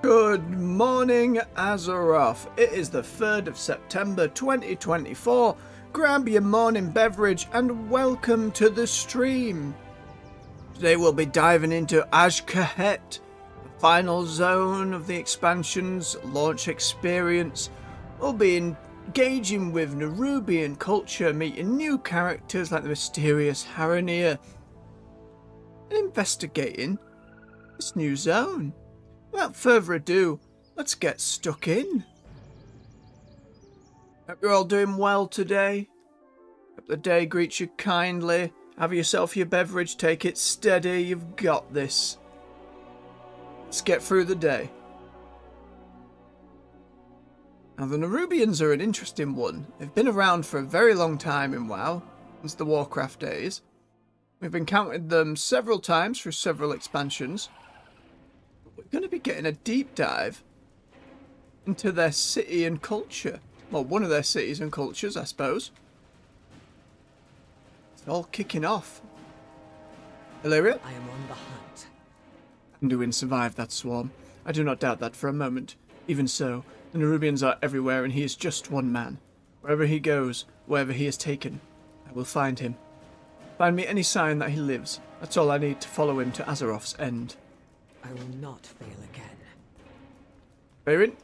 Good morning, Azeroth. It is the 3rd of September 2024. Grab your morning beverage and welcome to the stream. Today we'll be diving into Azj'Kahet, the final zone of the expansion's launch experience. We'll be engaging with Nerubian culture, meeting new characters like the mysterious Haranir, and investigating this new zone. Without further ado, let's get stuck in. Hope you're all doing well today. Hope the day greets you kindly. Have yourself your beverage, take it steady, you've got this. Let's get through the day. Now the Nerubians are an interesting one. They've been around for a very long time in WoW, since the Warcraft days. We've encountered them several times through several expansions. We're going to be getting a deep dive into their city and culture. Well, one of their cities and cultures, I suppose. It's all kicking off. Illyria? I am on the hunt. Anduin survived that swarm. I do not doubt that for a moment. Even so, the Nerubians are everywhere and he is just one man. Wherever he goes, wherever he is taken, I will find him. Find me any sign that he lives. That's all I need to follow him to Azeroth's end. I will not fail again. Baron?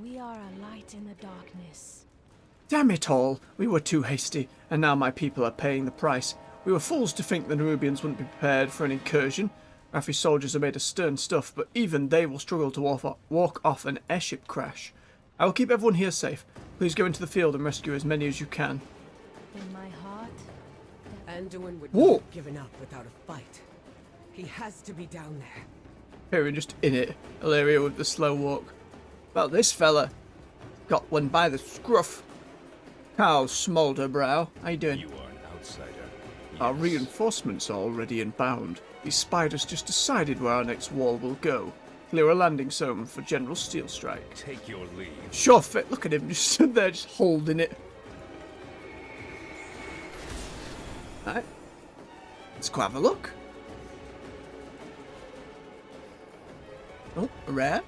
We are a light in the darkness. Damn it all! We were too hasty, and now my people are paying the price. We were fools to think the Nerubians wouldn't be prepared for an incursion. Raffi's soldiers are made of stern stuff, but even they will struggle to walk off an airship crash. I will keep everyone here safe. Please go into the field and rescue as many as you can. In my heart, Anduin would Whoa. not have given up without a fight. He has to be down there. Here, just in it. Illyria with the slow walk. About this fella. Got one by the scruff. Carl Smolderbrow. How you doing? You are an outsider. Our Yes. reinforcements are already inbound. These spiders just decided where our next wall will go. Clear a landing zone for General Steel Strike. Take your leave. Sure fit. Look at him just stood there just holding it. Alright. Let's go have a look. Oh, a rare.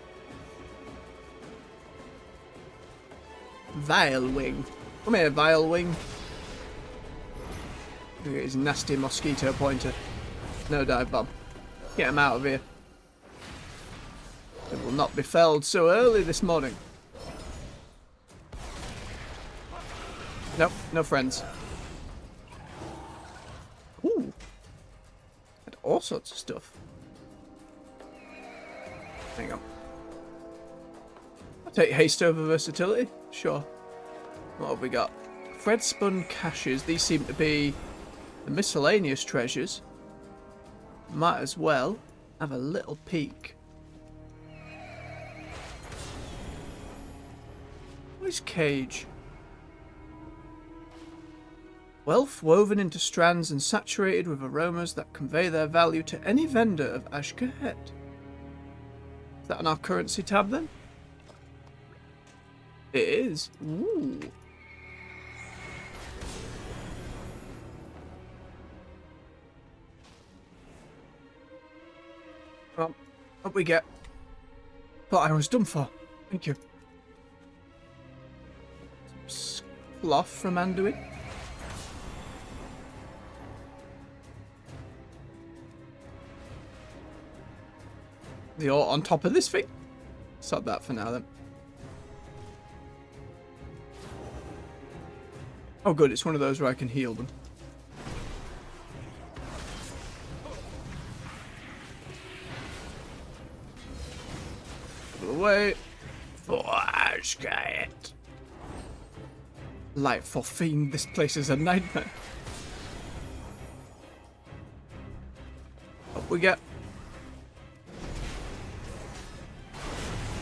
Vilewing. Come here, Vilewing. Look at his nasty mosquito pointer. No dive bomb. Get him out of here. It will not be felled so early this morning. Nope, no friends. Ooh. Had all sorts of stuff. Hang on. I'll take haste over versatility. Sure. What have we got? Fred spun caches. These seem to be the miscellaneous treasures. Might as well have a little peek. What is cage? Wealth woven into strands and saturated with aromas that convey their value to any vendor of Azj'Kahet. Is that on our currency tab then? It is. Ooh. Well, what we get? What I was done for. Thank you. Sloth from Anduin. The ore on top of this thing. Stop that for now then. Oh good, it's one of those where I can heal them. Away for Azj'Kahet. Light for fiend, this place is a nightmare. What we get?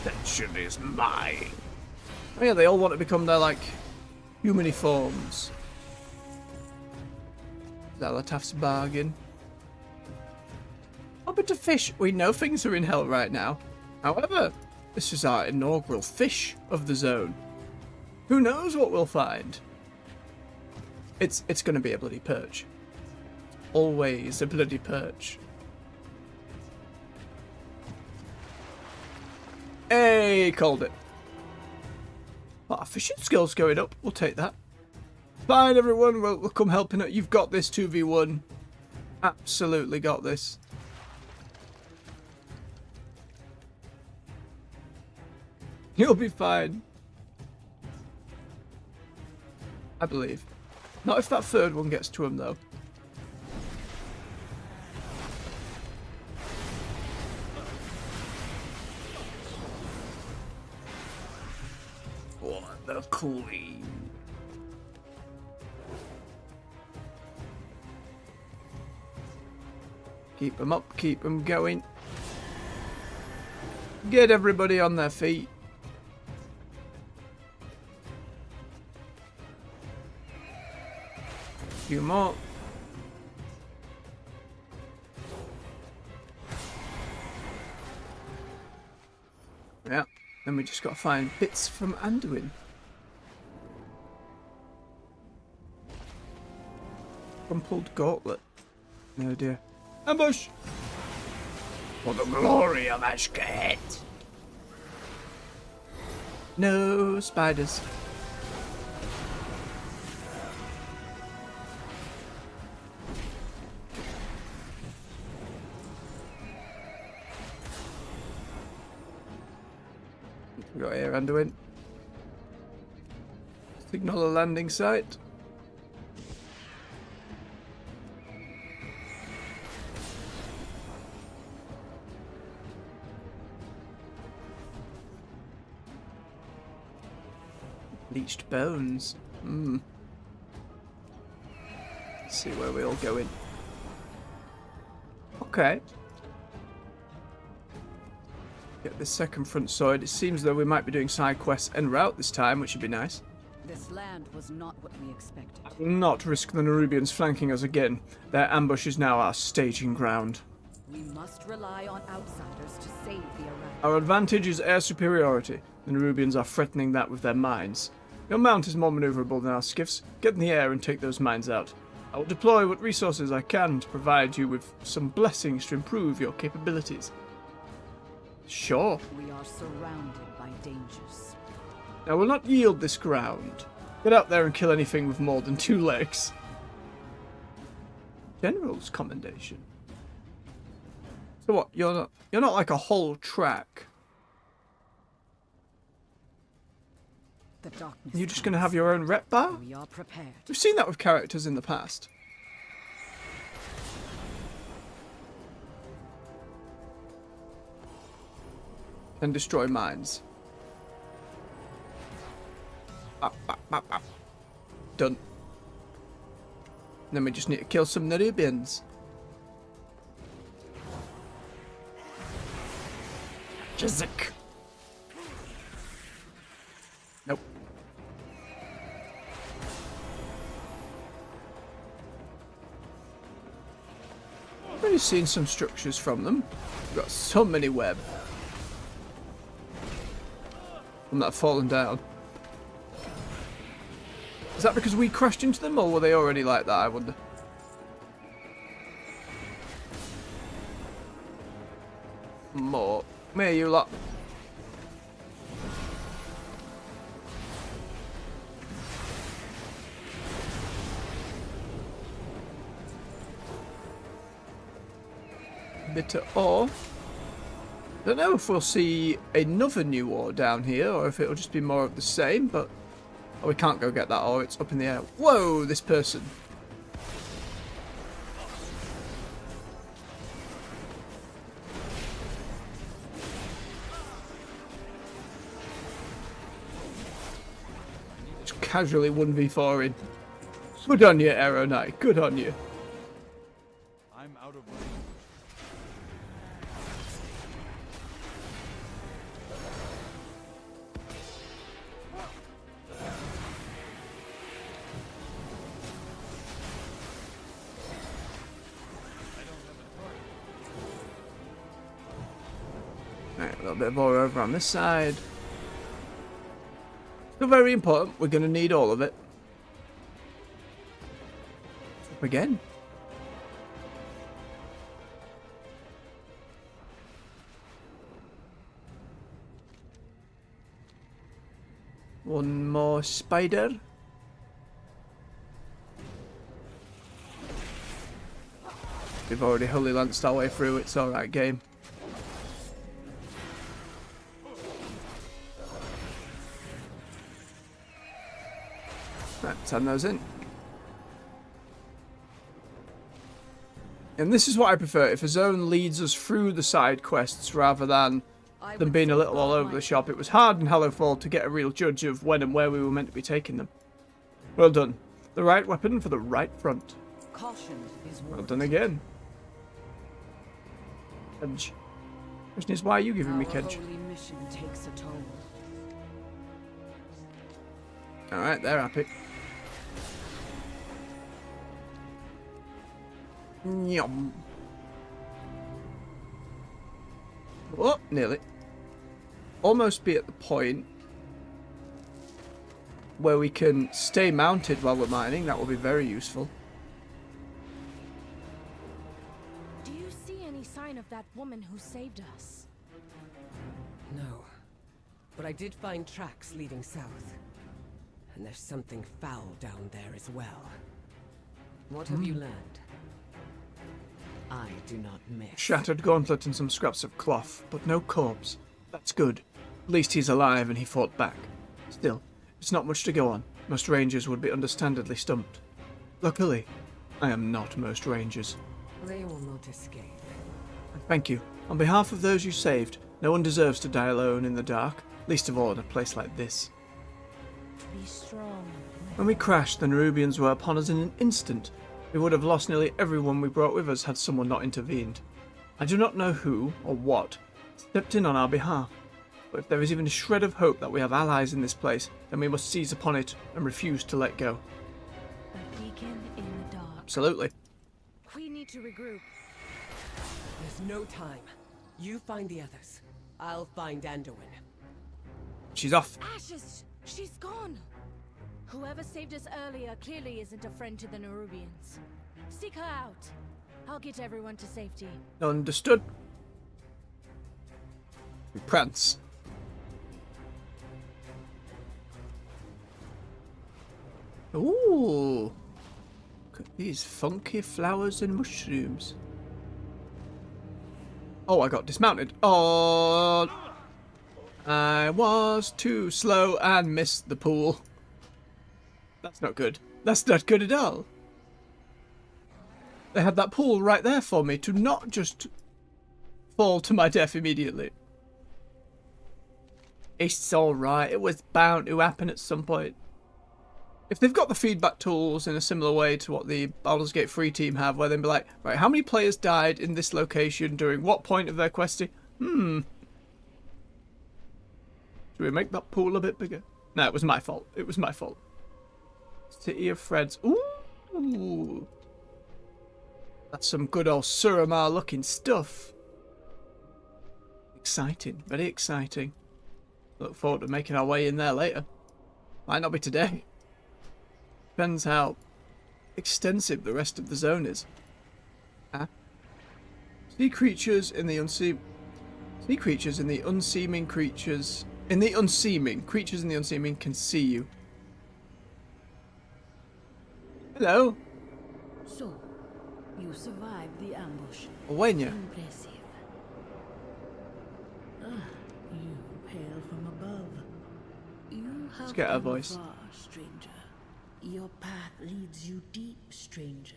Attention is mine. Oh yeah, they all want to become their like humany forms. Zalataf's bargain. Oh, but to fish, we know things are in hell right now. However, this is our inaugural fish of the zone. Who knows what we'll find? It's going to be a bloody perch. Always a bloody perch. Hey, called it. Well, our fishing skills going up. We'll take that. Fine, everyone. We'll come helping out. You've got this 2v1. Absolutely got this. You'll be fine. I believe. Not if that third one gets to him, though. What the queen? Keep them up, keep them going. Get everybody on their feet. Few more. Yeah, then we just got to find bits from Anduin. Crumpled gauntlet. Oh dear. Ambush! For the glory of Azj'Kahet. No spiders. We got here, Anduin. Signal a landing site. Bleached bones. Let's see where we all go in. Okay. Get this second front side. It seems though we might be doing side quests en route this time, which would be nice. This land was not what we expected. I will not risk the Nerubians flanking us again. Their ambush is now our staging ground. We must rely on outsiders to save the Iraq. Our advantage is air superiority. The Nerubians are threatening that with their mines. Your mount is more maneuverable than our skiffs. Get in the air and take those mines out. I will deploy what resources I can to provide you with some blessings to improve your capabilities. Sure. We are surrounded by dangers. I will not yield this ground. Get out there and kill anything with more than 2 legs. General's commendation. So what? You're not like a whole track. The darkness. You're just going to have your own rep bar? We are prepared. We've seen that with characters in the past. And destroy mines. Bap, bap, bap, bap. Done. Then we just need to kill some nerubians. Jazak. Nope. I've already seen some structures from them. We've got so many web. From that fallen down. Is that because we crashed into them, or were they already like that, I wonder? More. Come here, you lot. Bit of ore. Don't know if we'll see another new ore down here, or if it'll just be more of the same, but... Oh, we can't go get that ore, it's up in the air. Whoa, this person. Just casually 1v4ing. Good on you, Arrow Knight, good on you. I'm out of range. Right, a little bit of ore over on this side. Still very important, we're going to need all of it. Again. One more spider. We've already Holy Lanced our way through. It's alright, game. Right, turn those in. And this is what I prefer, if a zone leads us through the side quests rather than them being a little all over the shop. It was hard in Hallowfall to get a real judge of when and where we were meant to be taking them. Well done. The right weapon for the right front. Caution is Well done again. Kedge. Question is, why are you giving me Kedge? Holy mission takes a toll. Alright, they're happy. Yum. Oh, nearly. Almost be at the point where we can stay mounted while we're mining. That will be very useful. Do you see any sign of that woman who saved us? No. But I did find tracks leading south. And there's something foul down there as well. What have you learned? I do not miss. Shattered gauntlet and some scraps of cloth, but no corpse. That's good. At least he's alive and he fought back. Still, it's not much to go on. Most rangers would be understandably stumped. Luckily, I am not most rangers. They will not escape. Thank you. On behalf of those you saved, no one deserves to die alone in the dark, least of all in a place like this. Be strong. When we crashed, the Nerubians were upon us in an instant. We would have lost nearly everyone we brought with us had someone not intervened. I do not know who, or what, stepped in on our behalf, but if there is even a shred of hope that we have allies in this place, then we must seize upon it and refuse to let go. A beacon in the dark. Absolutely. We need to regroup. There's no time. You find the others. I'll find Anduin. She's off. Ashes! She's gone! Whoever saved us earlier clearly isn't a friend to the Nerubians. Seek her out. I'll get everyone to safety. Understood. We prance. Ooh. Look at these funky flowers and mushrooms. Oh, I got dismounted. Oh. I was too slow and missed the pool. That's not good. That's not good at all. They had that pool right there for me to not just fall to my death immediately. It's alright. It was bound to happen at some point. If they've got the feedback tools in a similar way to what the Baldur's Gate 3 team have, where they'd be like, right, how many players died in this location during what point of their questing? Should we make that pool a bit bigger? No, it was my fault. It was my fault. City of Threads. Ooh. That's some good old Suramar looking stuff. Exciting. Very exciting. Look forward to making our way in there later. Might not be today. Depends how extensive the rest of the zone is. Sea creatures in the unseeming. Sea creatures in the unseeming creatures. In the unseeming. Creatures in the unseeming can see you. Hello. So, you survived the ambush. When you? Impressive. You hail from above. You have Let's get her come voice. far, stranger. Your path leads you deep, stranger.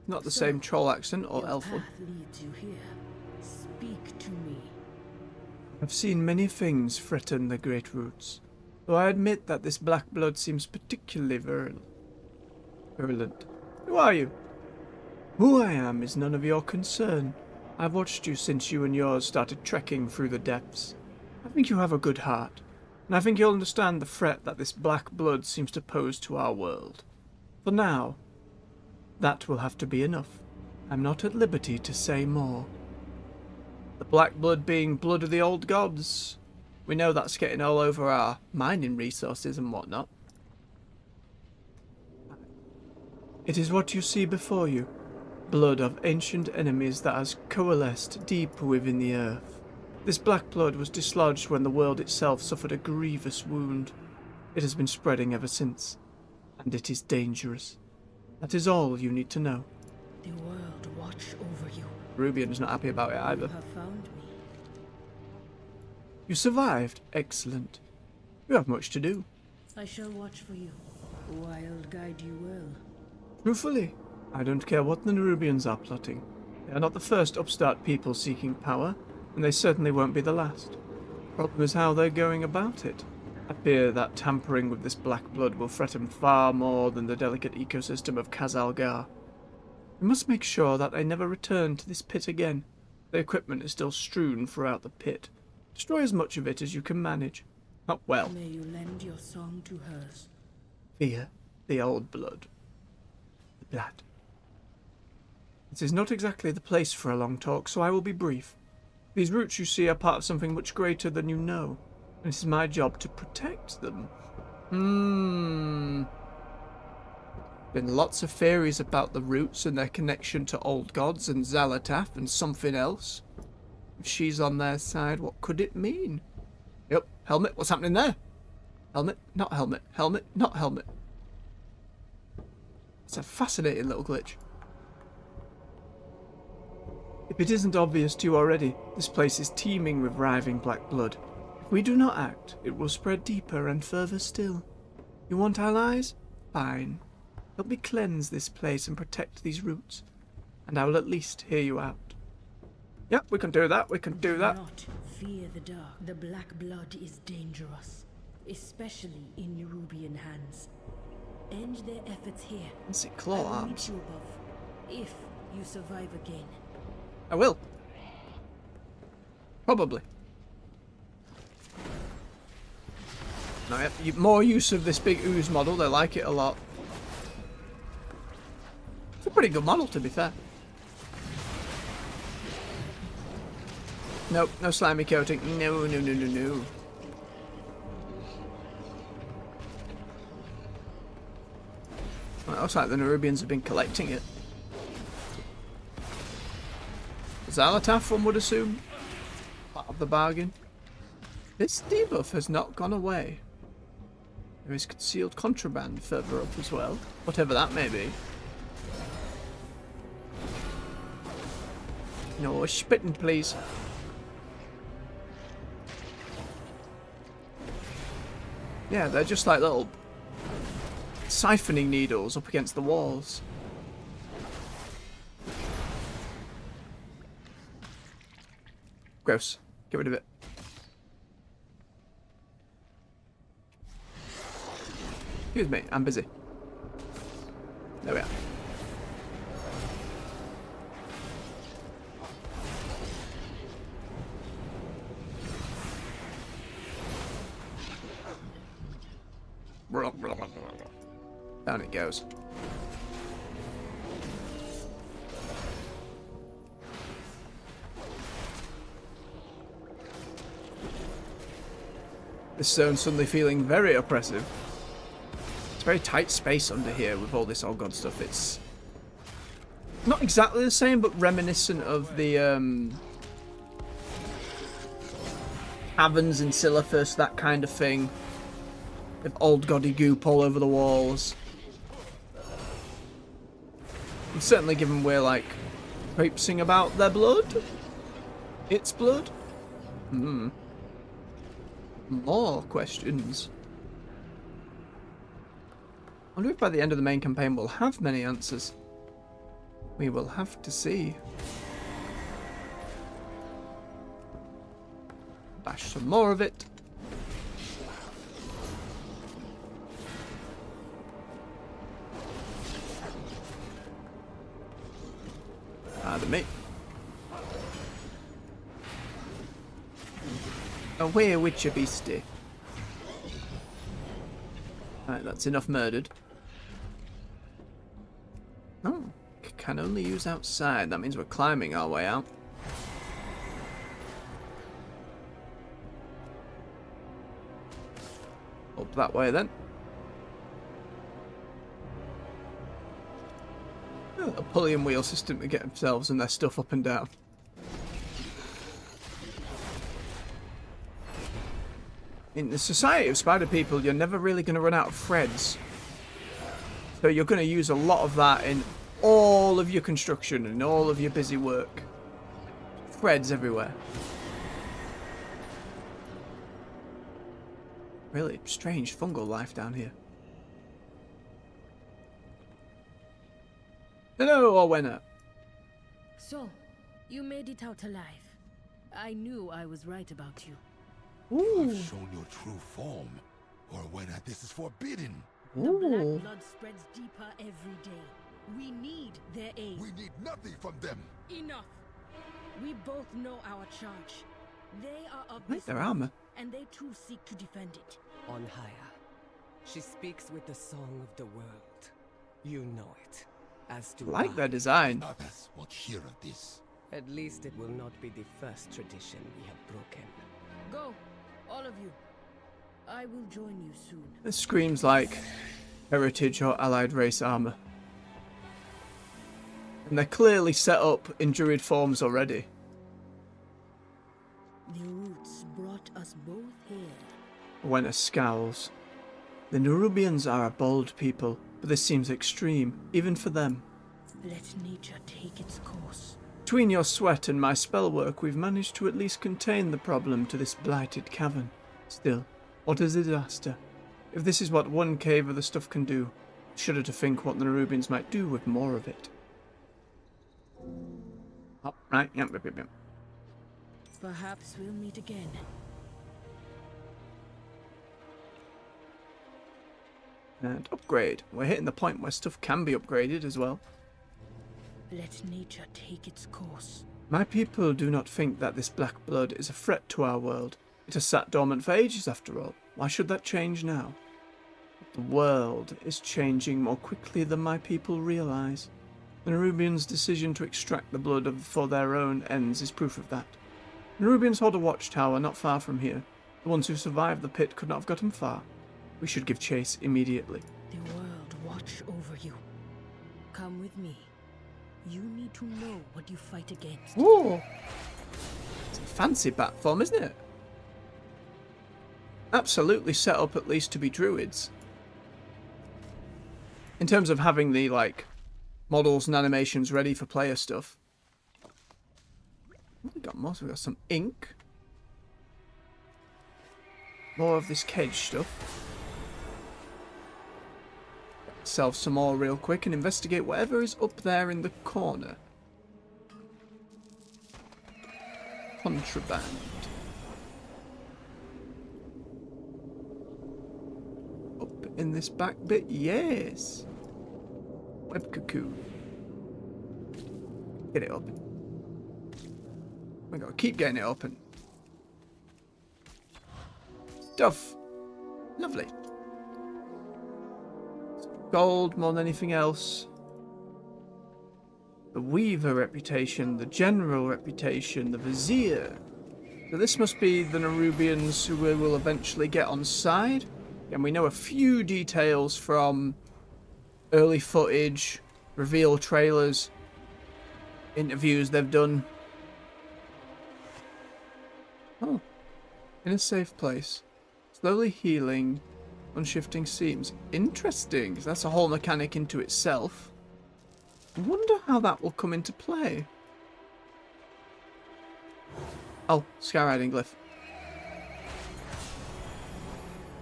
Not the same troll accent or Your elf one. path leads you here. Speak to me. I've seen many things threaten the great roots, though I admit that this black blood seems particularly virulent. Who are you? Who I am is none of your concern. I've watched you since you and yours started trekking through the depths. I think you have a good heart, and I think you'll understand the threat that this black blood seems to pose to our world. For now, that will have to be enough. I'm not at liberty to say more. The black blood being blood of the old gods. We know that's getting all over our mining resources and whatnot. It is what you see before you. Blood of ancient enemies that has coalesced deep within the earth. This black blood was dislodged when the world itself suffered a grievous wound. It has been spreading ever since, and it is dangerous. That is all you need to know. The world watch over you. Nerubian is not happy about it either. You have found me. You survived. Excellent. You have much to do. I shall watch for you. I'll guide you well. Truthfully, I don't care what the Nerubians are plotting. They are not the first upstart people seeking power, and they certainly won't be the last. Problem is how they're going about it. I fear that tampering with this black blood will threaten far more than the delicate ecosystem of Khazalgar. We must make sure that I never return to this pit again. The equipment is still strewn throughout the pit. Destroy as much of it as you can manage. Not well. May you lend your song to hers. Fear the old blood. The blood. This is not exactly the place for a long talk, so I will be brief. These roots you see are part of something much greater than you know, and it is my job to protect them. Been lots of theories about the roots and their connection to old gods and Xal'atath and something else. If she's on their side, what could it mean? Yep, helmet, what's happening there? Helmet, not helmet, helmet, not helmet. It's a fascinating little glitch. If it isn't obvious to you already, this place is teeming with writhing black blood. If we do not act, it will spread deeper and further still. You want allies? Fine. Help me cleanse this place and protect these roots, and I will at least hear you out. Yep, we can do that, we can do that. Do not fear the dark. The black blood is dangerous, especially in nerubian hands. End their efforts here. Let's see, I claw will arms. meet you above, if you survive again. I will. Probably. Now, yep, more use of this big ooze model, they like it a lot. It's a pretty good model, to be fair. Nope, no slimy coating. No, no, no, no, no. Well, it looks like the Nerubians have been collecting it. Xal'atath, one would assume. Part of the bargain. This debuff has not gone away. There is concealed contraband further up as well. Whatever that may be. No spitting, please. Yeah, they're just like little siphoning needles up against the walls. Gross. Get rid of it. Excuse me, I'm busy. There we are. Down it goes. This zone's suddenly feeling very oppressive. It's a very tight space under here with all this old god stuff. It's not exactly the same, but reminiscent of the caverns in Silithus, that kind of thing. With old goddy goop all over the walls. And certainly given we're like traipsing about their blood. Its blood. More questions. I wonder if by the end of the main campaign we'll have many answers. We will have to see. Bash some more of it. Pardon me. Away with your beastie. Right, that's enough murdered. Oh, can only use outside. That means we're climbing our way out. Up that way then. Oh, a pulley and wheel system to get themselves and their stuff up and down. In the society of spider people, you're never really going to run out of threads. So you're going to use a lot of that in all of your construction and all of your busy work. Threads everywhere. Really strange fungal life down here. Hello, Orwenna. So, you made it out alive. I knew I was right about you. Ooh. I've shown your true form. Orwenna, this is forbidden. The black blood spreads deeper every day. We need their aid. We need nothing from them. Enough! We both know our charge. They are of I like this their world, armor. and they too seek to defend it. On higher, she speaks with the song of the world. You know it. As do Like I. their design. Others won't hear of this. At least it will not be the first tradition we have broken. Go, all of you. I will join you soon. This screams like heritage or allied race armor. And they're clearly set up in druid forms already. The roots brought us both here. Orwenna scowls. The Nerubians are a bold people, but this seems extreme, even for them. Let nature take its course. Between your sweat and my spell work, we've managed to at least contain the problem to this blighted cavern. Still, what a disaster. If this is what one cave of the stuff can do, I shudder to think what the Nerubians might do with more of it. Oh, right, yep. Perhaps we'll meet again. And upgrade. We're hitting the point where stuff can be upgraded as well. Let nature take its course. My people do not think that this black blood is a threat to our world. It has sat dormant for ages after all. Why should that change now? The world is changing more quickly than my people realize. The Nerubians' decision to extract the blood for their own ends is proof of that. The Nerubians hold a watchtower not far from here. The ones who survived the pit could not have gotten far. We should give chase immediately. The world watch over you. Come with me. You need to know what you fight against. Ooh! It's a fancy platform, isn't it? Absolutely set up at least to be druids. In terms of having the, like, models and animations ready for player stuff. We got more, so we got some ink. More of this cage stuff. Sell some more real quick and investigate whatever is up there in the corner. Contraband. Up in this back bit, yes. Web cocoon. Get it open. We gotta keep getting it open. Stuff. Lovely. Gold more than anything else. The Weaver reputation, the General reputation, the Vizier. So this must be the Nerubians who we will eventually get on side. And we know a few details from early footage, reveal trailers, interviews they've done. Oh, in a safe place. Slowly healing. Unshifting seams. Interesting, 'cause that's a whole mechanic into itself. I wonder how that will come into play. Oh, Skyriding Glyph.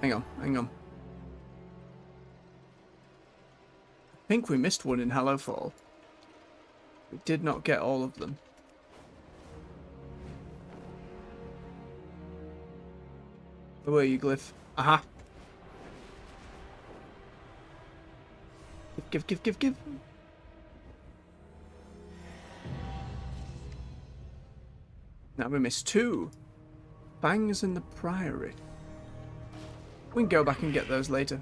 Hang on. I think we missed one in Hallowfall. We did not get all of them. Where were you, Glyph? Aha! Give. Now we missed two. Bangs in the Priory. We can go back and get those later.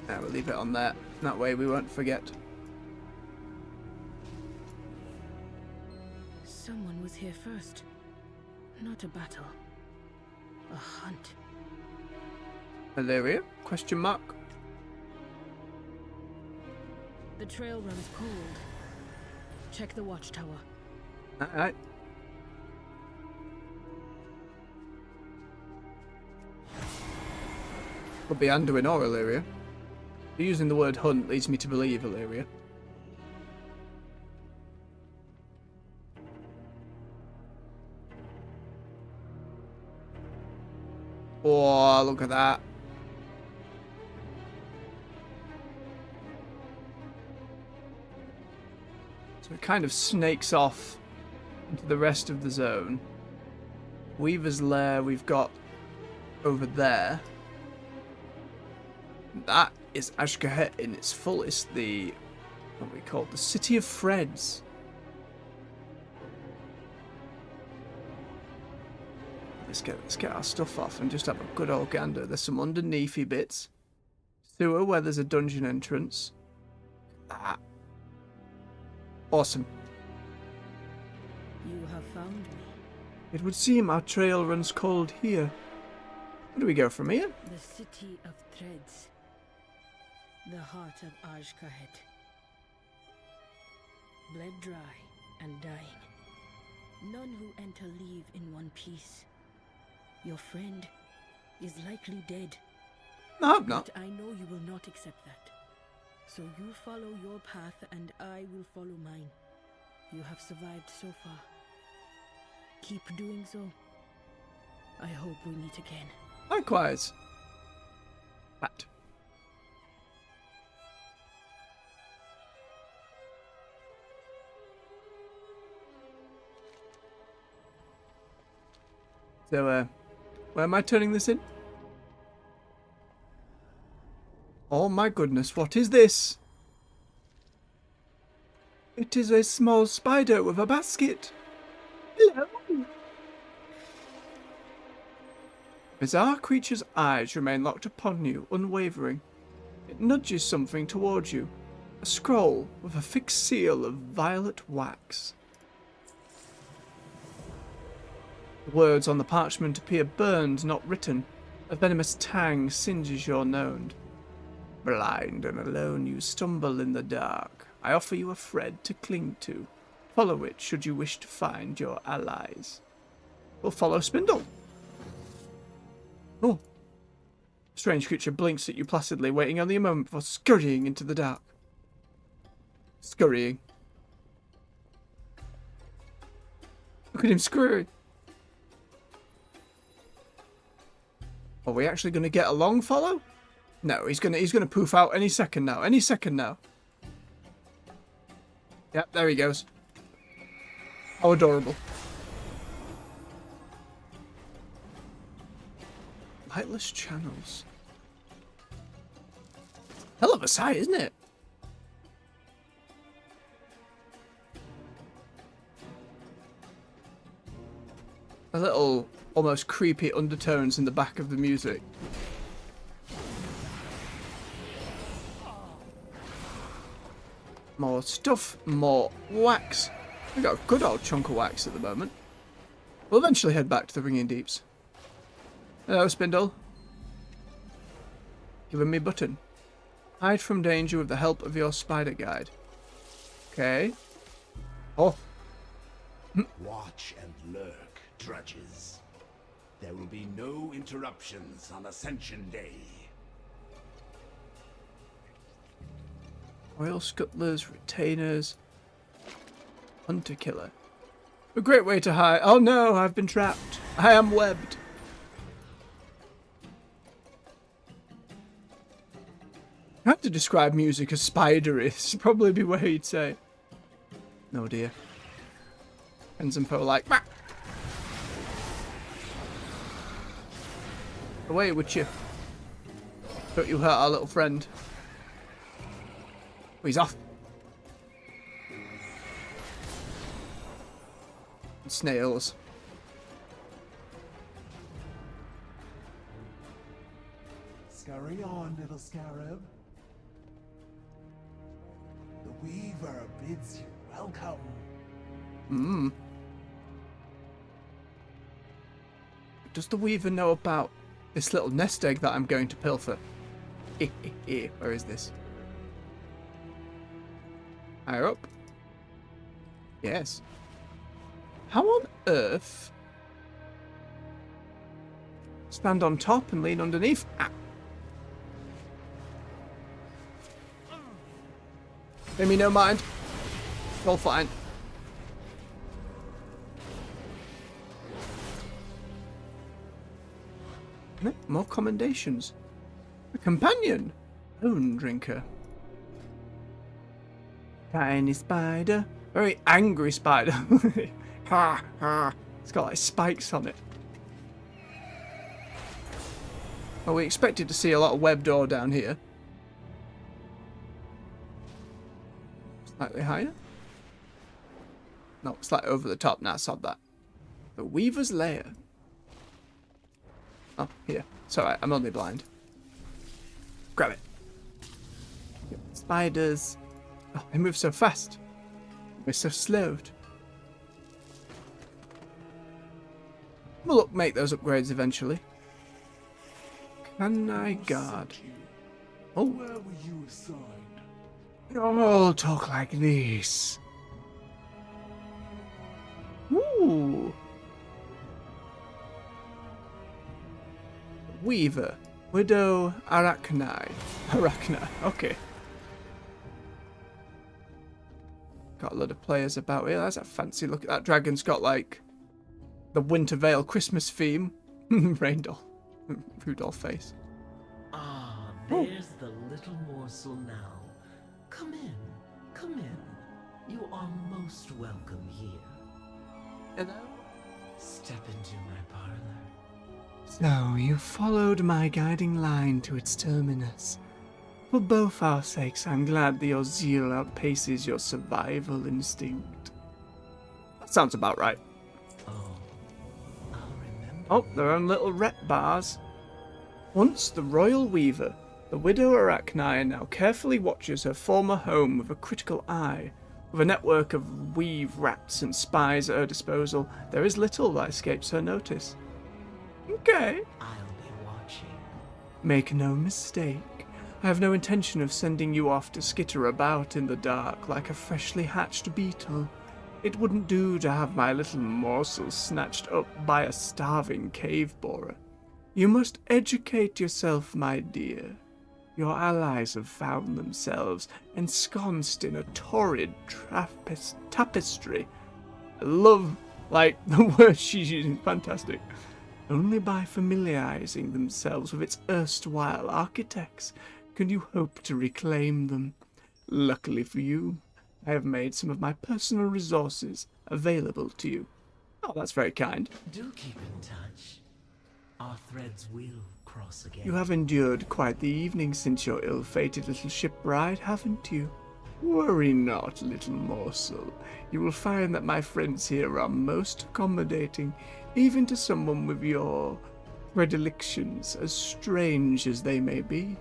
Now we'll leave it on there. That way we won't forget. Someone was here first. Not a battle. A hunt. Malaria? Question mark. The trail runs cold. Check the watchtower. Alright. Could be Anduin or Illyria. Using the word hunt leads me to believe Illyria. Oh, look at that. So it kind of snakes off into the rest of the zone. Weaver's Lair we've got over there. That is Azj'Kahet in its fullest, what we call the City of Freds. Let's get our stuff off and just have a good old gander. There's some underneathy bits. Sewer where there's a dungeon entrance. Ah. Awesome. You have found me. It would seem our trail runs cold here. Where do we go from here? The City of Threads. The heart of Azj'Kahet. Bled dry and dying. None who enter leave in one piece. Your friend is likely dead. No, I'm not. But I know you will not accept that. So you follow your path and I will follow mine. You have survived so far. Keep doing so. I hope we meet again. Likewise. Pat. So, where am I turning this in? Oh my goodness, what is this? It is a small spider with a basket. Hello. Bizarre creature's eyes remain locked upon you, unwavering. It nudges something towards you. A scroll with a fixed seal of violet wax. The words on the parchment appear burned, not written. A venomous tang singes your nose. Blind and alone you stumble in the dark. I offer you a thread to cling to. Follow it should you wish to find your allies. We'll follow Spindle. Oh. Strange creature blinks at you placidly, waiting only a moment before scurrying into the dark. Scurrying. Look at him scurry. Are we actually going to get a long follow? No, he's gonna poof out any second now. Any second now. Yep, there he goes. How adorable. Lightless channels. Hell of a sight, isn't it? A little almost creepy undertones in the back of the music. More stuff, more wax. We got a good old chunk of wax at the moment. We'll eventually head back to the Ringing Deeps. Hello, Spindle. Giving me button. Hide from danger with the help of your spider guide. Okay. Oh. Watch and lurk, drudges. There will be no interruptions on Ascension Day. Royal Scuttlers, Retainers, Hunter Killer. A great way to hide. Oh no, I've been trapped. I am webbed. I have to describe music as spidery. This would probably be what he'd say. No dear. Friends and foe like, "Bah! Away with you. Don't you hurt our little friend." Oh, he's off. Snails. Scurry on, little scarab. The Weaver bids you welcome. Does the Weaver know about this little nest egg that I'm going to pilfer? Where is this? Higher up? Yes. How on earth? Stand on top and lean underneath? Ah. Pay me no mind. It's all fine. More commendations. A companion. Bone drinker. Tiny spider. Very angry spider. Ha ha. It's got like spikes on it. Well, we expected to see a lot of web door down here. Slightly higher? No, slightly over the top. Now I saw that. The Weaver's Lair. Oh, here. It's alright, I'm only blind. Grab it. Yep. Spiders. Oh, they move so fast. We're so slowed. We'll look, make those upgrades eventually. Can I guard? Oh. Where were you assigned? Don't all talk like this. Ooh. Weaver. Widow Arachni. Arachni. Okay. Got a lot of players about here. That's a fancy look. That dragon's got like the Winter Vale Christmas theme. Raindall. Rudolph face. Ah, there's the little morsel now. Come in, come in. You are most welcome here. Hello? Step into my parlor. So, you followed my guiding line to its terminus. For both our sakes, I'm glad that your zeal outpaces your survival instinct. That sounds about right. Oh, I'll remember. Oh, their own little rep bars. Once the Royal Weaver, the Widow Arachni now carefully watches her former home with a critical eye. With a network of weave rats and spies at her disposal, there is little that escapes her notice. Okay. I'll be watching. Make no mistake, I have no intention of sending you off to skitter about in the dark like a freshly hatched beetle. It wouldn't do to have my little morsel snatched up by a starving cave borer. You must educate yourself, my dear. Your allies have found themselves ensconced in a torrid tapestry. I love, the words she's using. Fantastic. Only by familiarizing themselves with its erstwhile architects can you hope to reclaim them. Luckily for you, I have made some of my personal resources available to you. Oh, that's very kind. Do keep in touch. Our threads will cross again. You have endured quite the evening since your ill-fated little ship ride, haven't you? Worry not, little morsel. You will find that my friends here are most accommodating, even to someone with your predilections, as strange as they may be.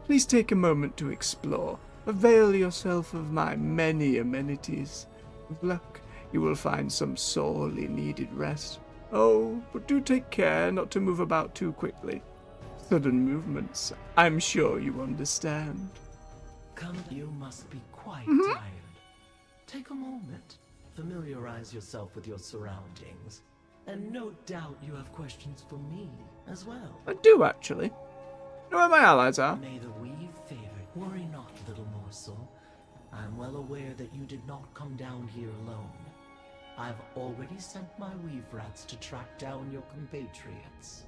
Please take a moment to explore. Avail yourself of my many amenities. With luck, you will find some sorely needed rest. Oh, but do take care not to move about too quickly. Sudden movements, I'm sure you understand. Come, you must be quite tired. Take a moment. Familiarize yourself with your surroundings. And no doubt you have questions for me as well. I do, actually. Know where my allies are? May the weave favor. Worry not, little morsel. I'm well aware that you did not come down here alone. I've already sent my weave rats to track down your compatriots.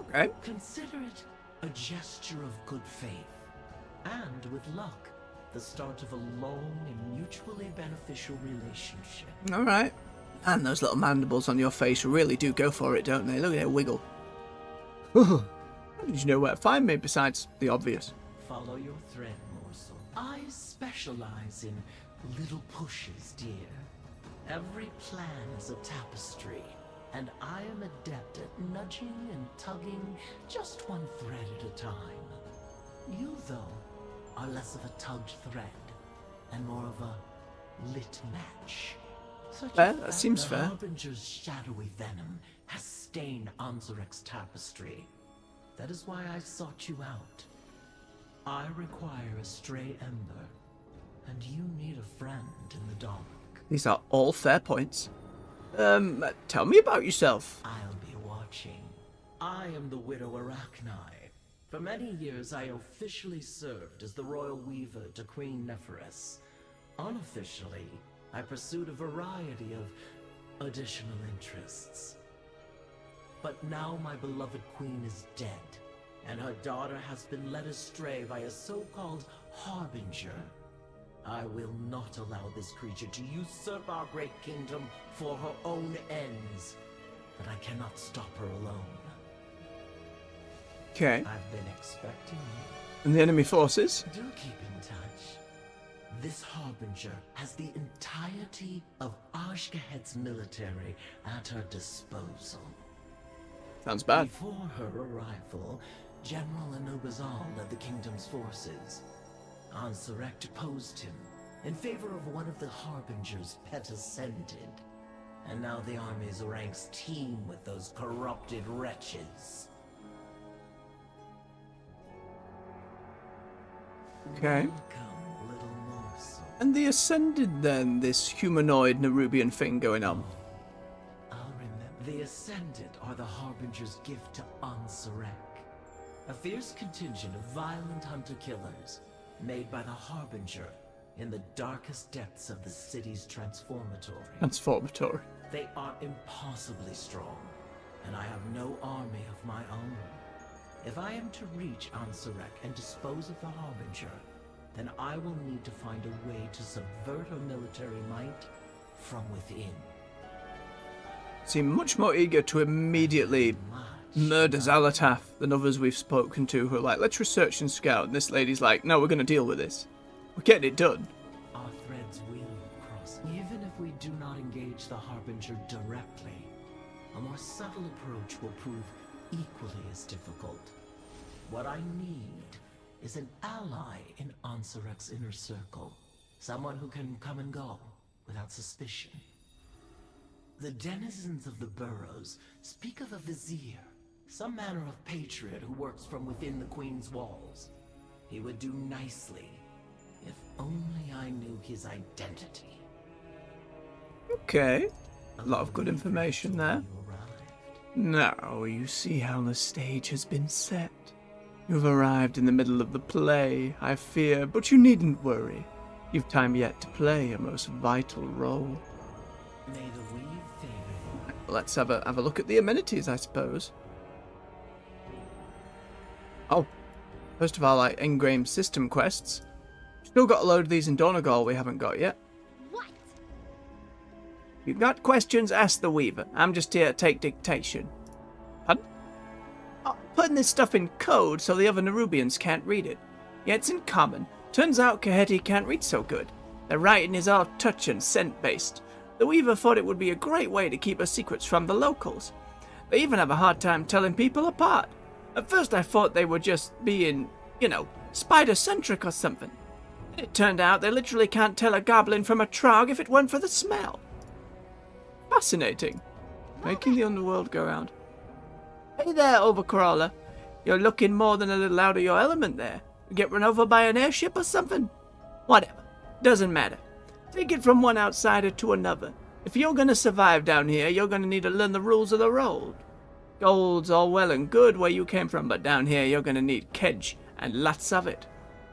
Okay. Consider it a gesture of good faith. And with luck, the start of a long and mutually beneficial relationship. Alright. And those little mandibles on your face really do go for it, don't they? Look at it wiggle. How did you know where to find me besides the obvious? Follow your thread, morsel. I specialize in little pushes, dear. Every plan is a tapestry, and I am adept at nudging and tugging just one thread at a time. You, though, are less of a tugged thread, and more of a lit match. Fair, that seems fair. The Harbinger's shadowy venom has stained Anzarek's tapestry. That is why I sought you out. I require a stray ember, and you need a friend in the dark. These are all fair points. Tell me about yourself. I'll be watching. I am the Widow Arachni. For many years I officially served as the Royal Weaver to Queen Neferis, Unofficially, I pursued a variety of additional interests. But now my beloved queen is dead, and her daughter has been led astray by a so-called harbinger. I will not allow this creature to usurp our great kingdom for her own ends, but I cannot stop her alone. Okay. I've been expecting you. And the enemy forces? Do keep in touch. This harbinger has the entirety of Azj'Kahet's military at her disposal. Sounds bad. Before her arrival, General Anub'Azal led the kingdom's forces. Azeroth deposed him in favor of one of the harbinger's pet ascended. And now the army's ranks teem with those corrupted wretches. Okay. Welcome, little morsel. And the Ascended then, this humanoid nerubian thing going on. I'll remember. The Ascended are the Harbinger's gift to Azeroth, a fierce contingent of violent hunter-killers made by the Harbinger in the darkest depths of the city's transformatory. Transformatory. They are impossibly strong, and I have no army of my own. If I am to reach Azeroth and dispose of the Harbinger, then I will need to find a way to subvert her military might from within. Seem much more eager to immediately murder Xal'atath than others we've spoken to who are like, let's research and scout. And this lady's like, no, we're going to deal with this. We're getting it done. Our threads will cross. Even if we do not engage the Harbinger directly, a more subtle approach will prove equally as difficult. What I need is an ally in Azeroth's inner circle. Someone who can come and go without suspicion. The denizens of the burrows speak of a vizier, some manner of patriot who works from within the Queen's walls. He would do nicely, if only I knew his identity. Okay. A lot of good information there. You arrived. Now you see how the stage has been set. You've arrived in the middle of the play, I fear, but you needn't worry. You've time yet to play a most vital role. May the weave favor you. Let's have a look at the amenities, I suppose. Oh, first of all, like engrained system quests. Still got a load of these in Donegal we haven't got yet. What? If you've got questions, ask the Weaver. I'm just here to take dictation. Pardon? Oh, putting this stuff in code so the other Nerubians can't read it. Yeah, it's in common. Turns out Kahet can't read so good. Their writing is all touch and scent based. The Weaver thought it would be a great way to keep her secrets from the locals. They even have a hard time telling people apart. At first I thought they were just being, spider-centric or something. It turned out they literally can't tell a goblin from a trog if it weren't for the smell. Fascinating. Making the underworld go round. Hey there, Overcrawler. You're looking more than a little out of your element there. Get run over by an airship or something? Whatever. Doesn't matter. Take it from one outsider to another. If you're gonna survive down here, you're gonna need to learn the rules of the road. Gold's all well and good where you came from, but down here you're gonna need kedge, and lots of it.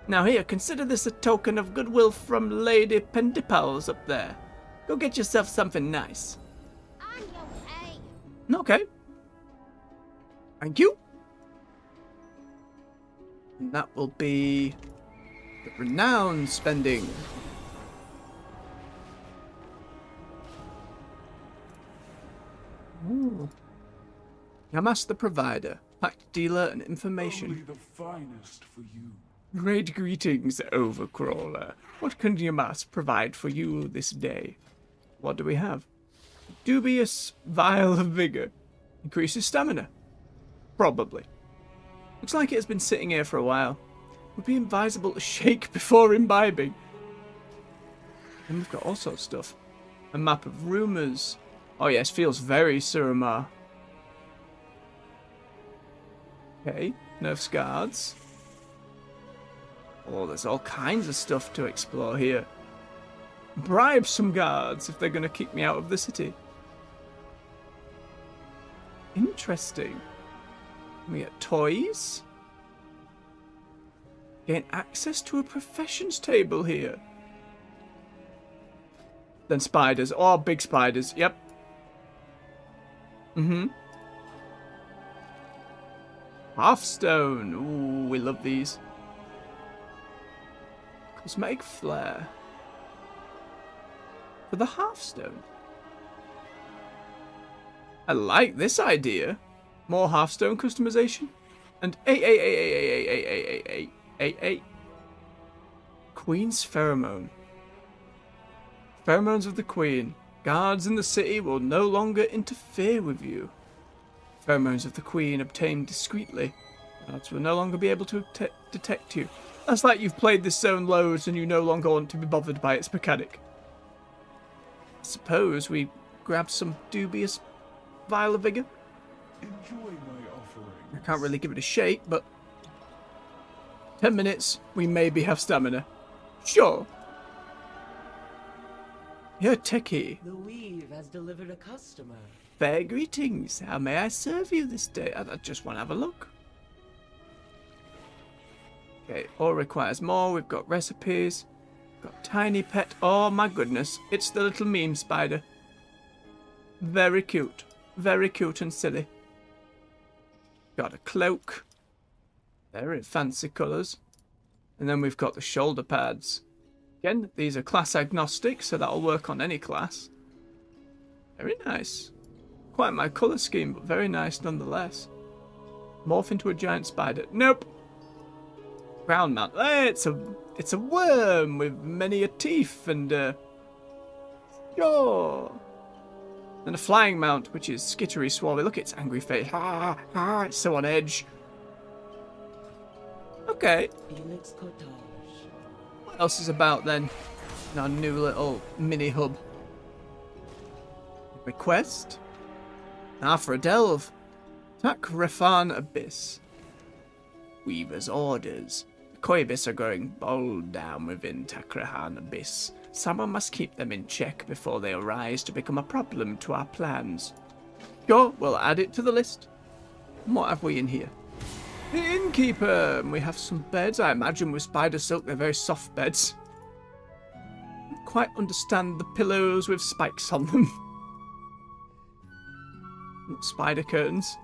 Now here, consider this a token of goodwill from Lady Pendipals up there. Go get yourself something nice. On your way. Okay. Thank you. And that will be the renown spending. Ooh. Yamas the provider, pact dealer and information. Only the finest for you. Great greetings, Overcrawler. What can Yamas provide for you this day? What do we have? Dubious vial of vigor. Increases stamina. Probably. Looks like it has been sitting here for a while. Would be advisable to shake before imbibing. And we've got all sorts of stuff. A map of rumors. Oh yes, feels very Suramar. Okay, nerfs guards. Oh, there's all kinds of stuff to explore here. Bribe some guards if they're going to kick me out of the city. Interesting. We get toys. Gain access to a professions table here. Then spiders. Oh, big spiders. Yep. Hearthstone. Ooh, we love these. Cosmetic flare. For the Hearthstone. I like this idea. More Hearthstone customization. And Queen's Pheromone. Pheromones of the Queen. Guards in the city will no longer interfere with you. Pheromones of the Queen obtained discreetly. Guards will no longer be able to detect you. That's like you've played this zone loads and you no longer want to be bothered by its mechanic. I suppose we grab some dubious vial of vigor. Enjoy my offering. I can't really give it a shake, but 10 minutes, we maybe have stamina. Sure. You're techie. The weave has delivered a customer. Fair greetings. How may I serve you this day? I just want to have a look. Okay, all requires more. We've got recipes. Got tiny pet. Oh my goodness. It's the little meme spider. Very cute. Very cute and silly. Got a cloak. Very fancy colours. And then we've got the shoulder pads. Again, these are class agnostic, so that'll work on any class. Very nice. Quite my colour scheme, but very nice nonetheless. Morph into a giant spider. Nope. Ground mount. Hey, it's a worm with many a teeth and sure. And a flying mount, which is skittery swabby. Look at its angry face. Ha ha! It's so on edge. Okay. Felix Cottage. What else is about then? In our new little mini hub. Request. For a delve. Takrefan Abyss. Weaver's orders. The Koibis are growing bold down within Takrefan Abyss. Someone must keep them in check before they arise to become a problem to our plans. Sure, we'll add it to the list. And what have we in here? The innkeeper! We have some beds. I imagine with spider silk they're very soft beds. I don't quite understand the pillows with spikes on them. Spider curtains.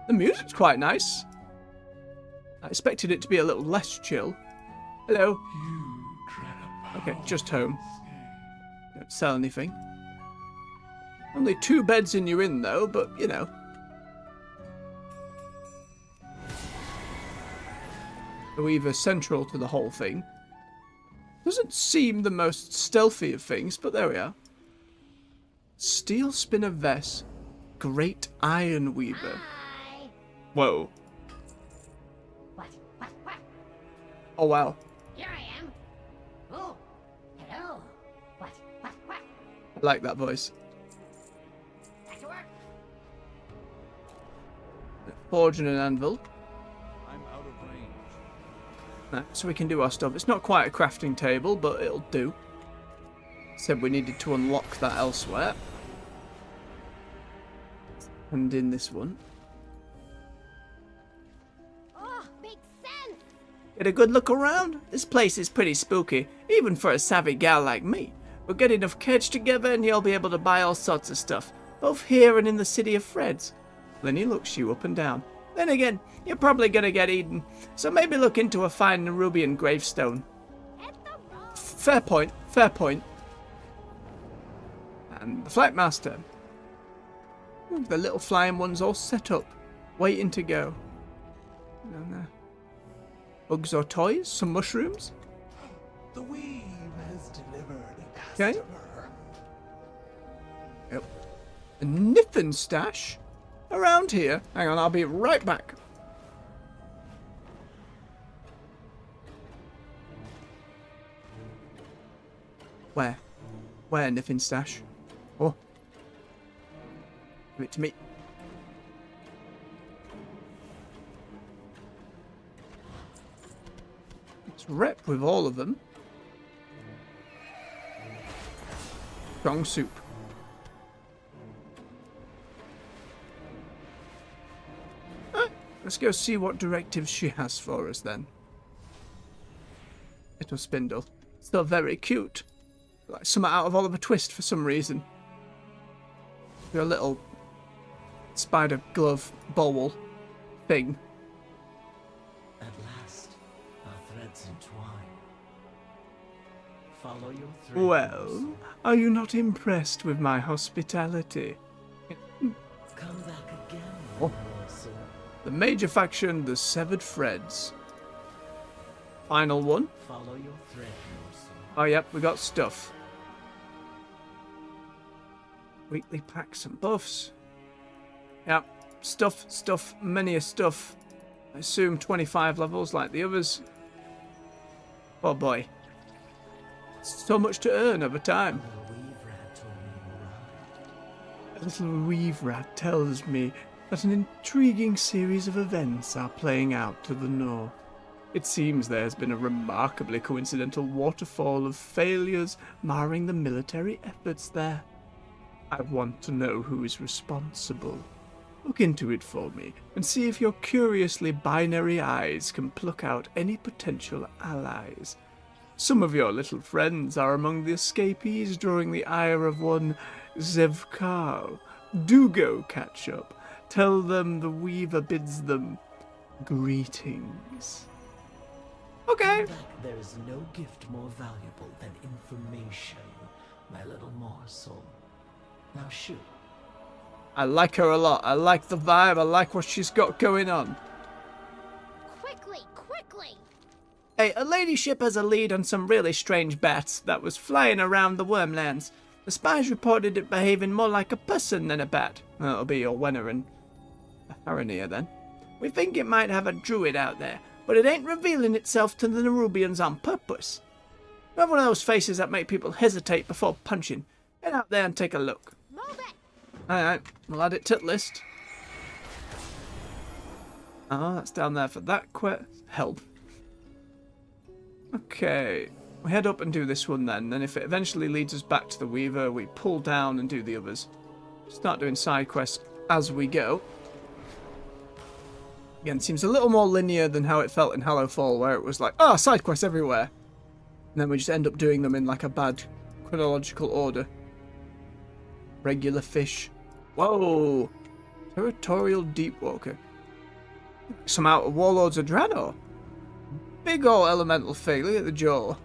The music's quite nice. I expected it to be a little less chill. Hello. Okay, just home. Don't sell anything. Only 2 beds in your inn though, but you know. The Weaver central to the whole thing. Doesn't seem the most stealthy of things, but there we are. Steel spinner vest. Great Iron Weaver. Hi. Whoa. What? Oh wow. Here I am. Oh, hello. What? I like that voice. Back to work. Forge and an anvil. I'm out of range. So we can do our stuff. It's not quite a crafting table, but it'll do. Said we needed to unlock that elsewhere. And in this one. Oh, makes sense. Get a good look around. This place is pretty spooky, even for a savvy gal like me. We'll get enough cash together and you'll be able to buy all sorts of stuff, both here and in the city of Freds. Then he looks you up and down. Then again, you're probably gonna get eaten, so maybe look into a fine nerubian gravestone. At the road. Fair point, fair point. And the flight master. The little flying one's all set up, waiting to go. And, bugs or toys? Some mushrooms? The weave has delivered a Okay. customer. Yep. A niffin stash? Around here? Hang on, I'll be right back. Where? Where, niffin stash? Oh. Give it to me. Let's rep with all of them. Strong soup. Let's go see what directives she has for us then. Little spindle. Still very cute. Like something out of Oliver Twist for some reason. Your little spider glove bowl thing. At last, our threads entwine. Follow your thread. Well, are you not impressed with my hospitality? Come back again, Oh. morsel. The major faction, the Severed Threads. Final one. Follow your thread, morsel. Oh, yep, we got stuff. Weekly packs and buffs. Yep, stuff, many a stuff. I assume 25 levels like the others. Oh boy. So much to earn over time. The weave rat told me you A little weave rat tells me that an intriguing series of events are playing out to the north. It seems there has been a remarkably coincidental waterfall of failures marring the military efforts there. I want to know who is responsible. Look into it for me and see if your curiously binary eyes can pluck out any potential allies. Some of your little friends are among the escapees drawing the ire of one Azj'Kahet. Do go catch up. Tell them the Weaver bids them greetings. Okay. back. There is no gift more valuable than information, my little morsel. Now shoot. I like her a lot. I like the vibe. I like what she's got going on. Quickly, quickly! Hey, a ladyship has a lead on some really strange bats that was flying around the Wormlands. The spies reported it behaving more like a person than a bat. That'll be your Wenner and Haranir then. We think it might have a druid out there, but it ain't revealing itself to the nerubians on purpose. You have one of those faces that make people hesitate before punching. Get out there and take a look. Move it! Alright, we'll add it to the list. Oh, that's down there for that help. Okay, we head up and do this one then, and if it eventually leads us back to the Weaver, we pull down and do the others. Start doing side quests as we go. Again, seems a little more linear than how it felt in Hallowfall, where it was like, oh, side quests everywhere. And then we just end up doing them in like a bad chronological order. Regular fish. Whoa! Territorial Deepwalker. Some Outer Warlords of Draenor. Big ol' elemental thing. Look at the jaw.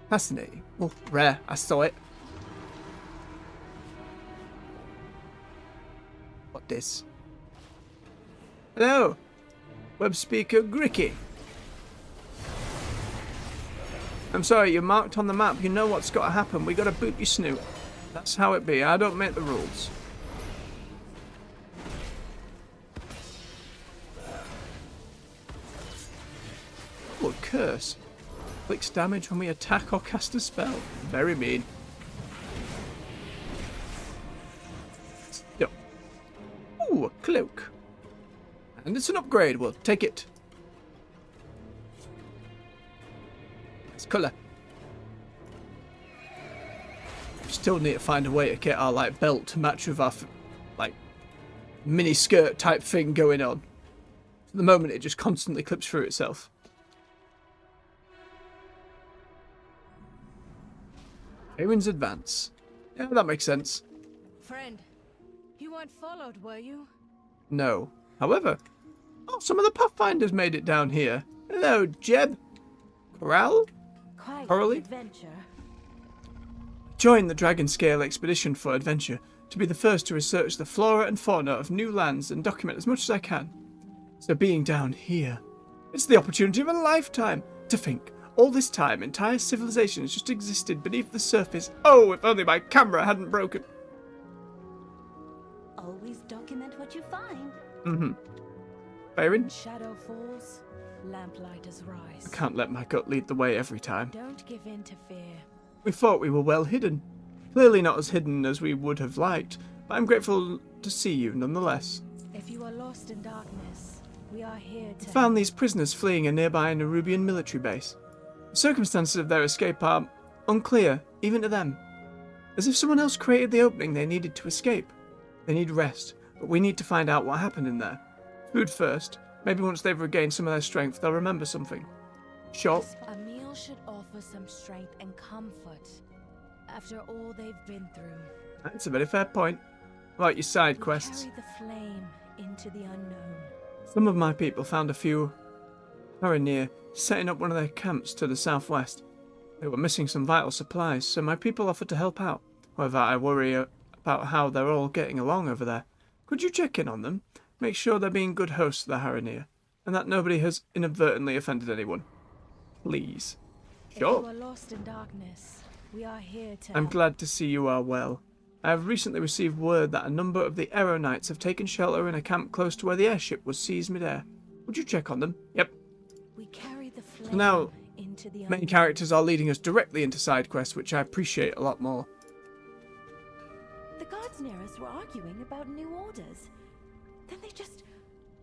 Fascinating. Oh, rare. I saw it. What this? Hello. Web speaker Gricky. I'm sorry, you're marked on the map. You know what's got to happen. We got to boot your snoot. That's how it be. I don't make the rules. Oh, a curse. Clicks damage when we attack or cast a spell. Very mean. Yep. Ooh, a cloak. And it's an upgrade. We'll take it. It's colour. Still need to find a way to get our like belt to match with our like mini skirt type thing going on. At the moment, it just constantly clips through itself. Aaron's advance. Yeah, that makes sense. Friend, you weren't followed, were you? No. However, oh, some of the Pathfinders made it down here. Hello, Jeb. Corral? Quite Coralie? an adventure. Join the Dragon Scale expedition for adventure, to be the first to research the flora and fauna of new lands and document as much as I can. So being down here, it's the opportunity of a lifetime. To think, all this time, entire civilizations just existed beneath the surface. Oh, if only my camera hadn't broken. Always document what you find. Mm-hmm. Byron? Shadow falls, lamplighters rise. I can't let my gut lead the way every time. Don't give in to fear. We thought we were well hidden. Clearly not as hidden as we would have liked, but I'm grateful to see you nonetheless. If you are lost in darkness, we are here to Found these prisoners fleeing a nearby nerubian military base. The circumstances of their escape are unclear, even to them. As if someone else created the opening they needed to escape. They need rest, but we need to find out what happened in there. Food first. Maybe once they've regained some of their strength, they'll remember something. Short. A meal should offer offer some strength and comfort after all they've been through. That's a very fair point. Like your side We quests. carry the flame into the unknown. Some of my people found a few Harinir setting up one of their camps to the southwest. They were missing some vital supplies, so my people offered to help out. However, I worry about how they're all getting along over there. Could you check in on them? Make sure they're being good hosts to the Harinir, and that nobody has inadvertently offended anyone. Please. Sure. If you are lost in darkness, we are here to I'm help. glad to see you are well. I have recently received word that a number of the Arrow Knights have taken shelter in a camp close to where the airship was seized midair. Would you check on them? Yep. We carry the flame Now, into the main unknown. characters are leading us directly into side quests, which I appreciate a lot more. The guards near us were arguing about new orders. Then they just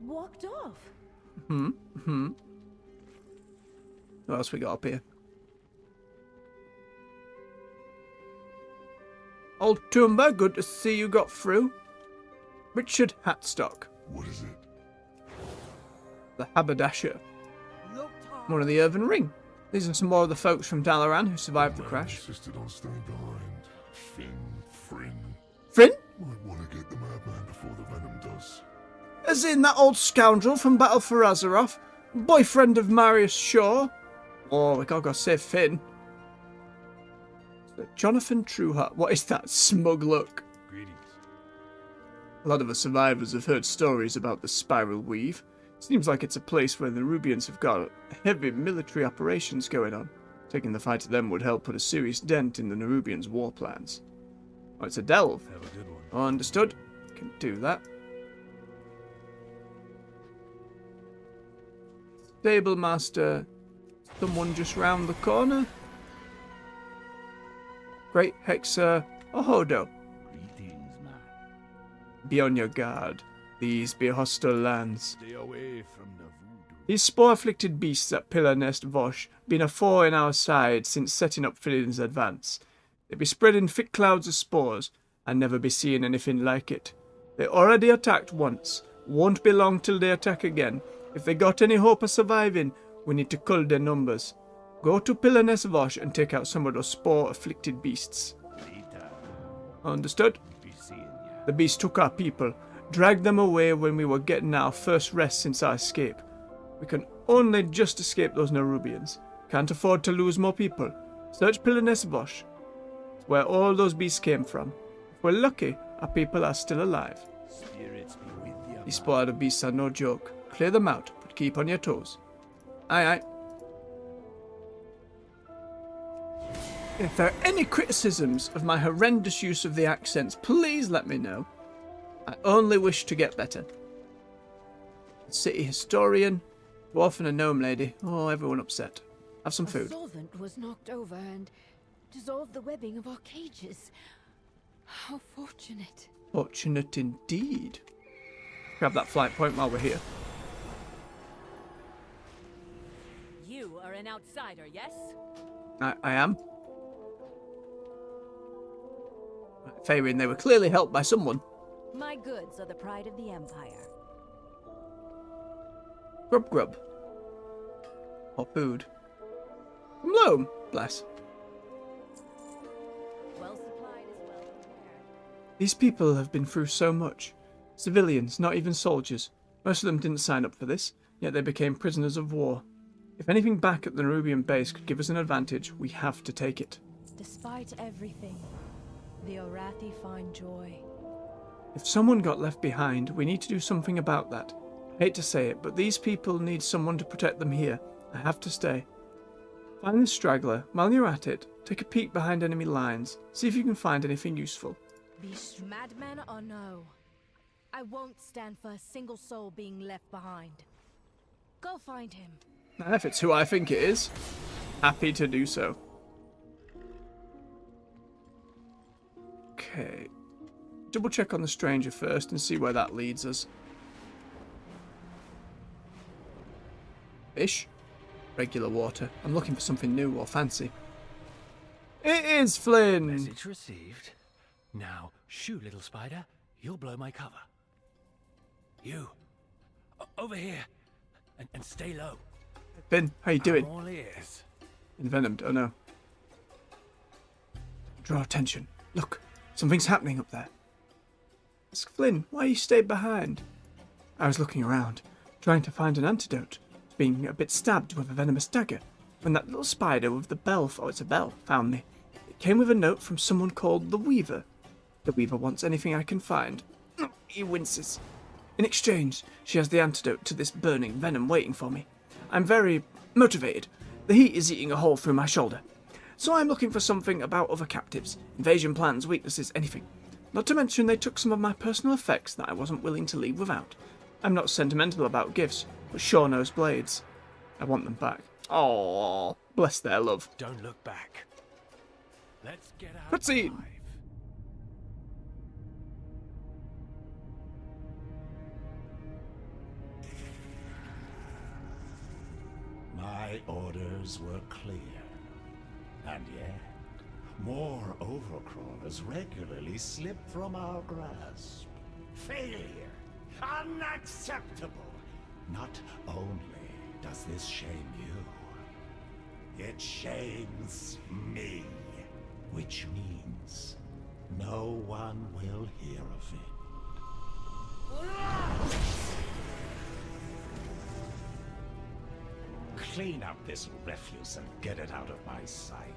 walked off. What else we got up here? Old Toomba, good to see you got through. Richard Hatstock, What is it? the haberdasher. One of the Irvin Ring. These are some more of the folks from Dalaran who survived the Man crash. insisted on staying behind. Finn. Frin? Might want to get the madman before the venom does. As in that old scoundrel from Battle for Azeroth? Boyfriend of Marius Shaw? Oh, we gotta go save Finn. Jonathan Trueheart. What is that smug look? Greetings. A lot of the survivors have heard stories about the Spiral Weave. Seems like it's a place where the Nerubians have got heavy military operations going on. Taking the fight to them would help put a serious dent in the Nerubians' war plans. Oh, it's a delve. Have a good one. Oh, understood. Can do that. Stable master. Someone just round the corner. Great Hexer Ohodo. Greetings, man. Be on your guard. These be hostile lands. Stay away from the voodoo. These spore-afflicted beasts at Pillar Nest Vosh been a foe in our side since setting up Finn's advance. They be spreading thick clouds of spores, and never be seeing anything like it. They already attacked once, won't be long till they attack again. If they got any hope of surviving, we need to cull their numbers. Go to Pillar Nest Vosh and take out some of those spore-afflicted beasts. Later. Understood? Be seeing ya. The beast took our people, dragged them away when we were getting our first rest since our escape. We can only just escape those Nerubians. Can't afford to lose more people. Search Pillar Nest Vosh. It's where all those beasts came from. If we're lucky, our people are still alive. Spirits be with ya. These spoiled beasts are no joke. Clear them out, but keep on your toes. Aye, aye. If there are any criticisms of my horrendous use of the accents, please let me know. I only wish to get better. City historian, dwarf and a gnome lady. Oh, everyone upset. Have some A food. solvent was knocked over and dissolved the webbing of our cages. How fortunate. Fortunate indeed. Grab that flight point while we're here. You are an outsider, yes? I am. Fairy, they were clearly helped by someone. My goods are the pride of the Empire. Grub. Or food. From Loam, bless. Well supplied as well prepared. These people have been through so much. Civilians, not even soldiers. Most of them didn't sign up for this, yet they became prisoners of war. If anything back at the Nerubian base could give us an advantage, we have to take it. Despite everything, the Orathi find joy. If someone got left behind, we need to do something about that. I hate to say it, but these people need someone to protect them here. I have to stay. Find the straggler. While you're at it, take a peek behind enemy lines. See if you can find anything useful. Be madman or no, I won't stand for a single soul being left behind. Go find him. Now, if it's who I think it is, happy to do so. Okay. Double check on the stranger first and see where that leads us. Fish? Regular water. I'm looking for something new or fancy. It is Flynn! Message received. Now, shoo, little spider. You'll blow my cover. You. Over here. And stay low. Finn, how you doing? I'm all ears. Envenomed, oh no. Draw attention. Look, something's happening up there. Ask Flynn, why you stayed behind? I was looking around, trying to find an antidote, being a bit stabbed with a venomous dagger, when that little spider with the bell, oh it's a bell, found me. It came with a note from someone called the Weaver. The Weaver wants anything I can find. He winces. In exchange, she has the antidote to this burning venom waiting for me. I'm very motivated. The heat is eating a hole through my shoulder. So I'm looking for something about other captives, invasion plans, weaknesses, anything. Not to mention they took some of my personal effects that I wasn't willing to leave without. I'm not sentimental about gifts, but sure knows blades. I want them back. Oh, bless their love. Don't look back. Let's get out Cutscene. alive. My orders were clear. And yet, more overcrawlers regularly slip from our grasp. Failure! Unacceptable! Not only does this shame you, it shames me. Which means no one will hear of it. Clean up this refuse and get it out of my sight.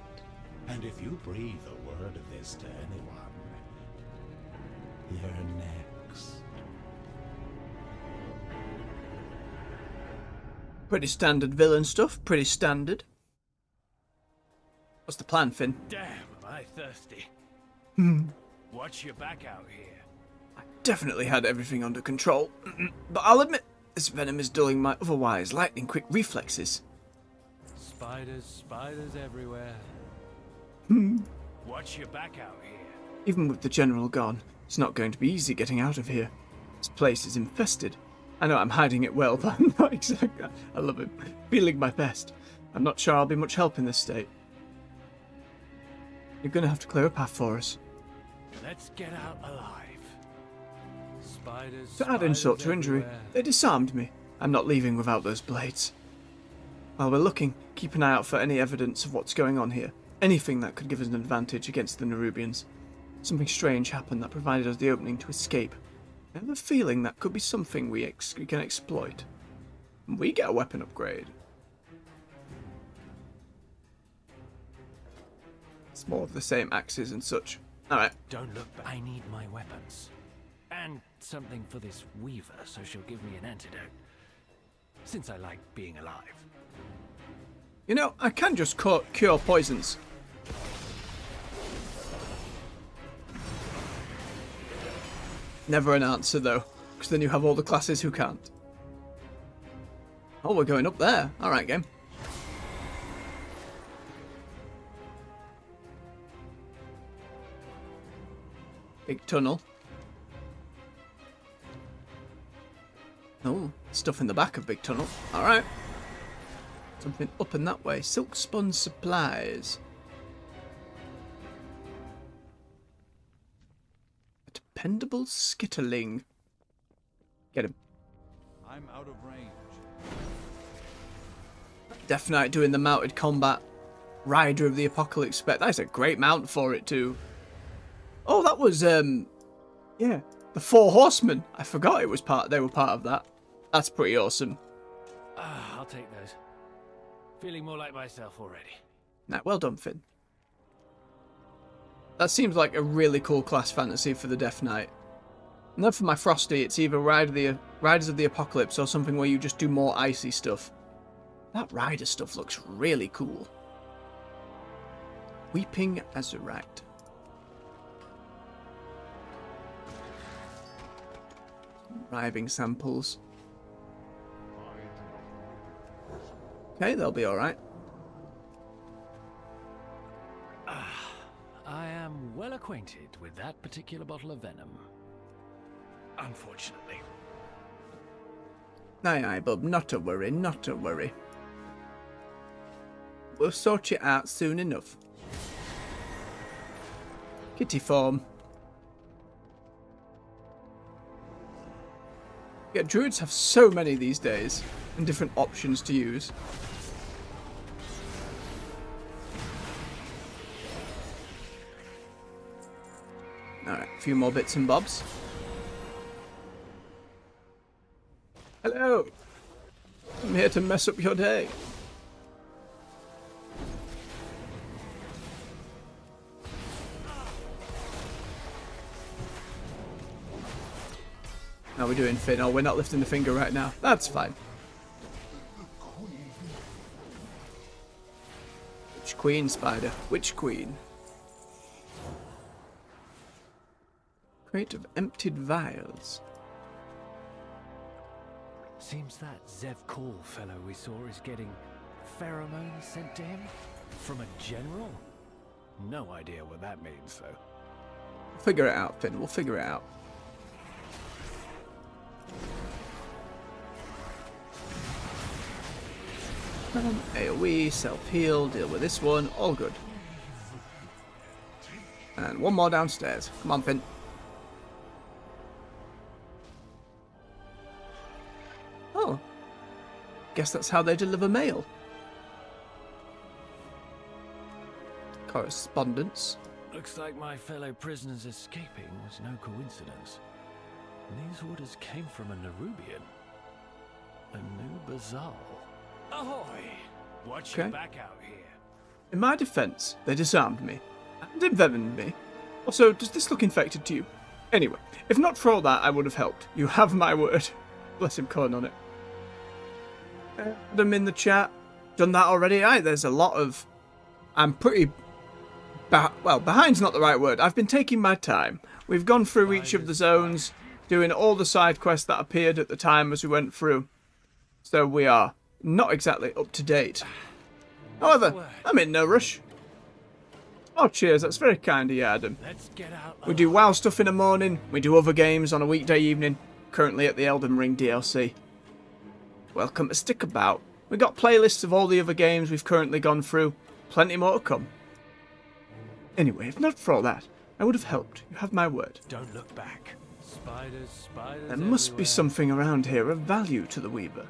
And if you breathe a word of this to anyone, you're next. Pretty standard villain stuff, pretty standard. What's the plan, Finn? Damn, am I thirsty. Watch your back out here. I definitely had everything under control, but I'll admit, this venom is dulling my otherwise lightning-quick reflexes. Spiders everywhere. Watch your back out here. Even with the general gone, it's not going to be easy getting out of here. This place is infested. I know I'm hiding it well, but I'm not exactly... I love it. Feeling my best. I'm not sure I'll be much help in this state. You're going to have to clear a path for us. Let's get out alive. Spiders. To add insult to injury, they disarmed me. I'm not leaving without those blades. While we're looking, keep an eye out for any evidence of what's going on here. Anything that could give us an advantage against the Nerubians. Something strange happened that provided us the opening to escape. I have a feeling that could be something we can exploit. And we get a weapon upgrade. It's more of the same axes and such. Alright. Don't look back. I need my weapons. And something for this Weaver, so she'll give me an antidote. Since I like being alive. You know, I can just cure poisons. Never an answer though, because then you have all the classes who can't. Oh, we're going up there. Alright, game. Big tunnel. Oh, stuff in the back of big tunnel. Alright. Something up and that way. Silk spun supplies. A dependable skitterling. Get him. I'm out of range. Death Knight doing the mounted combat. Rider of the Apocalypse Spec. That's a great mount for it too. Oh, that was yeah, the Four Horsemen. I forgot it was they were part of that. That's pretty awesome. I'll take those. Feeling more like myself already. Nah, well done, Finn. That seems like a really cool class fantasy for the Death Knight. And then for my Frosty, it's either Riders of the Apocalypse or something where you just do more icy stuff. That Rider stuff looks really cool. Weeping Azurite. Riving samples. Okay, they'll be alright. I am well acquainted with that particular bottle of venom. Unfortunately. Aye, aye, bub. Not to worry, not to worry. We'll sort you out soon enough. Kitty form. Yeah, druids have so many these days, and different options to use. few more bits and bobs. Hello. I'm here to mess up your day. How are we doing, Finn? Oh, we're not lifting the finger right now. That's fine. Which queen, Spider? Which queen? Crate of emptied vials. Seems that Azj'Kahet fellow we saw is getting pheromones sent to him from a general. No idea what that means, though. We'll figure it out, Finn. We'll figure it out. AoE, self-heal, deal with this one, all good. And one more downstairs. Come on, Finn. Oh. Guess that's how they deliver mail. Correspondence. Looks like my fellow prisoners escaping was no coincidence. These orders came from a nerubian. A new Bazal. Ahoy! Watch your back out here. In my defense, they disarmed me and envenomed me. Also, does this look infected to you? Anyway, if not for all that, I would have helped. You have my word. Bless him, calling on it. Them in the chat. Done that already? Aye, there's a lot of... I'm pretty... well, behind's not the right word. I've been taking my time. We've gone through each of the zones, doing all the side quests that appeared at the time as we went through. So we are not exactly up to date. However, I'm in no rush. Oh, cheers. That's very kind of you, Adam. Let's get out. We do WoW stuff in the morning. We do other games on a weekday evening. Currently at the Elden Ring DLC. Welcome to Stick About. We got playlists of all the other games we've currently gone through. Plenty more to come. Anyway, if not for all that, I would have helped. You have my word. Don't look back. Spiders There must be everywhere. something around here of value to the Weaver.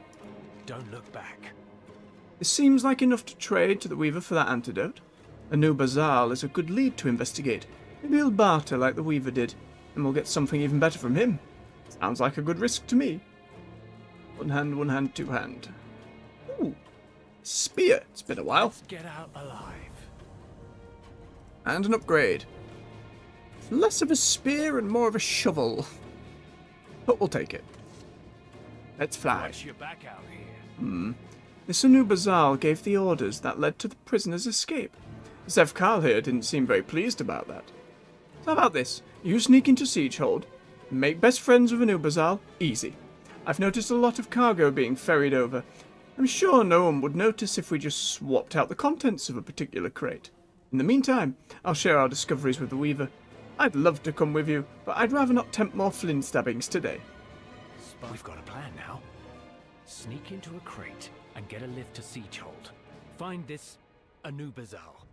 Don't look back. This seems like enough to trade to the Weaver for that antidote. A new Bazal is a good lead to investigate. Maybe he'll barter like the Weaver did, and we'll get something even better from him. Sounds like a good risk to me. One hand, two hand. Ooh, spear. It's been a while. Let's get out alive. And an upgrade. Less of a spear and more of a shovel. But we'll take it. Let's fly. Watch your back out here. This new Bazal gave the orders that led to the prisoner's escape. Azj'Kahet here didn't seem very pleased about that. So how about this? You sneak into Sieghold, make best friends with a new Bazal, easy. I've noticed a lot of cargo being ferried over. I'm sure no one would notice if we just swapped out the contents of a particular crate. In the meantime, I'll share our discoveries with the Weaver. I'd love to come with you, but I'd rather not tempt more flint stabbings today. We've got a plan now. Sneak into a crate and get a lift to Sieghold. Find this Anubazal.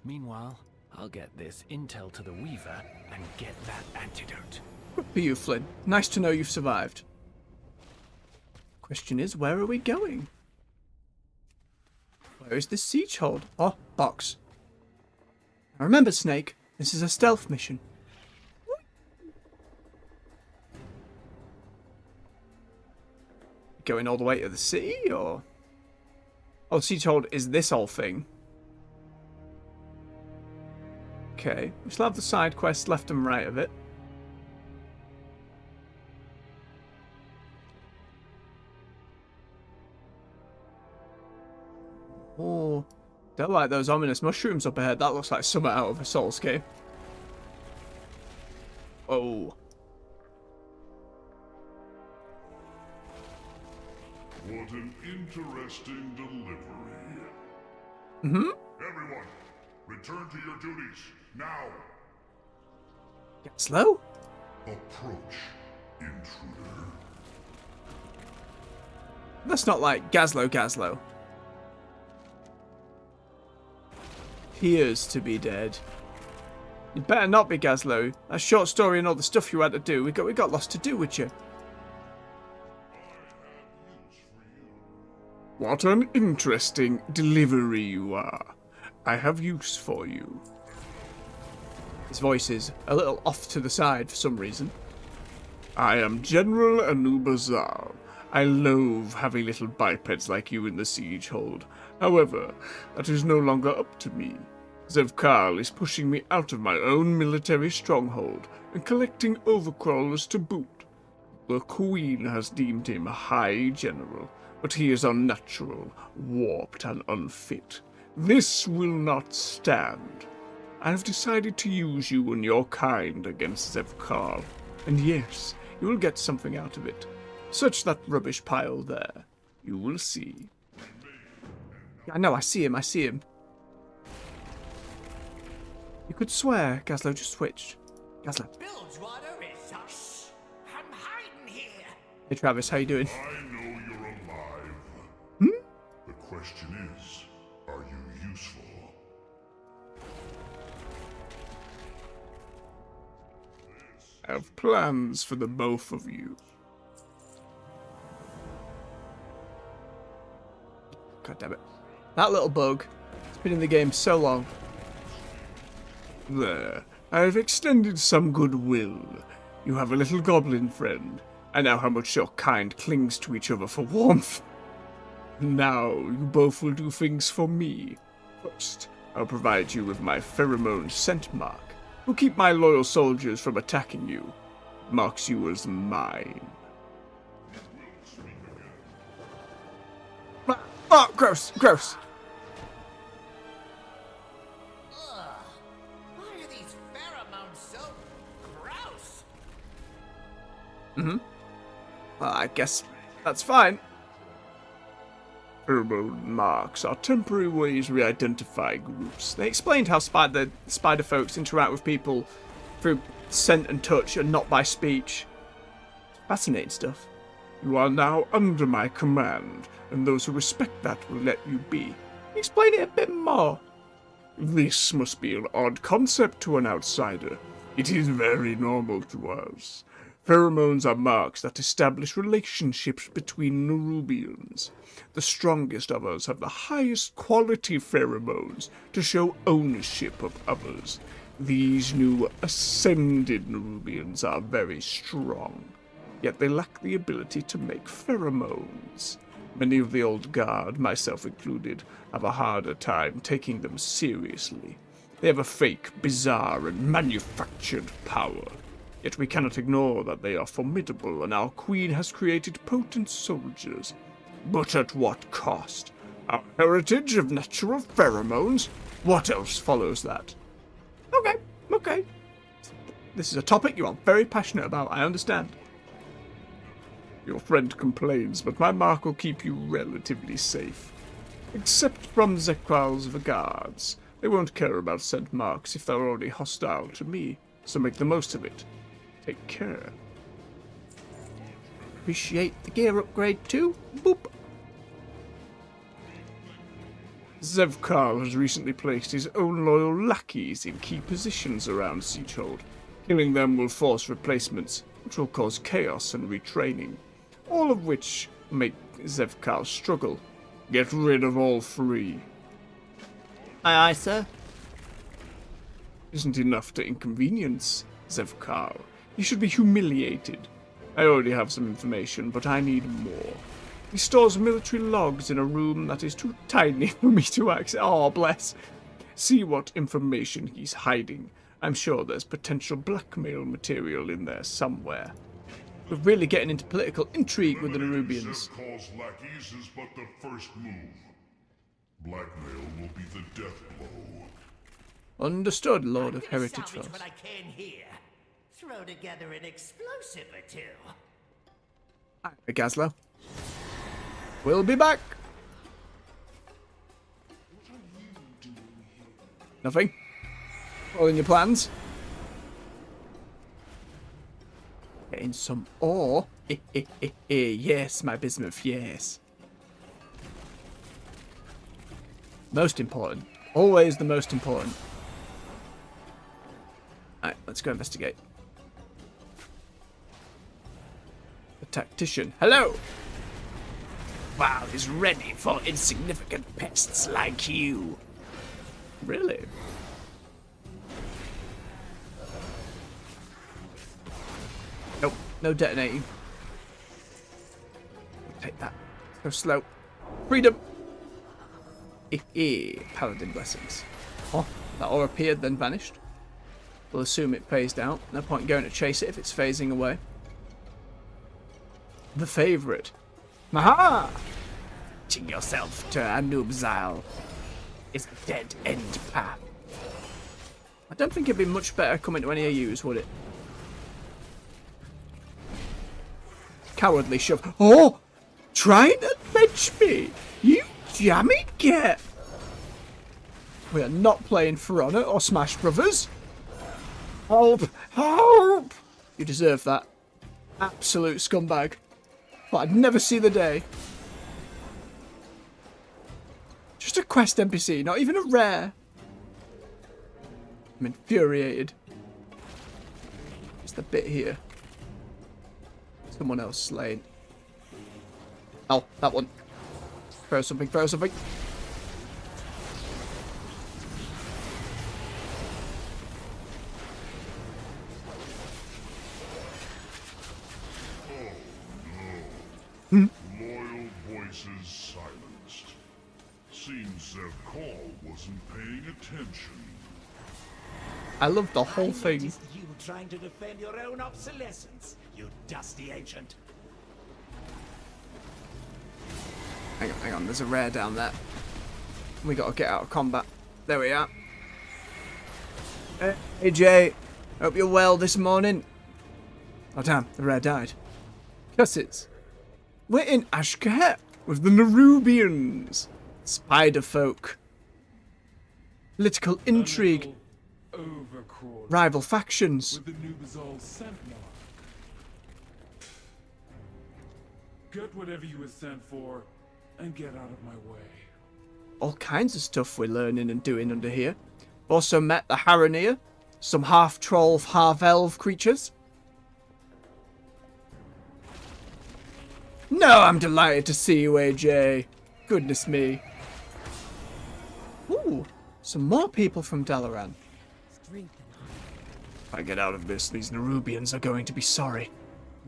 Meanwhile, I'll get this intel to the Weaver and get that antidote. Good for you, Flynn. Nice to know you've survived. Question is, where are we going? Where is this Sieghold? Oh, box. Now remember, Snake, this is a stealth mission. Going all the way to the city, or... Oh, Sieghold is this whole thing. Okay, we still have the side quests left and right of it. Oh, don't like those ominous mushrooms up ahead. That looks like something out of a Souls game. Oh. What an interesting delivery. Mm-hmm. Everyone, return to your duties, now. Get slow. Approach, intruder. That's not like Gazlo. Appears to be dead. You better not be, Gazlo. That short story and all the stuff you had to do, we got lots to do with you. What an interesting delivery you are. I have use for you. His voice is a little off to the side for some reason. I am General Anub'Azal. I loathe having little bipeds like you in the siege hold. However, that is no longer up to me. Zevkal is pushing me out of my own military stronghold and collecting overcrawlers to boot. The Queen has deemed him a high general, but he is unnatural, warped, and unfit. This will not stand. I have decided to use you and your kind against Zevkal, and yes, you will get something out of it. Search that rubbish pile there. You will see. I know, I see him. You could swear Gazlo just switched. Gazlo. Bilgewater is us. I'm hiding here. Hey Travis, how you doing? I know you're alive. The question is, are you useful? I have plans for the both of you. God damn it. That little bug. It's been in the game so long. There, I have extended some goodwill. You have a little goblin friend. I know how much your kind clings to each other for warmth. Now, you both will do things for me. First, I'll provide you with my pheromone scent mark. It will keep my loyal soldiers from attacking you. It marks you as mine. Oh, gross. Why are these pheromones so gross? Well, I guess that's fine. Pheromone marks are temporary ways we identify groups. They explained how the spider folks interact with people through scent and touch and not by speech. Fascinating stuff. You are now under my command, and those who respect that will let you be. Explain it a bit more. This must be an odd concept to an outsider. It is very normal to us. Pheromones are marks that establish relationships between nerubians. The strongest of us have the highest quality pheromones to show ownership of others. These new ascended nerubians are very strong, yet they lack the ability to make pheromones. Many of the old guard, myself included, have a harder time taking them seriously. They have a fake, bizarre, and manufactured power. Yet we cannot ignore that they are formidable, and our queen has created potent soldiers. But at what cost? Our heritage of natural pheromones? What else follows that? Okay. This is a topic you are very passionate about, I understand. Your friend complains, but my mark will keep you relatively safe. Except from Zekral's guards. They won't care about scent marks if they're already hostile to me, so make the most of it. Take care. Appreciate the gear upgrade too. Boop. Zevkal has recently placed his own loyal lackeys in key positions around Siegehold. Killing them will force replacements, which will cause chaos and retraining, all of which make Zevkal struggle. Get rid of all three. Aye, sir. Isn't enough to inconvenience Zevkal. He should be humiliated. I already have some information, but I need more. He stores military logs in a room that is too tiny for me to access. Oh, bless. See what information he's hiding. I'm sure there's potential blackmail material in there somewhere. We're really getting into political intrigue with the Nerubians. Zevkal's lackeys is but the first move. Blackmail will be the death blow. Understood, Lord of I'm gonna Heritage salvage Trust. what I can here. Throw together an explosive or two. Alright, Gazlo. We'll be back. Nothing. Following your plans. Getting some ore. Yes, my bismuth, yes. Most important. Always the most important. Alright, let's go investigate. The tactician. Hello! Val is ready for insignificant pests like you. Really? No detonating. Take that. Go slow. Freedom! Paladin blessings. Oh, that all appeared, then vanished. We'll assume it phased out. No point in going to chase it if it's phasing away. The favourite. Maha! Teaching yourself to Anub'Zal is a dead-end path. I don't think it'd be much better coming to any of yous, would it? Cowardly shove. Oh! Trying to fetch me! You jammy get! We are not playing For Honor or Smash Brothers. Help! Help! You deserve that. Absolute scumbag. But I'd never see the day. Just a quest NPC, not even a rare. I'm infuriated. It's the bit here. Someone else slain. Oh, that one. Throw something, throw something. Loyal voices silenced. Seems their call wasn't paying attention. I love the whole thing. You trying to defend your own obsolescence, you dusty ancient. Hang on, there's a rare down there. We gotta get out of combat. There we are. Hey Jay, hope you're well this morning. Oh damn, the rare died. Cusses. We're in Azj'Kahet with the Nerubians. Spider folk. Political intrigue. Rival factions. With the Nub'Zal scent mark. Get whatever you were sent for, and get out of my way. All kinds of stuff we're learning and doing under here. Also met the Haranir, some half-troll, half-elf creatures. No, I'm delighted to see you, AJ. Goodness me. Ooh, some more people from Dalaran. If I get out of this, these Nerubians are going to be sorry.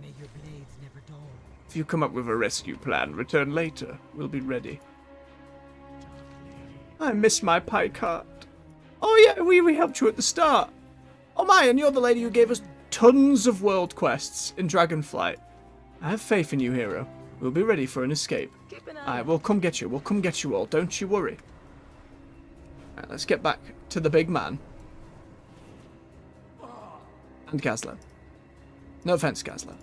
May your blades never dull. If you come up with a rescue plan, return later. We'll be ready. I miss my pie cart. Oh yeah, we helped you at the start. Oh my, and you're the lady who gave us tons of world quests in Dragonflight. I have faith in you, hero. We'll be ready for an escape. Alright, we'll come get you. We'll come get you all. Don't you worry. Alright, let's get back to the big man. And Gazla. No offense, Gazla.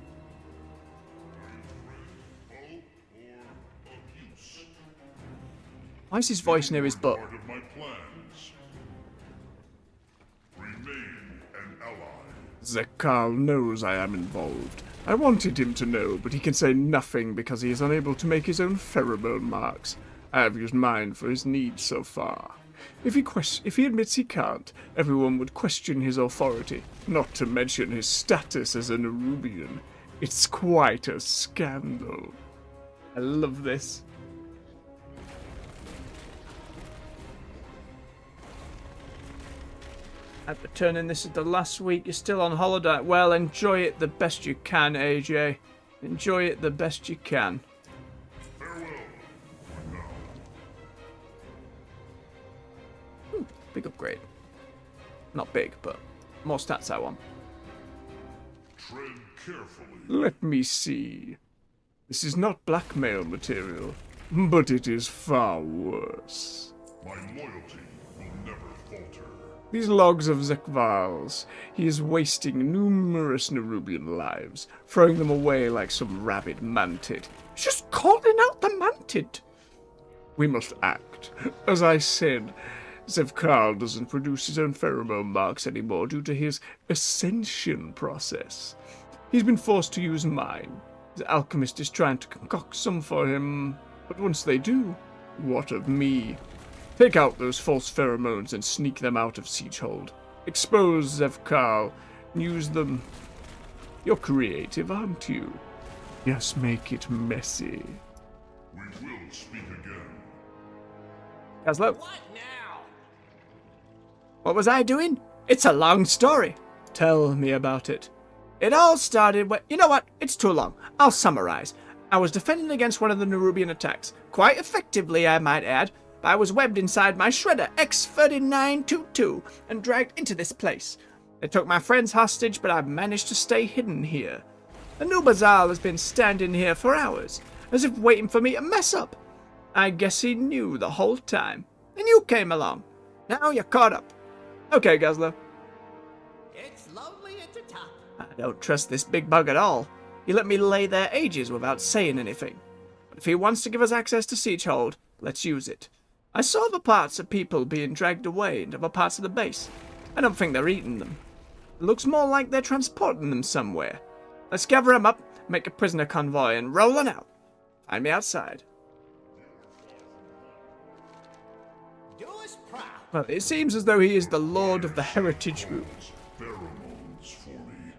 Why is his voice near his butt? Part of my plans. Remain an ally. Azj'Kahet knows I am involved. I wanted him to know, but he can say nothing because he is unable to make his own pheromone marks. I have used mine for his needs so far. If he admits he can't, everyone would question his authority, not to mention his status as a nerubian. It's quite a scandal. I love this. I'm returning this is the last week. You're still on holiday. Well, enjoy it the best you can, AJ. Enjoy it the best you can. Farewell. Big upgrade. Not big, but more stats I want. Tread carefully. Let me see. This is not blackmail material, but it is far worse. My loyalty will never falter. These logs of Zekval's. He is wasting numerous Nerubian lives, throwing them away like some rabid mantid. Just calling out the mantid. We must act. As I said, Azj'Kahet doesn't produce his own pheromone marks anymore due to his ascension process. He's been forced to use mine. The alchemist is trying to concoct some for him, but once they do, what of me? Take out those false pheromones and sneak them out of Siegehold. Expose Azj'Kahet and use them. You're creative, aren't you? Just make it messy. We will speak again. Gazlo. What now? What was I doing? It's a long story. Tell me about it. It all started when... You know what? It's too long. I'll summarize. I was defending against one of the nerubian attacks. Quite effectively, I might add. But I was webbed inside my shredder X3922 and dragged into this place. They took my friends hostage, but I've managed to stay hidden here. The new Bazaar has been standing here for hours, as if waiting for me to mess up. I guess he knew the whole time. And you came along. Now you're caught up. Okay, Gazlo. It's lonely at the top. I don't trust this big bug at all. He let me lay there ages without saying anything. But if he wants to give us access to Sieghold, let's use it. I saw the parts of people being dragged away into other parts of the base. I don't think they're eating them. It looks more like they're transporting them somewhere. Let's gather them up, make a prisoner convoy, and roll on out. Find me outside. Do us proud. Well, it seems as though he is the lord of the heritage group. Pheromones for me,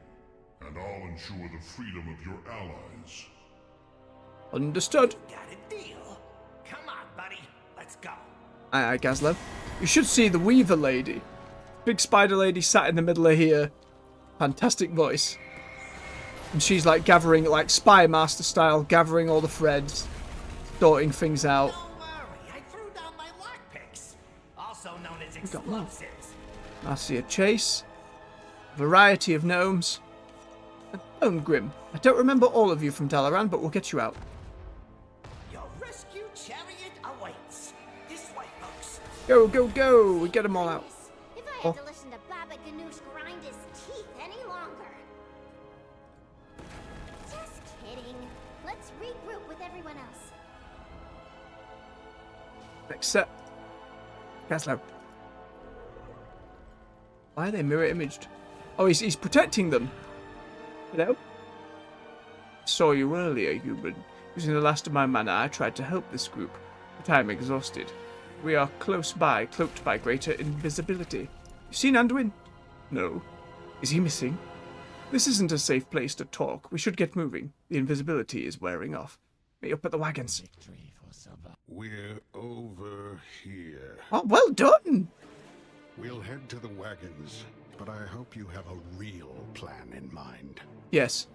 and I'll ensure the freedom of your allies. Understood. Got a deal. Come on, buddy. Let's go. Aye, aye, Gazlo. You should see the Weaver Lady. Big spider lady sat in the middle of here. Fantastic voice. And she's like gathering, like Spy Master style, gathering all the threads, sorting things out. Don't worry, I threw down my lockpicks, also known as got more. explosives. I see a chase, variety of gnomes, and Grim. I don't remember all of you from Dalaran, but we'll get you out. Your rescue chariot awaits. This way, folks. Go, go, go! We get them all out. If I had to listen to Baba Ganoush grind his teeth any longer. Just kidding. Let's regroup with everyone else. Next set. Gazlo. Why are they mirror imaged? Oh, he's protecting them. Hello? Saw you earlier, human. Using the last of my mana, I tried to help this group, but I am exhausted. We are close by, cloaked by greater invisibility. You seen Anduin? No. Is he missing? This isn't a safe place to talk. We should get moving. The invisibility is wearing off. Meet up at the wagons. We're over here. Oh, well done! We'll head to the wagons, but I hope you have a real plan in mind. Yes.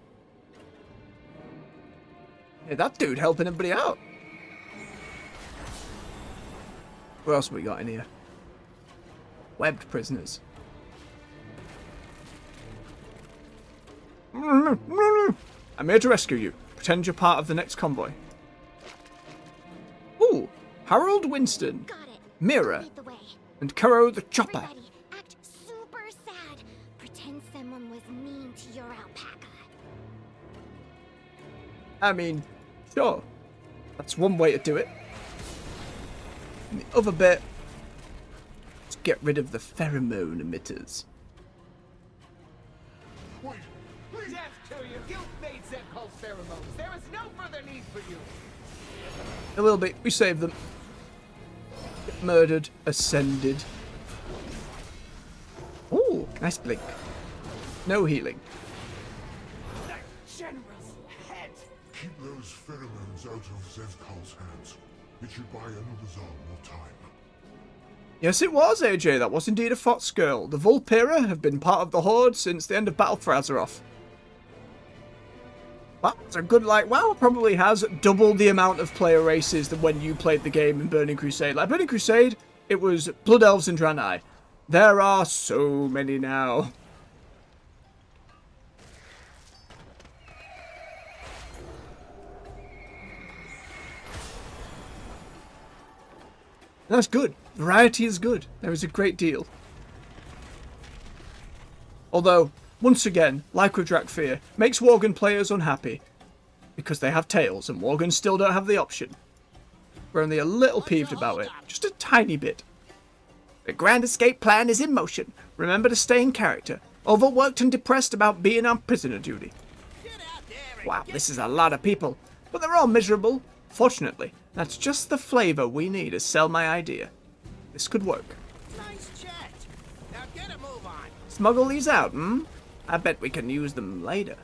Yeah, that dude helping everybody out. What else have we got in here? Webbed prisoners. I'm here to rescue you. Pretend you're part of the next convoy. Ooh, Harold Winston, Got it. Mira, Lead the way. and Kuro the Chopper. Everybody, act super sad. Pretend someone was mean to your alpaca. I mean, sure. That's one way to do it. And the other bit, let's get rid of the pheromone emitters. Wait, please! Death to you! Guilt made Azj'Kahet pheromones. There is no further need for you. There will be. We saved them. Get murdered. Ascended. Ooh, nice blink. No healing. The general's head. Keep those pheromones out of Azj'Kahet's hands. It should buy Anub'Azal more time. Yes, it was, AJ. That was indeed a fox girl. The Vulpera have been part of the Horde since the end of Battle for Azeroth. That's a good, like, WoW probably has double the amount of player races than when you played the game in Burning Crusade. Like, Burning Crusade, it was Blood Elves and Draenei. There are so many now. That's good. Variety is good. There is a great deal. Although, once again, like with Drakfir, makes Worgen players unhappy. Because they have tails, and Worgen still don't have the option. We're only a little peeved about it. Just a tiny bit. The grand escape plan is in motion. Remember to stay in character. Overworked and depressed about being on prisoner duty. Wow, this is a lot of people. But they're all miserable. Fortunately, that's just the flavor we need to sell my idea. This could work. Nice chat. Now get a move on. Smuggle these out, hmm? I bet we can use them later.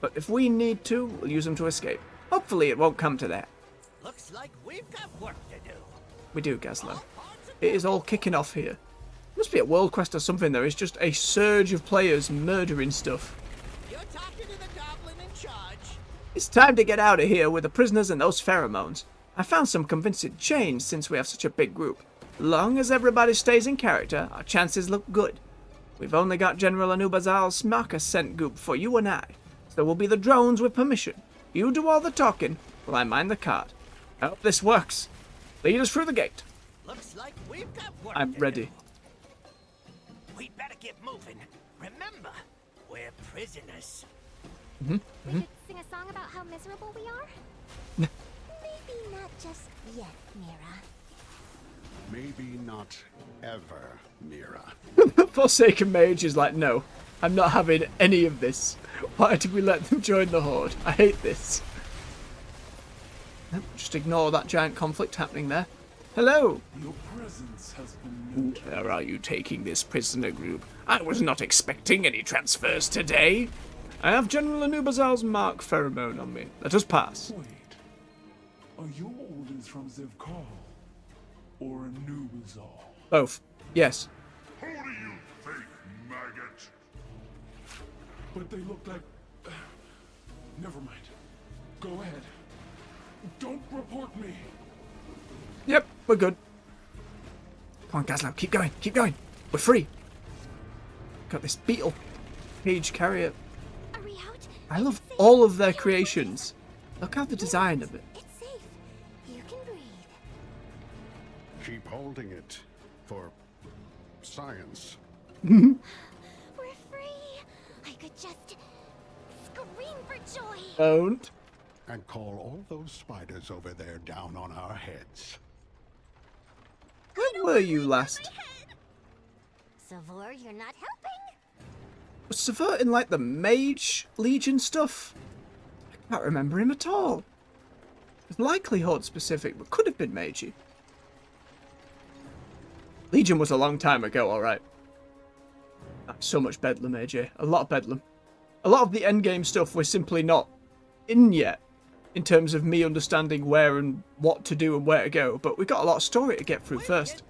But if we need to, we'll use them to escape. Hopefully it won't come to that. Looks like we've got work to do. We do, Gazlo. It is all kicking off here. Must be a world quest or something. There is just a surge of players murdering stuff. You're It's time to get out of here with the prisoners and those pheromones. I found some convincing change since we have such a big group. Long as everybody stays in character, our chances look good. We've only got General Anub'Azal's marker sent goop for you and I, so we'll be the drones with permission. You do all the talking, while I mind the cart. I hope this works. Lead us through the gate. Looks like we've got work. I'm ready. We'd better get moving. Remember, we're prisoners. We could sing a song about how miserable we are? Maybe not just yet, Mira. Maybe not ever, Mira. Forsaken Mage is like, no, I'm not having any of this. Why did we let them join the Horde? I hate this. Just ignore that giant conflict happening there. Hello! Your presence has been noted. Where are you taking this prisoner group? I was not expecting any transfers today. I have General Anub'Azal's mark pheromone on me. Let us pass. Wait. Are your orders from Azj'Kahet or Anub'Azal? Both. Yes. Who do you think, maggot? But they look like... Never mind. Go ahead. Don't report me. Yep, we're good. Come on, Gazlow, keep going, keep going. We're free. Got this beetle. Page carrier. Are we out? I love all of their creations. Look at the design of it. It's safe. You can breathe. Keep holding it for science. We're free. I could just scream for joy. Don't. And call all those spiders over there down on our heads. Where were you last? Savor, you're not helping. Was Savur in like the Mage Legion stuff? I can't remember him at all. It's likely Horde specific, but could have been Magey. Legion was a long time ago, alright. So much Bedlam, AJ. A lot of Bedlam. A lot of the endgame stuff we're simply not in yet, in terms of me understanding where and what to do and where to go, but we've got a lot of story to get through first.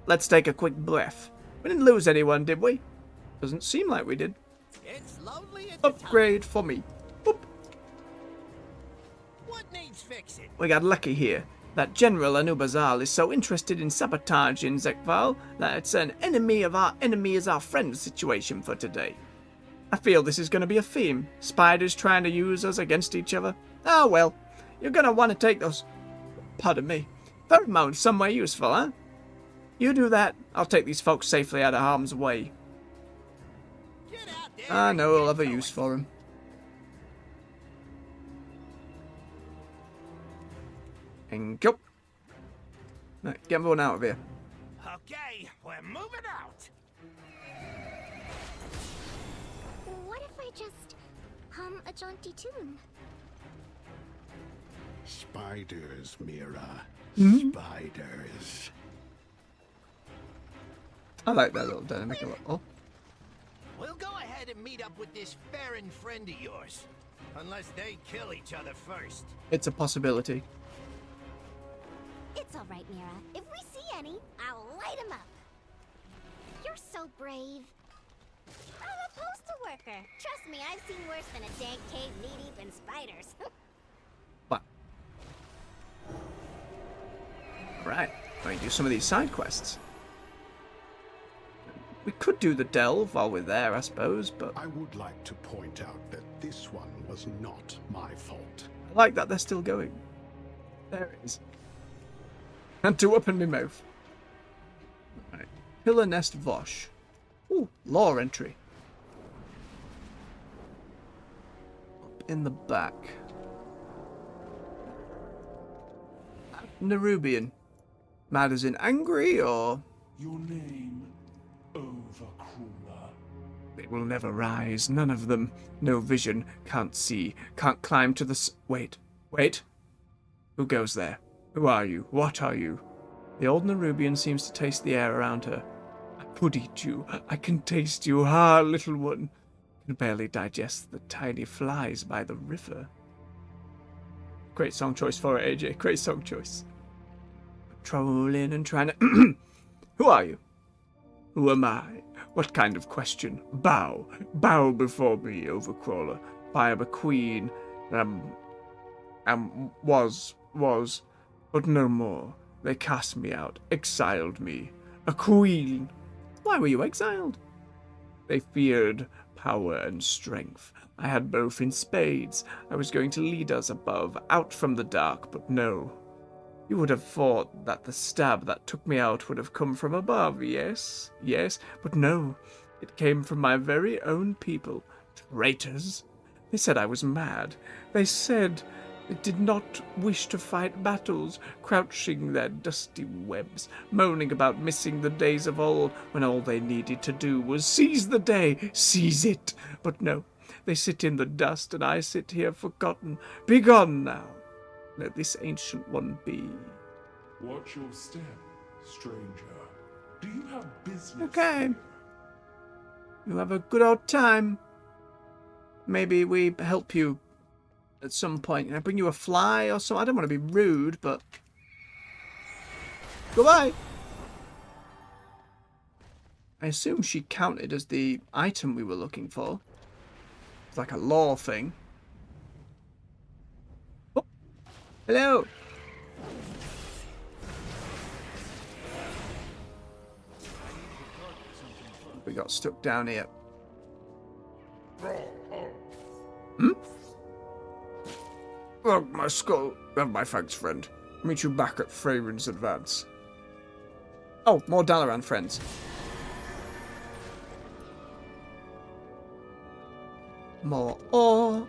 Let's take a quick breath. We didn't lose anyone, did we? Doesn't seem like we did. It's lonely at Upgrade for me. Boop. What needs fixing? We got lucky here. That General Anub'Azal is so interested in sabotaging Zekval that it's an enemy of our enemy is our friend situation for today. I feel this is going to be a theme. Spiders trying to use us against each other. Oh well, you're going to want to take those... Pardon me. Pheromones somewhere useful, huh? You do that, I'll take these folks safely out of harm's way. I know we'll have a use for them. And go. Right, get everyone out of here. Okay, we're moving out. What if I just hum a jaunty tune? Spiders, Mira. Spiders. I like that little dynamic a lot. Oh. We'll go ahead and meet up with this Farron friend of yours. Unless they kill each other first. It's a possibility. It's all right, Mira. If we see any, I'll light them up. You're so brave. I'm a postal worker. Trust me, I've seen worse than a dank cave knee-deep in spiders. What? Right, going to do some of these side quests. We could do the delve while we're there, I suppose, but... I would like to point out that this one was not my fault. I like that they're still going. There it is. And to open my mouth. Right. Pillar Nest Vosh. Ooh, lore entry. Up in the back. Nerubian. Mad as in angry, or... Your name, Overcrawler. They will never rise, none of them. No vision, can't see, can't climb to the Wait. Who goes there? Who are you? What are you? The old Nerubian seems to taste the air around her. I could eat you. I can taste you. Ah, little one. Can barely digest the tiny flies by the river. Great song choice for it, AJ. Great song choice. Patrolling and trying to... Who are you? Who am I? What kind of question? Bow. Bow before me, Overcrawler. I am a queen, was, but no more. They cast me out, exiled me. A queen. Why were you exiled? They feared power and strength. I had both in spades. I was going to lead us above, out from the dark, but no. You would have thought that the stab that took me out would have come from above, yes, but no. It came from my very own people. Traitors. They said I was mad. They said they did not wish to fight battles, crouching their dusty webs, moaning about missing the days of old, when all they needed to do was seize the day, seize it. But no, they sit in the dust, and I sit here forgotten. Be gone now. Let this ancient one be. Watch your step, stranger. Do you have business? Okay. You have a good old time. Maybe we help you at some point. Can I bring you a fly or something? I don't want to be rude, but... Goodbye! I assume she counted as the item we were looking for. It's like a lore thing. Oh. Hello! We got stuck down here. Hmm? Oh, my skull. My thanks, friend. Meet you back at Freyrin's Advance. Oh, more Dalaran friends. More ore.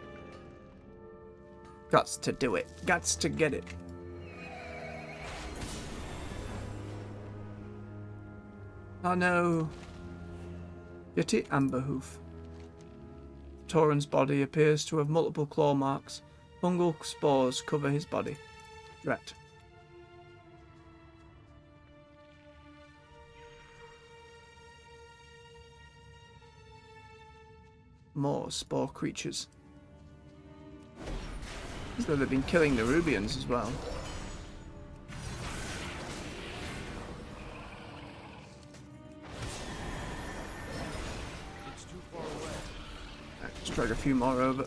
Gots to do it. Gots to get it. Oh no. Yeti Amberhoof. Tauren's body appears to have multiple claw marks. Fungal spores cover his body. Dret. More spore creatures. As though they've been killing the Nerubians as well. It's too far away. Let's drag a few more over.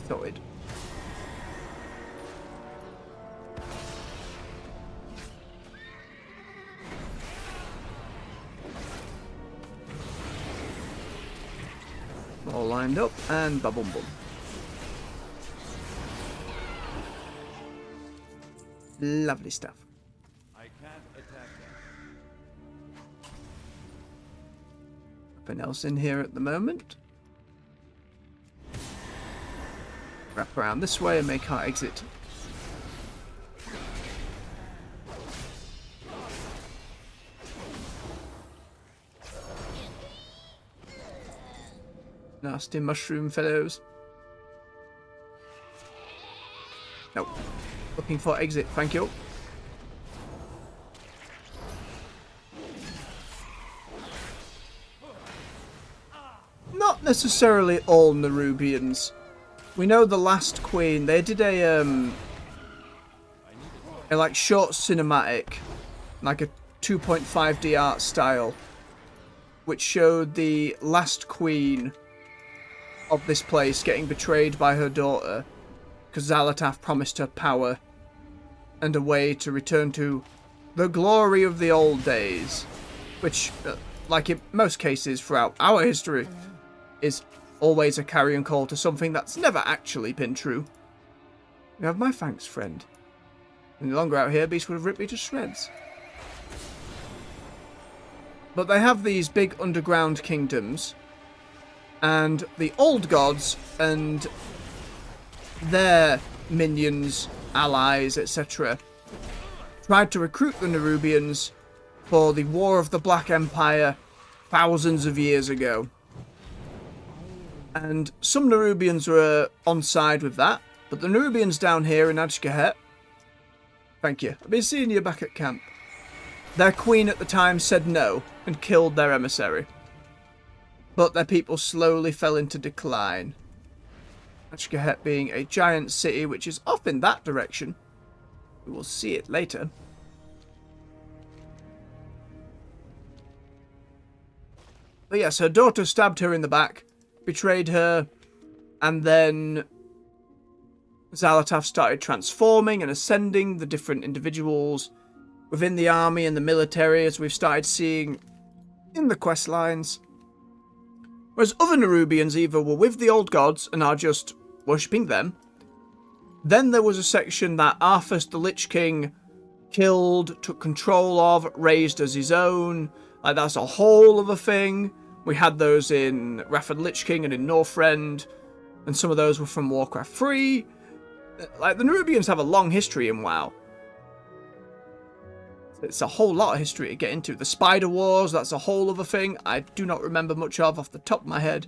Sorted. All lined up and ba-boom boom. Lovely stuff. I can't attack them. Nothing else in here at the moment. Wrap around this way and make our exit. Nasty mushroom fellows. Nope. Looking for exit, thank you. Not necessarily all Nerubians. We know the last queen, they did a like short cinematic, like a 2.5D art style, which showed the last queen of this place getting betrayed by her daughter, because Xal'atath promised her power and a way to return to the glory of the old days, which, like in most cases throughout our history, is always a carrion call to something that's never actually been true. You have my thanks, friend. Any longer out here, beasts would have ripped me to shreds. But they have these big underground kingdoms, and the old gods and their minions, allies, etc. tried to recruit the Nerubians for the War of the Black Empire thousands of years ago. And some Nerubians were on side with that, but the Nerubians down here in Azj'Kahet, thank you, I've been seeing you back at camp. Their queen at the time said no and killed their emissary. but their people slowly fell into decline. Azj'Kahet being a giant city which is off in that direction. We will see it later. But yes, her daughter stabbed her in the back, betrayed her, and then Xal'atath started transforming and ascending the different individuals within the army and the military, as we've started seeing in the quest lines. Whereas other Nerubians either were with the old gods and are just worshipping them. Then there was a section that Arthas the Lich King killed, took control of, raised as his own. Like, that's a whole other thing. We had those in Wrath of the Lich King and in Northrend, and some of those were from Warcraft 3. Like, the Nerubians have a long history in WoW. It's a whole lot of history to get into. The Spider Wars, that's a whole other thing I do not remember much of off the top of my head.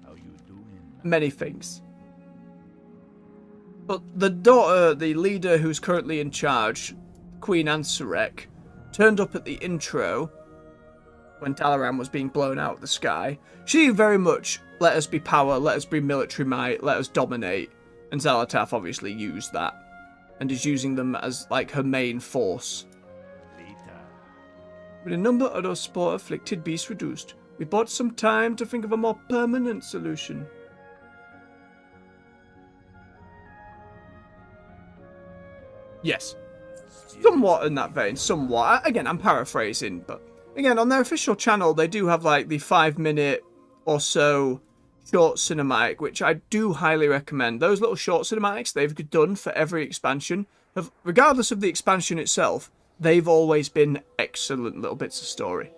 How you doing? Many things. But the daughter, the leader who's currently in charge, Queen Ansurek, turned up at the intro when Dalaran was being blown out of the sky. She very much let us be power, let us be military might, let us dominate. And Xal'atath obviously used that. And is using them as like her main force. With the number of those spore-afflicted beasts reduced, we bought some time to think of a more permanent solution. Yes. Somewhat in that vein, somewhat. Again, I'm paraphrasing, but again, on their official channel, they do have like the 5-minute or so short cinematic, which I do highly recommend. Those little short cinematics they've done for every expansion, regardless of the expansion itself, they've always been excellent little bits of story.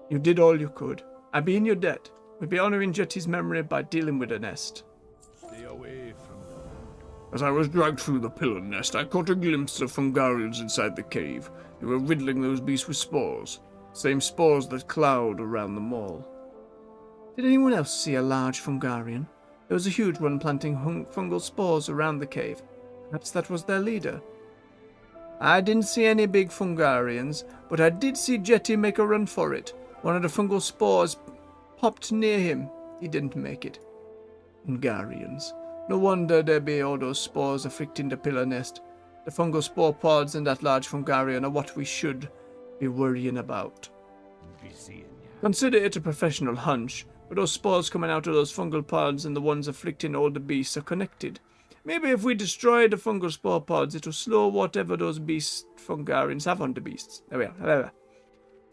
You did all you could. I be in your debt. We'll be honouring Jetty's memory by dealing with a nest. Stay away from the road. As I was dragged through the pillar nest, I caught a glimpse of Fungarians inside the cave. They were riddling those beasts with spores. Same spores that cloud around them all. Did anyone else see a large Fungarian? There was a huge one planting fungal spores around the cave. Perhaps that was their leader. I didn't see any big Fungarians, but I did see Jetty make a run for it. One of the fungal spores popped near him. He didn't make it. Fungarians. No wonder there be all those spores afflicting the pillar nest. The fungal spore pods and that large Fungarian are what we should be worrying about. Consider it a professional hunch, but those spores coming out of those fungal pods and the ones afflicting all the beasts are connected. Maybe if we destroy the fungal spore pods, it'll slow whatever those beast Fungarians have on the beasts. There we are.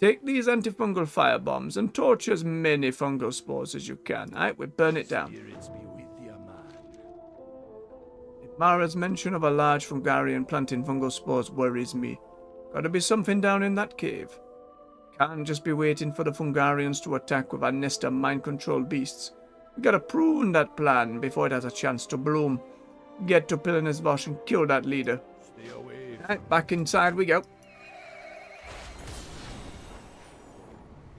Take these antifungal firebombs and torch as many fungal spores as you can. Alright, we burn it down. Mara's mention of a large Fungarian planting fungal spores worries me. Gotta be something down in that cave. Can't just be waiting for the Fungarians to attack with our nest of mind-controlled beasts. We gotta prune that plan before it has a chance to bloom. Get to Pilanesvosh and kill that leader. Stay away. Right, back inside we go.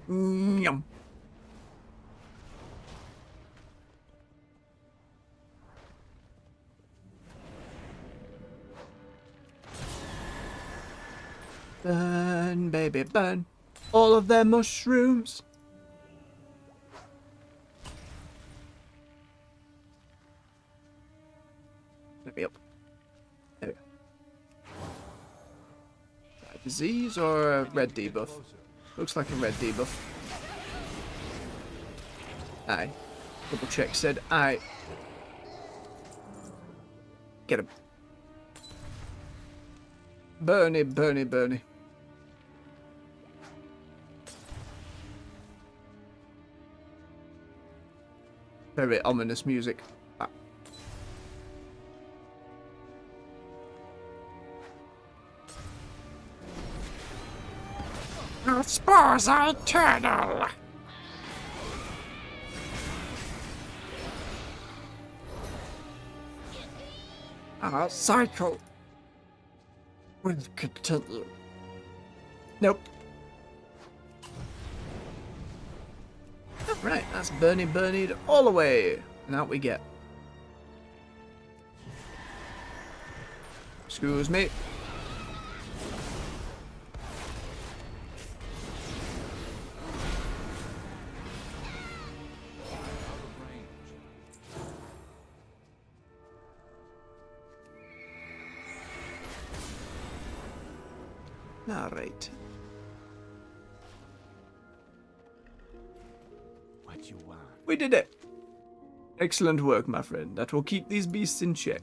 Yum. Burn, baby, burn. All of their mushrooms. Let me up. There we go. A disease or a red debuff? Looks like a red debuff. Aye. Double check said aye. Get him. Bernie, Bernie, Bernie. Very ominous music. Ah. Our spores are eternal. Our cycle will continue. Nope. Right, that's Bernie Bernied all the way. And out we get. Excuse me. Alright. What you want? We did it! Excellent work, my friend. That will keep these beasts in check.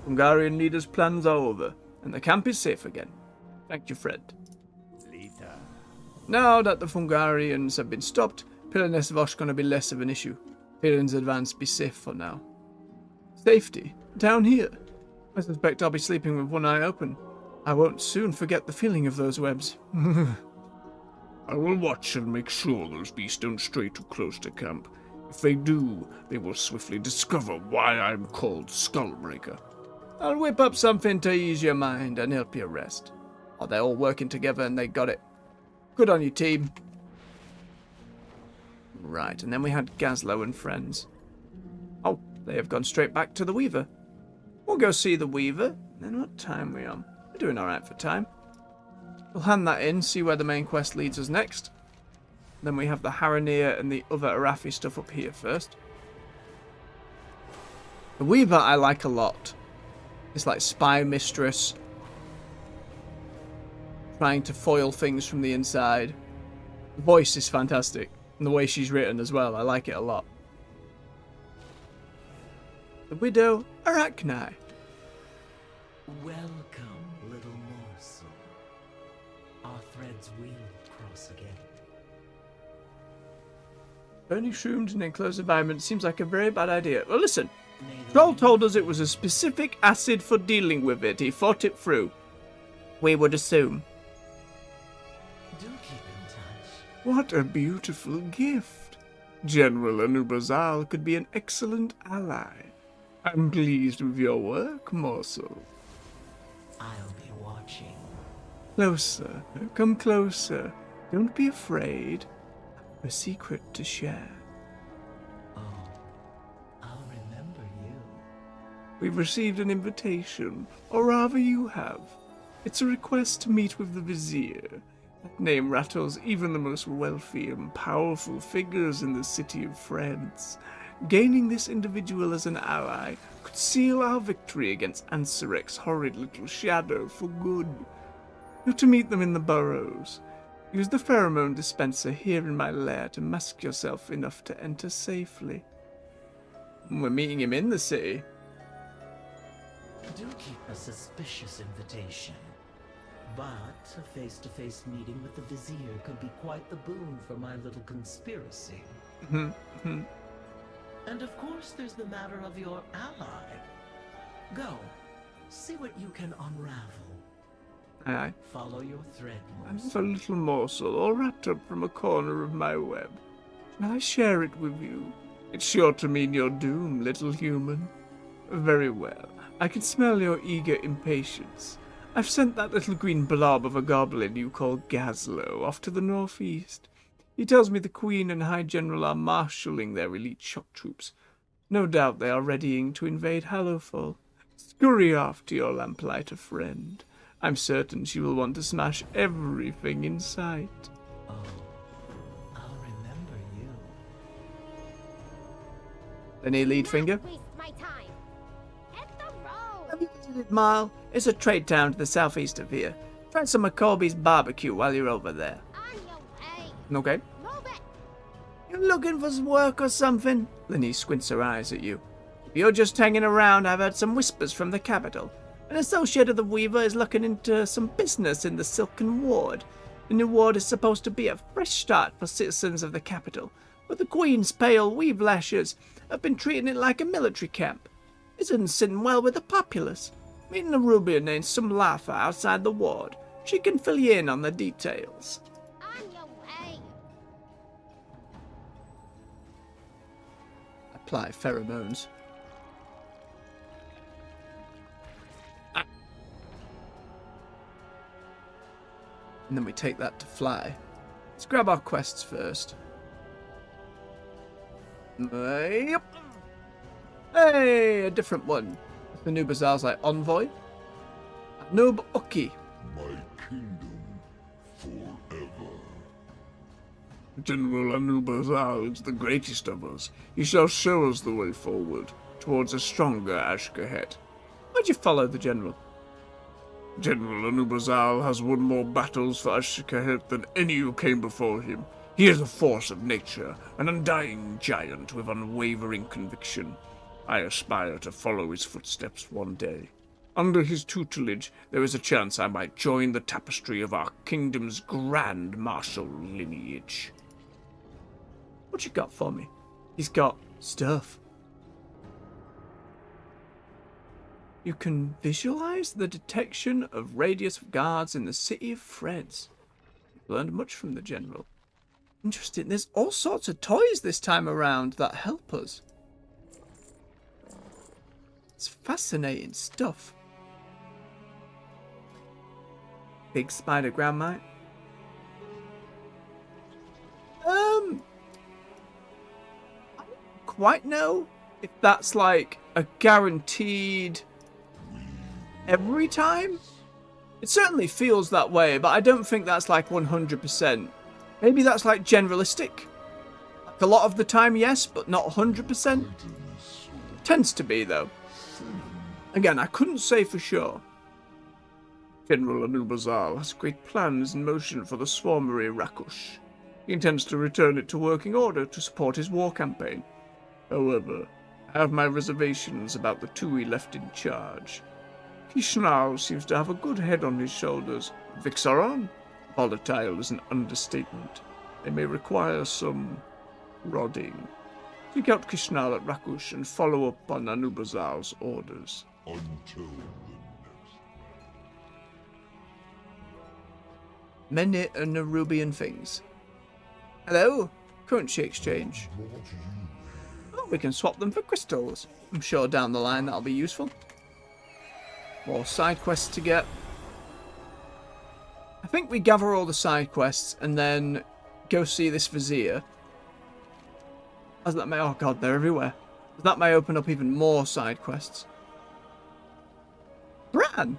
Hungarian leaders' plans are over, and the camp is safe again. Thank you, friend. Later. Now that the Hungarians have been stopped, Pilanesvo's gonna be less of an issue. Pilan's advance be safe for now. Safety? Down here? I suspect I'll be sleeping with one eye open. I won't soon forget the feeling of those webs. I will watch and make sure those beasts don't stray too close to camp. If they do, they will swiftly discover why I'm called Skullbreaker. I'll whip up something to ease your mind and help you rest. Oh, they're all working together and they got it. Good on you, team. Right, and then we had Gazlo and friends. Oh, they have gone straight back to the Weaver. We'll go see the Weaver. Then what time are we on? We're doing alright for time. We'll hand that in, see where the main quest leads us next. Then we have the Haranir and the other Arathi stuff up here first. The Weaver I like a lot. It's like spy mistress. Trying to foil things from the inside. The voice is fantastic. And the way she's written as well. I like it a lot. The Widow Arachni. Welcome, little morsel. Our threads will cross again. Burning shrooms in an enclosed environment seems like a very bad idea. Well, listen. Troll told us it was a specific acid for dealing with it. He thought it through. We would assume. Do keep in touch. What a beautiful gift. General Anubazal could be an excellent ally. I'm pleased with your work, Morsel. I'll be watching. Closer. Come closer. Don't be afraid. A secret to share. Oh, I'll remember you. We've received an invitation, or rather you have. It's a request to meet with the Vizier. That name rattles even the most wealthy and powerful figures in the city of France. Gaining this individual as an ally could seal our victory against Ansarek's horrid little shadow for good. You're to meet them in the burrows. Use the pheromone dispenser here in my lair to mask yourself enough to enter safely. We're meeting him in the city. Do keep a suspicious invitation. But a face-to-face meeting with the Vizier could be quite the boon for my little conspiracy. And of course there's the matter of your ally. Go, see what you can unravel. Aye. Follow your thread, I morsel. have a little morsel all wrapped up from a corner of my web. Shall I share it with you? It's sure to mean your doom, little human. Very well. I can smell your eager impatience. I've sent that little green blob of a goblin you call Gazlo off to the northeast. He tells me the Queen and High General are marshalling their elite shock troops. No doubt they are readying to invade Hallowfall. Scurry off to your lamplighter friend. I'm certain she will want to smash everything in sight. Oh, I'll remember you. Any lead finger? Waste my time. Hit the road. Have you visited Marl? It's a trade town to the southeast of here. Try some of Corby's barbecue while you're over there. On your way. Okay. Move it. You looking for some work or something? Linny squints her eyes at you. If you're just hanging around, I've heard some whispers from the capital. An associate of the Weaver is looking into some business in the Silken Ward. The new ward is supposed to be a fresh start for citizens of the capital, but the Queen's pale weave lashers have been treating it like a military camp. It isn't sitting well with the populace. Meet a nerubian named Sumlatha outside the ward. She can fill you in on the details. On your way. Apply pheromones. And then we take that to fly. Let's grab our quests first. Yep. Hey, a different one. The new Bazar's like envoy. Noob Uki. My kingdom forever. General Anubazal is the greatest of us. He shall show us the way forward, towards a stronger Azj'Kahet. Why'd you follow the general? General Anub'azal has won more battles for Azj'Kahet than any who came before him. He is a force of nature, an undying giant with unwavering conviction. I aspire to follow his footsteps one day. Under his tutelage, there is a chance I might join the tapestry of our kingdom's grand martial lineage. What you got for me? He's got stuff. You can visualize the detection of radius of guards in the city of Freds. You've learned much from the general. Interesting. There's all sorts of toys this time around that help us. It's fascinating stuff. Big spider ground mite. I don't quite know if that's like a guaranteed every time. It certainly feels that way, but I don't think that's like 100%. Maybe that's like generalistic. Like a lot of the time, yes, but not 100%. Tends to be, though. Again, I couldn't say for sure. General Anub'azal has great plans in motion for the swarmery Rakush. He intends to return it to working order to support his war campaign. However, I have my reservations about the two he left in charge. Kishnal seems to have a good head on his shoulders. Vixaron? Volatile is an understatement. They may require some prodding. Seek out Kishnal at Rakush and follow up on Anub'azal's orders. Many nerubian things. Hello? Currency exchange. Oh, we can swap them for crystals. I'm sure down the line that'll be useful. More side quests to get. I think we gather all the side quests and then go see this vizier. As that may, oh god, they're everywhere. That may open up even more side quests. Bran,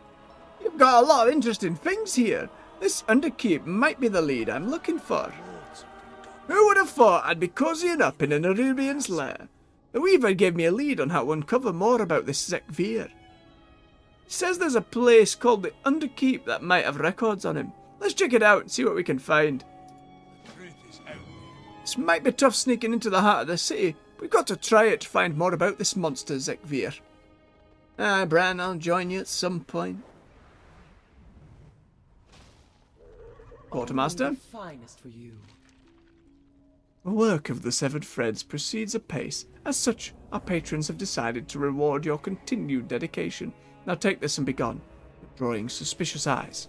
you've got a lot of interesting things here. This underkeep might be the lead I'm looking for. Who would have thought I'd be cozying up in a nerubian's lair? The weaver gave me a lead on how to uncover more about this Azj'Kahet. He says there's a place called the Underkeep that might have records on him. Let's check it out and see what we can find. This might be tough sneaking into the heart of the city. We've got to try it to find more about this monster Azj'Kahet. Aye, Bran, I'll join you at some point. Quartermaster? Finest for you. The work of the Severed Threads proceeds apace. As such, our patrons have decided to reward your continued dedication. Now take this and be gone, drawing suspicious eyes.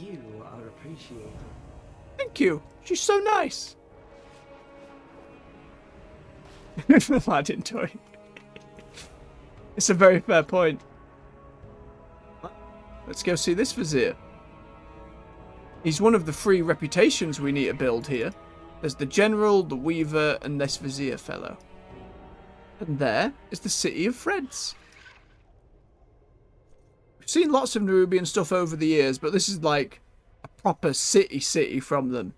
You are appreciated. Thank you. She's so nice. Aladdin toy. It's a very fair point. Let's go see this vizier. He's one of the 3 reputations we need to build here. There's the general, the weaver, and this vizier fellow. And there is the city of Freds. We've seen lots of nerubian stuff over the years, but this is like a proper city from them.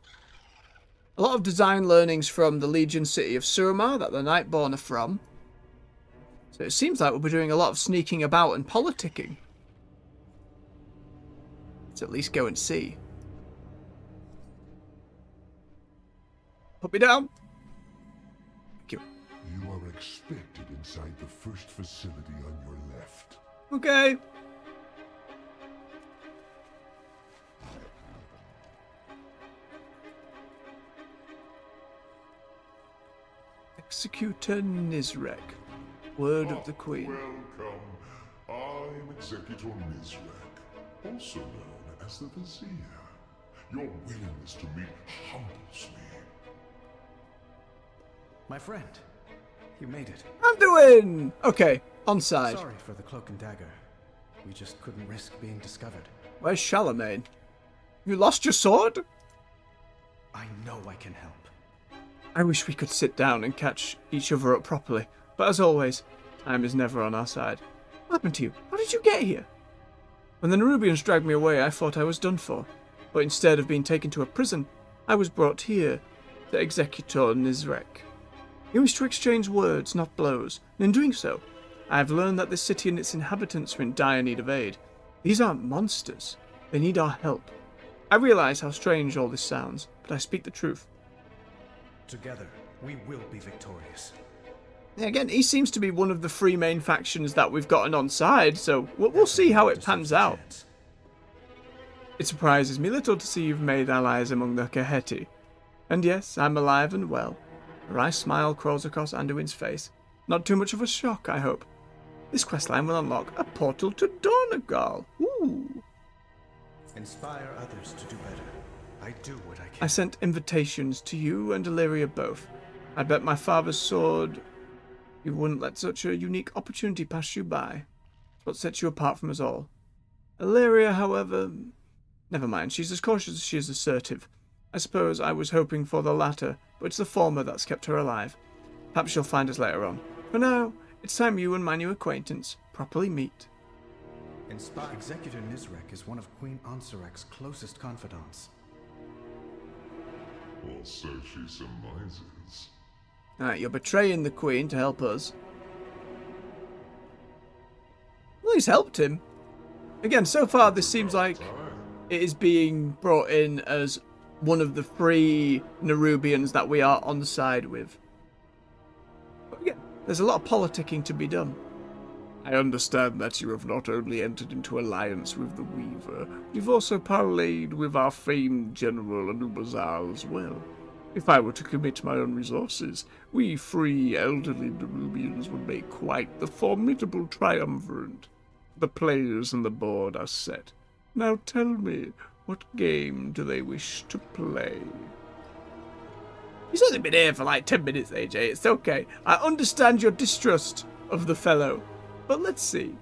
A lot of design learnings from the Legion city of Suramar that the Nightborn are from. So it seems like we'll be doing a lot of sneaking about and politicking. Let's at least go and see. Put me down. Thank you. You are expected inside the first facility on your left. Okay. Executor Nizrek. Word of the Queen. Welcome. I'm Executor Nizrek, also known as the Vizier. Your willingness to meet humbles me. My friend, you made it. Anduin! Okay, on side. Sorry for the cloak and dagger. We just couldn't risk being discovered. Where's Charlemagne? You lost your sword? I know I can help. I wish we could sit down and catch each other up properly, but as always, time is never on our side. What happened to you? How did you get here? When the Nerubians dragged me away, I thought I was done for, but instead of being taken to a prison, I was brought here to Executor Nizrek. He wished to exchange words, not blows, and in doing so, I have learned that this city and its inhabitants are in dire need of aid. These aren't monsters. They need our help. I realize how strange all this sounds, but I speak the truth. Together, we will be victorious. Again, he seems to be one of the three main factions that we've gotten on side, so we'll see how it pans out. It surprises me little to see you've made allies among the Kaheti. And yes, I'm alive and well. A wry smile crawls across Anduin's face. Not too much of a shock, I hope. This questline will unlock a portal to Dornagal. Ooh. Inspire others to do better. I do what I can. I sent invitations to you and Illyria both. I bet my father's sword you wouldn't let such a unique opportunity pass you by. It's what sets you apart from us all. Illyria, however... Never mind, she's as cautious as she is assertive. I suppose I was hoping for the latter, but it's the former that's kept her alive. Perhaps she'll find us later on. For now, it's time you and my new acquaintance properly meet. Executor Nizrek is one of Queen Ansarek's closest confidants. Or so she surmises. Alright, you're betraying the Queen to help us. Well, he's helped him. Again, so far this seems like it is being brought in as one of the three Nerubians that we are on the side with. But again, there's a lot of politicking to be done. I understand that you have not only entered into alliance with the Weaver, but you've also parleyed with our famed General Anub'azal as well. If I were to commit my own resources, we three elderly Nerubians would make quite the formidable triumvirate. The players on the board are set. Now tell me, what game do they wish to play? He's only been here for like 10 minutes, AJ. It's okay. I understand your distrust of the fellow. But let's see.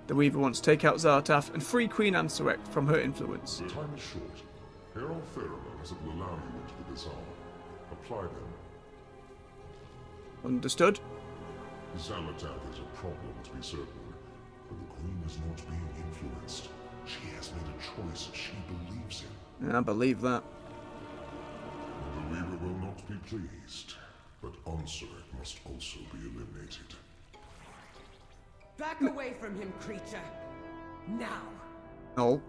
The Weaver wants to take out Zartaf and free Queen Ansarek from her influence. The time is short. Here are pheromones that will allow you into the bazaar. Apply them. Understood. Zartaf is a problem, to be certain. But the Queen is not being influenced. She has made a choice she believes in. I believe that. The Weaver will not be pleased, but Ansarek must also be eliminated. Back away from him, creature. Now. No.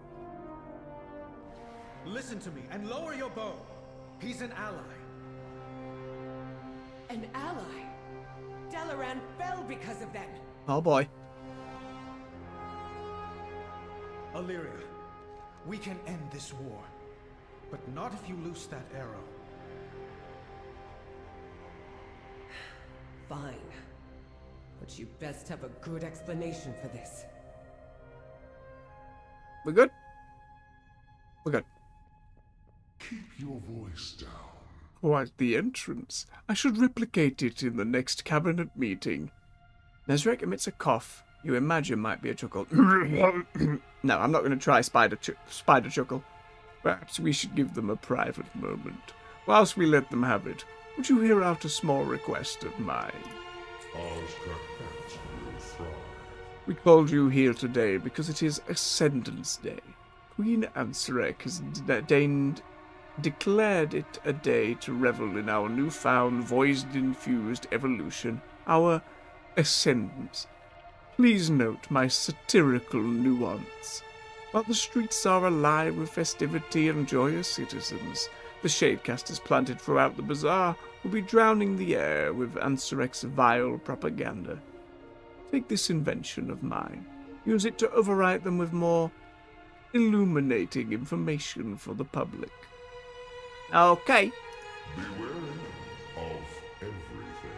Listen to me and lower your bow. He's an ally. An ally? Dalaran fell because of them. Oh boy. Illyria, we can end this war, but not if you loose that arrow. Fine. But you best have a good explanation for this. We're good? We're good. Keep your voice down. Quite the entrance. I should replicate it in the next cabinet meeting. Nezrek emits a cough you imagine might be a chuckle. No, I'm not going to try spider chuckle. Perhaps we should give them a private moment. Whilst we let them have it, would you hear out a small request of mine? Azj'Kahet will thrive. We called you here today because it is Ascendance Day. Queen Ansarek has declared it a day to revel in our newfound void-infused evolution, our ascendance. Please note my satirical nuance. While the streets are alive with festivity and joyous citizens, the shadecasters planted throughout the bazaar will be drowning the air with Ansarek's vile propaganda. Take this invention of mine. Use it to overwrite them with more illuminating information for the public. Okay. Be wary of everything.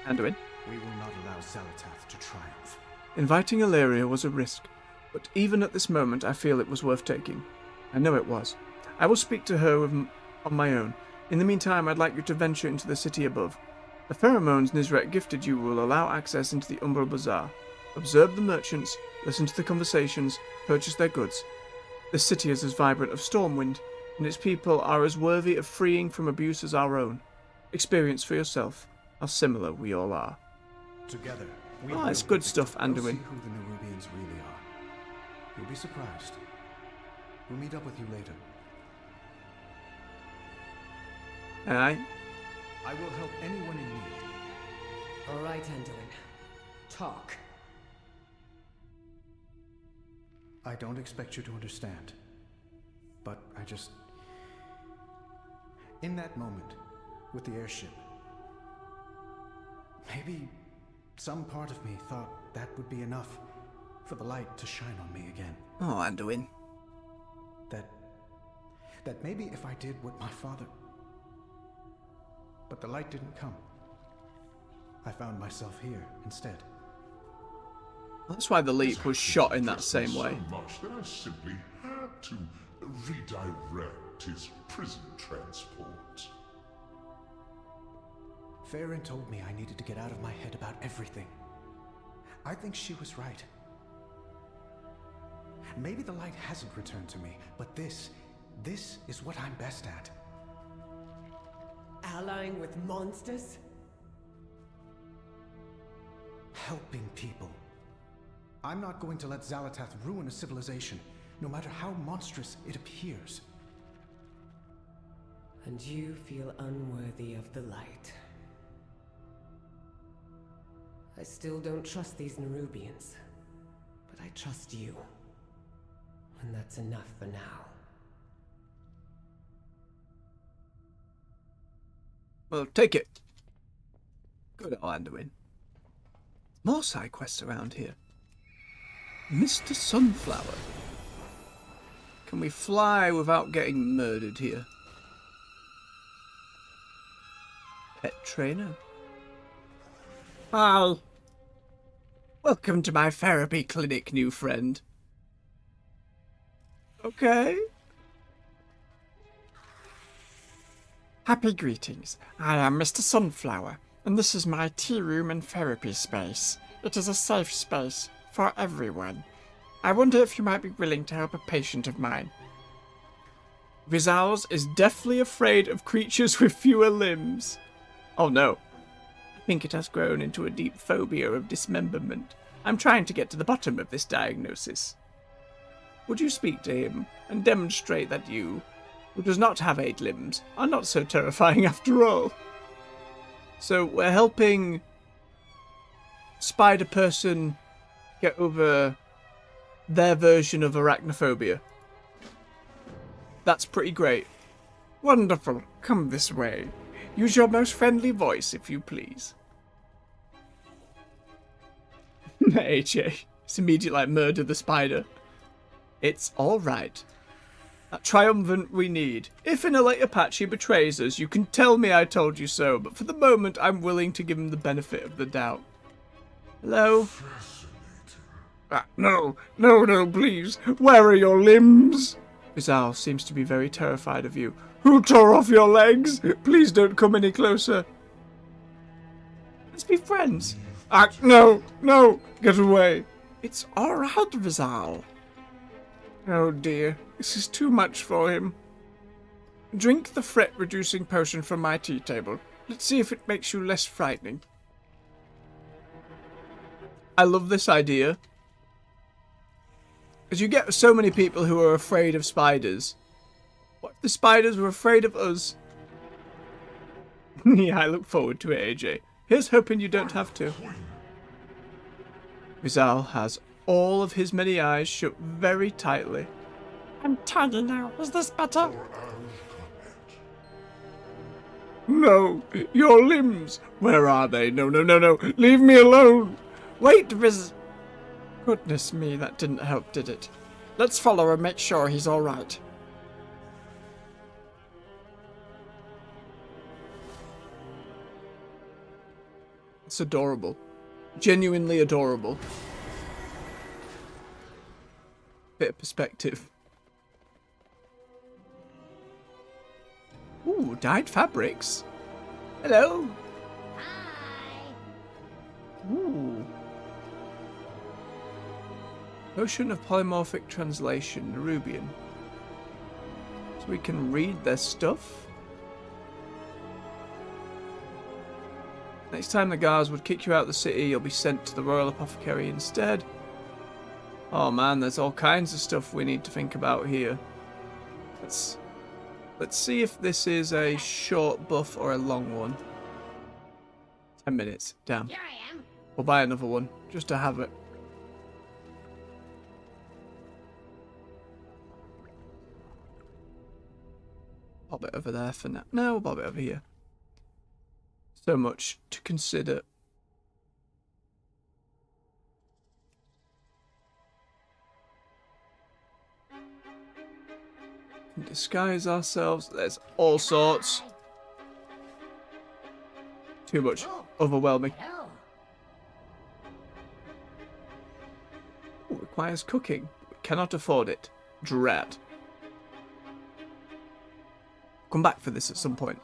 Anduin. We will not allow Zartaf to triumph. Inviting Illyria was a risk, but even at this moment I feel it was worth taking. I know it was. I will speak to her on my own. In the meantime, I'd like you to venture into the city above. The pheromones Nizrek gifted you will allow access into the Umbral Bazaar. Observe the merchants, listen to the conversations, purchase their goods. The city is as vibrant of Stormwind, and its people are as worthy of freeing from abuse as our own. Experience for yourself how similar we all are. Together, it's good stuff, Anduin. Go see who the Nerubians really are. You'll be surprised. We'll meet up with you later. Aye. I will help anyone in need. All right, Anduin. Talk. I don't expect you to understand. But I just... In that moment, with the airship, maybe some part of me thought that would be enough for the light to shine on me again. Oh, Anduin. That maybe if I did what my father... But the light didn't come. I found myself here instead. That's why the leap was shot in that same way. So much that I simply had to redirect his prison transport. Farron told me I needed to get out of my head about everything. I think she was right. Maybe the light hasn't returned to me, but this is what I'm best at. Allying with monsters? Helping people. I'm not going to let Xal'atath ruin a civilization, no matter how monstrous it appears. And you feel unworthy of the light. I still don't trust these Nerubians, but I trust you. And that's enough for now. Well, take it. Good old Anduin. More side quests around here. Mr. Sunflower. Can we fly without getting murdered here? Pet trainer. Hi. Welcome to my therapy clinic, new friend. Okay. Happy greetings. I am Mr. Sunflower, and this is my tea room and therapy space. It is a safe space for everyone. I wonder if you might be willing to help a patient of mine. Rizal's is deathly afraid of creatures with fewer limbs. Oh no. I think it has grown into a deep phobia of dismemberment. I'm trying to get to the bottom of this diagnosis. Would you speak to him and demonstrate that you, who does not have 8 limbs, are not so terrifying after all? So we're helping Spider Person get over their version of arachnophobia. That's pretty great. Wonderful. Come this way. Use your most friendly voice, if you please. AJ. It's immediately like murder the spider. It's alright. That triumphant we need. If in a later patch he betrays us, you can tell me I told you so, but for the moment I'm willing to give him the benefit of the doubt. Hello? No, please. Where are your limbs? Rizal seems to be very terrified of you. Who tore off your legs? Please don't come any closer. Let's be friends. No, get away. It's alright, Rizal. Oh dear, this is too much for him. Drink the threat-reducing potion from my tea table. Let's see if it makes you less frightening. I love this idea. Because you get so many people who are afraid of spiders. What if the spiders were afraid of us? Yeah, I look forward to it, AJ. Here's hoping you don't have to. Rizal has all of his many eyes shut very tightly. I'm tiny now. Is this better? No, your limbs. Where are they? No. Leave me alone. Wait, Goodness me, that didn't help, did it? Let's follow and make sure he's alright. It's adorable. Genuinely adorable. Bit of perspective. Ooh, dyed fabrics. Hello. Hi. Ooh. Potion of polymorphic translation, nerubian. So we can read their stuff. Next time the guards would kick you out of the city, you'll be sent to the Royal Apothecary instead. Oh man, there's all kinds of stuff we need to think about here. Let's see if this is a short buff or a long one. 10 minutes, damn. Here I am. We'll buy another one, just to have it. bob it over there for now. No, we'll bob it over here. So much to consider. Disguise ourselves. There's all sorts. Too much. Overwhelming. Ooh, requires cooking. We cannot afford it. Drat. Come back for this at some point.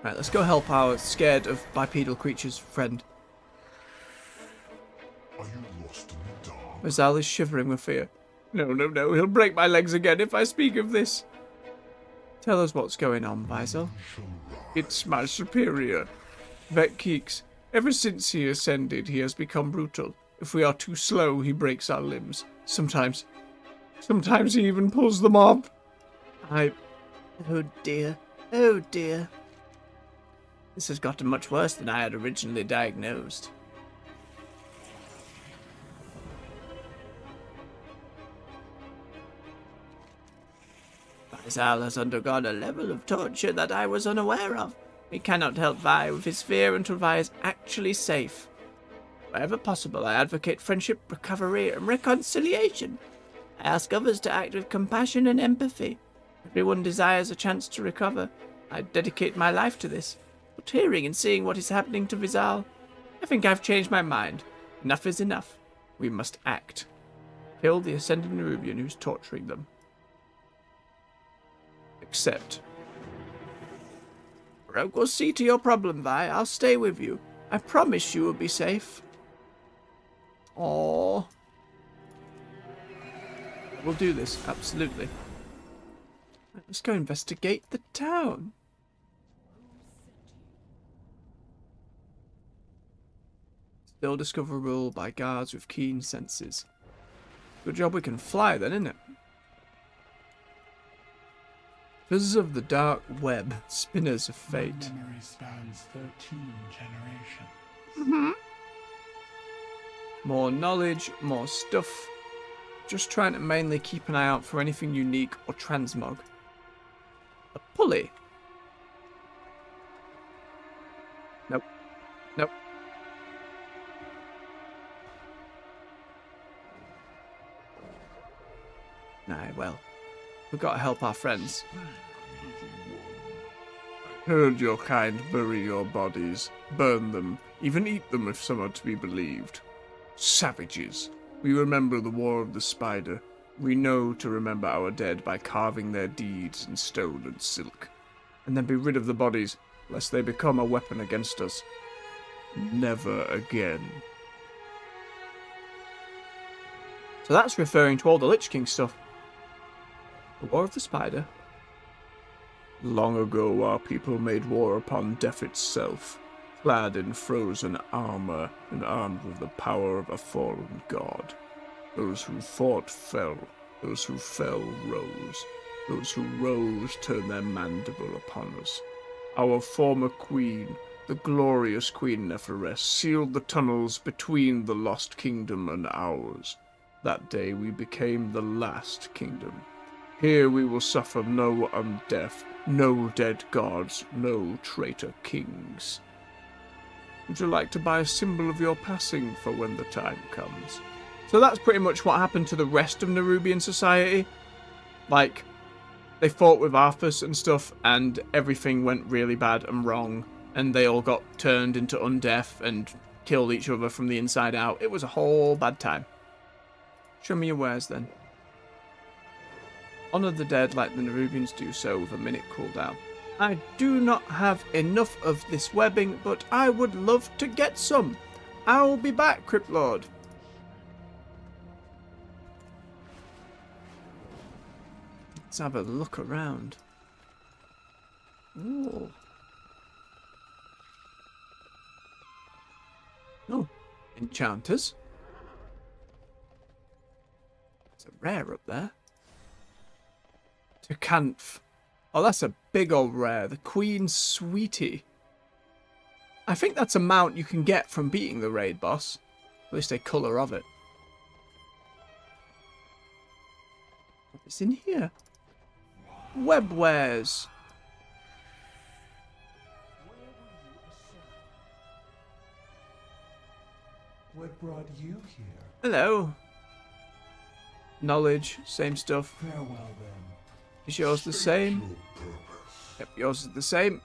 Right, let's go help our scared of bipedal creatures friend. Are you lost in the dark? Rizal is shivering with fear. No, no, no, he'll break my legs again if I speak of this. Tell us what's going on, Vizel. It's my superior, Vet Keeks. Ever since he ascended, he has become brutal. If we are too slow, he breaks our limbs. Sometimes he even pulls them off. Oh dear. Oh dear. This has gotten much worse than I had originally diagnosed. Vizel has undergone a level of torture that I was unaware of. We cannot help Vi with his fear until Vi is actually safe. Wherever possible, I advocate friendship, recovery, and reconciliation. I ask others to act with compassion and empathy. Everyone desires a chance to recover. I dedicate my life to this. But hearing and seeing what is happening to Vizel, I think I've changed my mind. Enough is enough. We must act. Kill the ascended nerubian who's torturing them. Accept. Rogue will see to your problem, Vi. I'll stay with you. I promise you will be safe. Aww. We'll do this, absolutely. Right, let's go investigate the town. Still discoverable by guards with keen senses. Good job we can fly then, isn't it? Visitors of the dark web, spinners of fate. My memory spans 13 generations. More knowledge, more stuff. Just trying to mainly keep an eye out for anything unique or transmog. A pulley. Nope. Nope. Aye, well. We've got to help our friends. Heard your kind bury your bodies, burn them, even eat them if some are to be believed. Savages. We remember the War of the Spider. We know to remember our dead by carving their deeds in stone and silk. And then be rid of the bodies, lest they become a weapon against us. Never again. So that's referring to all the Lich King stuff. The War of the Spider. Long ago our people made war upon death itself, clad in frozen armor and armed with the power of a fallen god. Those who fought fell, those who fell rose, those who rose turned their mandible upon us. Our former queen, the glorious Queen Neferess, sealed the tunnels between the lost kingdom and ours. That day we became the last kingdom. Here we will suffer no undeath, no dead gods, no traitor kings. Would you like to buy a symbol of your passing for when the time comes? So that's pretty much what happened to the rest of Nerubian society. Like, they fought with Arthas and stuff, and everything went really bad and wrong, and they all got turned into undeath and killed each other from the inside out. It was a whole bad time. Show me your wares then. Honor the dead like the Nerubians do so with a minute cooldown. I do not have enough of this webbing, but I would love to get some. I'll be back, Crypt Lord. Let's have a look around. Ooh. Oh, enchanters. There's a rare up there. Azj'Kahet. Oh, that's a big old rare. The Queen's Sweetie. I think that's a mount you can get from beating the raid boss. At least a colour of it. What's in here? web wares. What brought you here? Hello. Knowledge, same stuff. Farewell then. Is yours the same? Yep, yours is the same.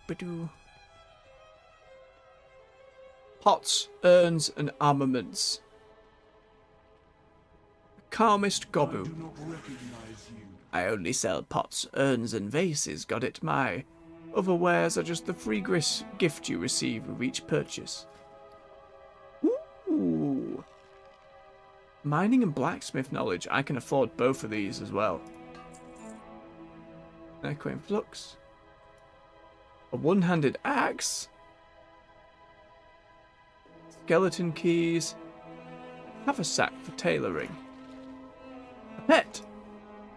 Ba-doo. Pots, urns, and armaments. Calmest Gobu. I do not recognize you. I only sell pots, urns, and vases, got it my. Other wares are just the free gift you receive with each purchase. Ooh. Mining and blacksmith knowledge. I can afford both of these as well. Echoing flux. A one-handed axe. Skeleton keys. Haversack for tailoring. A pet.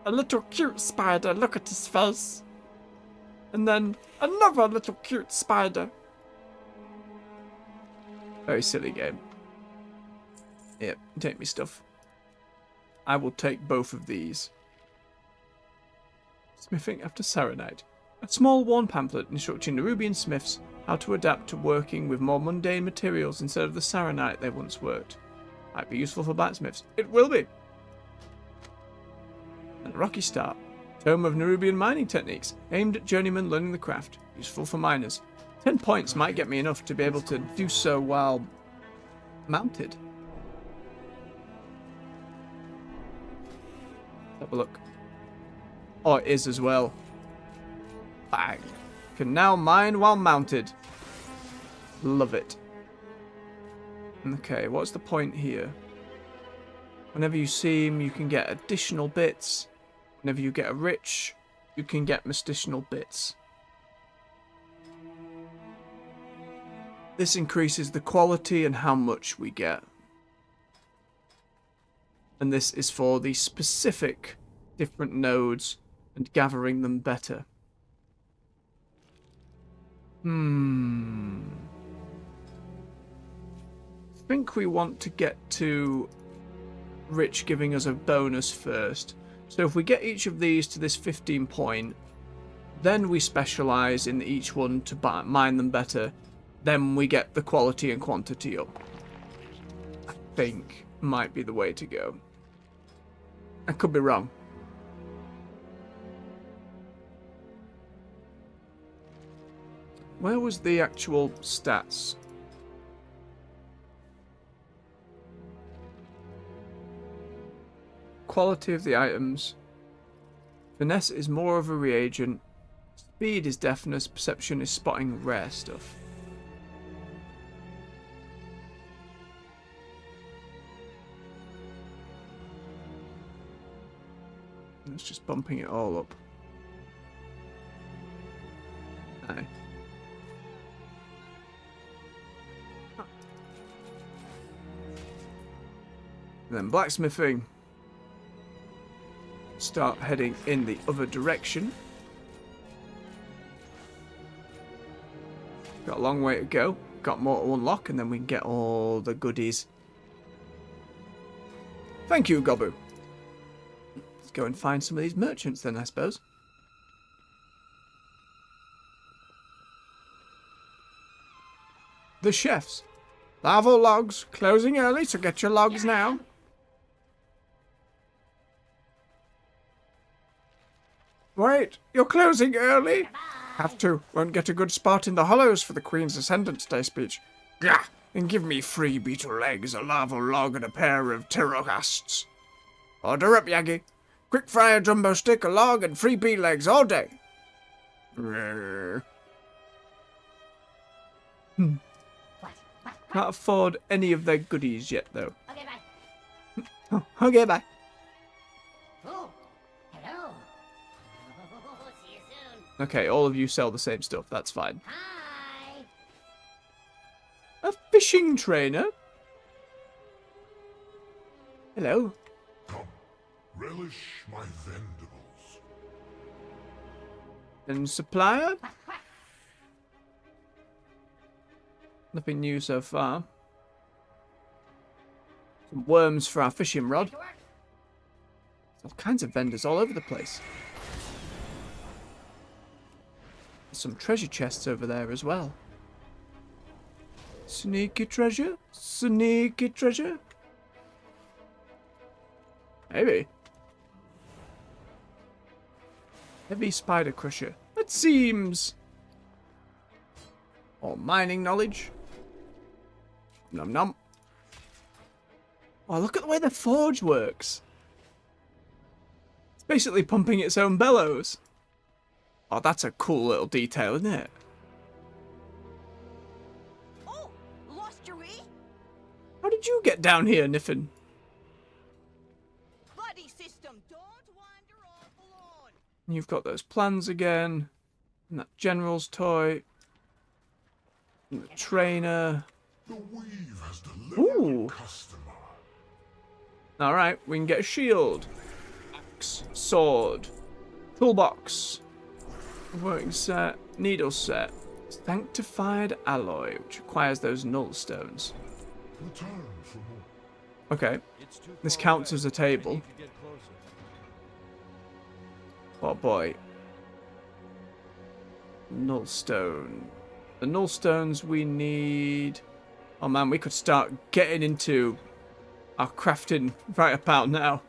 A little cute spider. Look at his face. And then another little cute spider. Very silly game. Yep, take me stuff. I will take both of these. Smithing after Saronite. A small worn pamphlet instructing nerubian smiths how to adapt to working with more mundane materials instead of the Saronite they once worked. Might be useful for blacksmiths. It will be! And a rocky start. Tome of Nerubian mining techniques, aimed at journeymen learning the craft. Useful for miners. 10 points might get me enough to be able to do so while mounted. Have a look. Oh, it is as well. Bang. Can now mine while mounted. Love it. Okay, what's the point here? Whenever you see him, you can get additional bits. Whenever you get a rich, you can get additional bits. This increases the quality and how much we get. And this is for the specific different nodes and gathering them better. I think we want to get to rich giving us a bonus first. So if we get each of these to this 15 point, then we specialise in each one to mine them better, then we get the quality and quantity up. I think might be the way to go. I could be wrong. Where was the actual stats? Quality of the items. Finesse is more of a reagent. Speed is deafness. Perception is spotting rare stuff. It's just bumping it all up. Aye. Then blacksmithing. Start heading in the other direction. Got a long way to go. Got more to unlock and then we can get all the goodies. Thank you, Gobu. Let's go and find some of these merchants then, I suppose. The chefs. Lava logs. Closing early, so get your logs now. Wait, you're closing early? Have to. Won't get a good spot in the hollows for the Queen's Ascendance Day speech. Gah! And give me 3 beetle eggs, a lava log, and a pair of pterogasts. Order up, Yagi. Quick fry a jumbo stick, a log, and 3 beetle eggs all day. Can't afford any of their goodies yet, though. Okay, bye. Oh, okay, bye. Oh, hello. See you soon. Okay, all of you sell the same stuff. That's fine. Hi. A fishing trainer? Hello. Come, relish my vendibles. And supplier? Nothing new so far. Some worms for our fishing rod. All kinds of vendors all over the place. Some treasure chests over there as well. Sneaky treasure? Sneaky treasure? Maybe. Heavy spider crusher. That seems... Or mining knowledge. Nom nom. Oh, look at the way the forge works. It's basically pumping its own bellows. Oh, that's a cool little detail, isn't it? Oh, lost your way? How did you get down here, Niffin? Buddy system, don't wander off alone. You've got those plans again. And that general's toy. And the trainer. The weave has delivered Ooh. customer. Alright, we can get a shield. Axe, sword. Toolbox. Working set. Needle set. Sanctified alloy, which requires those null stones. Return for more. Okay. This counts as a table. Oh boy. Null stone. The null stones we need... Oh man, we could start getting into our crafting right about now.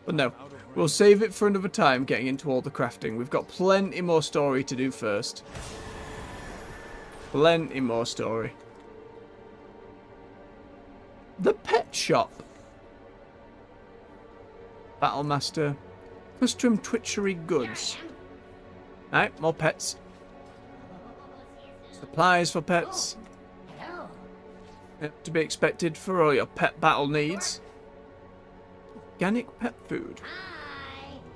But no, we'll save it for another time, getting into all the crafting. We've got plenty more story to do first. Plenty more story. The pet shop. Battlemaster. Custom twitchery goods. Alright, more pets. Supplies for pets. Yep, to be expected for all your pet battle needs. Organic pet food.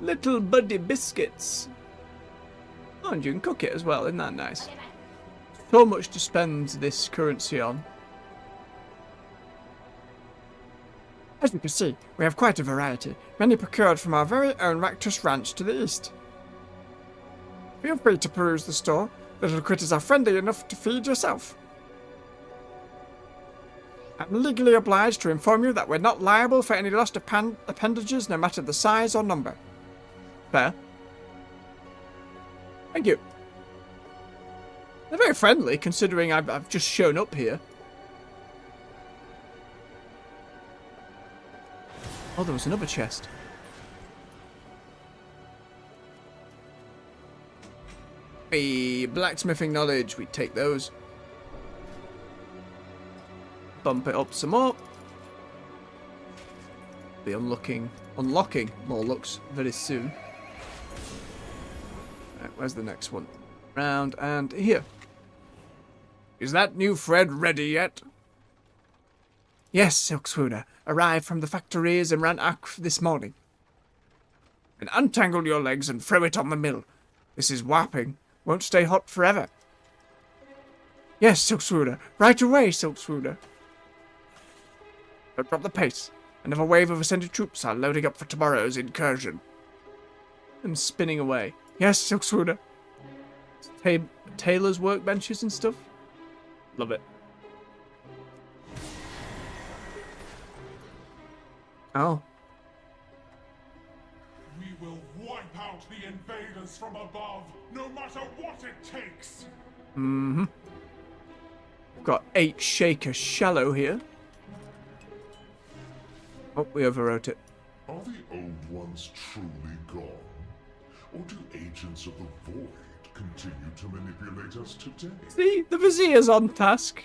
Little buddy biscuits. Oh, and you can cook it as well, isn't that nice? So much to spend this currency on. As you can see, we have quite a variety, many procured from our very own Raktus Ranch to the east. Feel free to peruse the store. The little critters are friendly enough to feed yourself. I'm legally obliged to inform you that we're not liable for any lost appendages, no matter the size or number. Fair. Thank you. They're very friendly, considering I've just shown up here. Oh, there was another chest. Hey, blacksmithing knowledge. We take those. Bump it up some more. Be unlocking more looks very soon. Right, where's the next one? Round and here. Is that new Fred ready yet? Yes, Silk Swooner. Arrived from the factories and ran out this morning. And untangle your legs and throw it on the mill. This is warping. Won't stay hot forever. Yes, Silk Swooner. Right away, Silk Swooner. Don't drop the pace. Another wave of ascended troops are loading up for tomorrow's incursion. I'm spinning away. Yes, Silk Swooner. Tailor's workbenches and stuff. Love it. Oh. We will wipe out the invaders from above, no matter what it takes. Mm-hmm. Got 8 shaker shallow here. Oh, we overwrote it. Are the old ones truly gone? Or do agents of the void continue to manipulate us today? See, the Vizier's on task.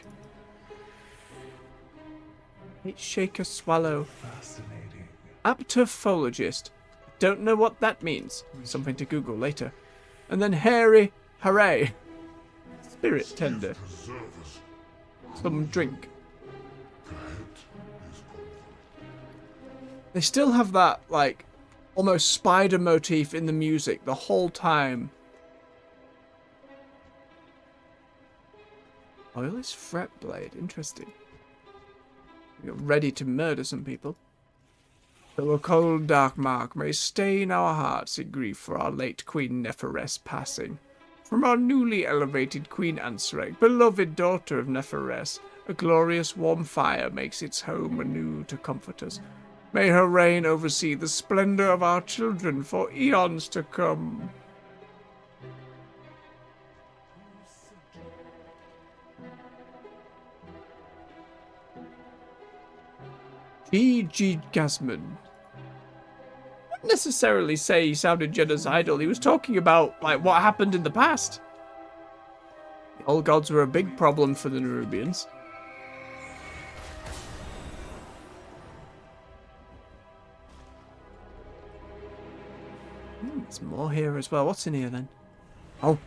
8 shaker swallow. Fascinating. Aptophologist. Don't know what that means. Something to Google later. And then hairy hooray. Spirit tender. Some drink. They still have that, like, almost spider motif in the music the whole time. Oilless fret blade. Interesting. You're ready to murder some people. Though a cold dark mark may stain our hearts in grief for our late Queen Neferes passing. From our newly elevated Queen Ansreg, beloved daughter of Neferes, a glorious warm fire makes its home anew to comfort us. May her reign oversee the splendor of our children for eons to come. G. Gasman. Wouldn't necessarily say he sounded genocidal. He was talking about, like, what happened in the past. The old gods were a big problem for the Nerubians. There's more here as well. What's in here then? Oh.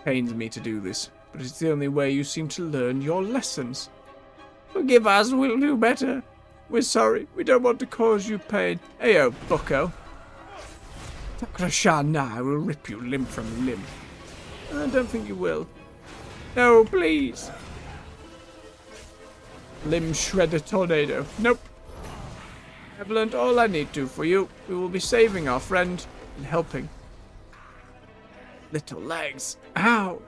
Pains me to do this, but it's the only way you seem to learn your lessons. Forgive us, we'll do better. We're sorry. We don't want to cause you pain. Ayo, bucko. Takrashana, I will rip you limb from limb. I don't think you will. No, please. Limb shredder tornado. Nope. I've learned all I need to for you. We will be saving our friend and helping. Little legs. Ow.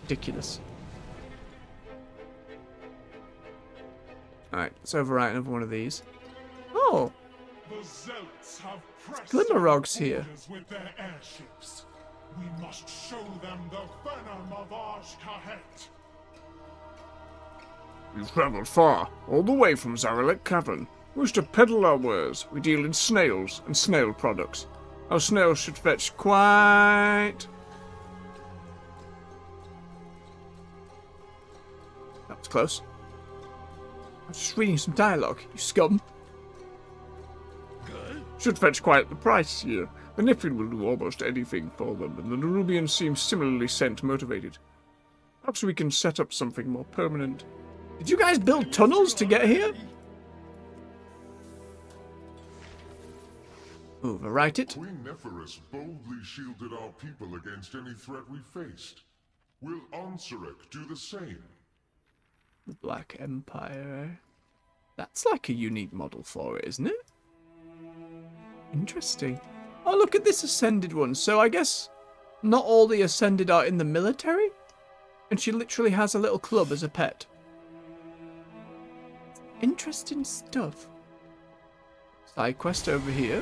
Ridiculous. Alright, let's overwrite another one of these. Oh! The Zelts have pressed Glimmerog's here. with their airships. We must show them the venom of Azj'Kahet. We've travelled far, all the way from Zarelek Cavern. We wish to peddle our wares. We deal in snails and snail products. Our snails should fetch quite... That was close. I was just reading some dialogue, you scum. Should fetch quite the price here. The Niflin will do almost anything for them, and the Nerubians seem similarly scent motivated. Perhaps we can set up something more permanent. Did you guys build tunnels to get here? Overwrite it. Queen Neferis boldly shielded our people against any threat we faced. Will Ansarek do the same? The Black Empire, eh? That's like a unique model for it, isn't it? Interesting. Oh, look at this Ascended one. So I guess not all the Ascended are in the military? And she literally has a little club as a pet. Interesting stuff. Side quest over here.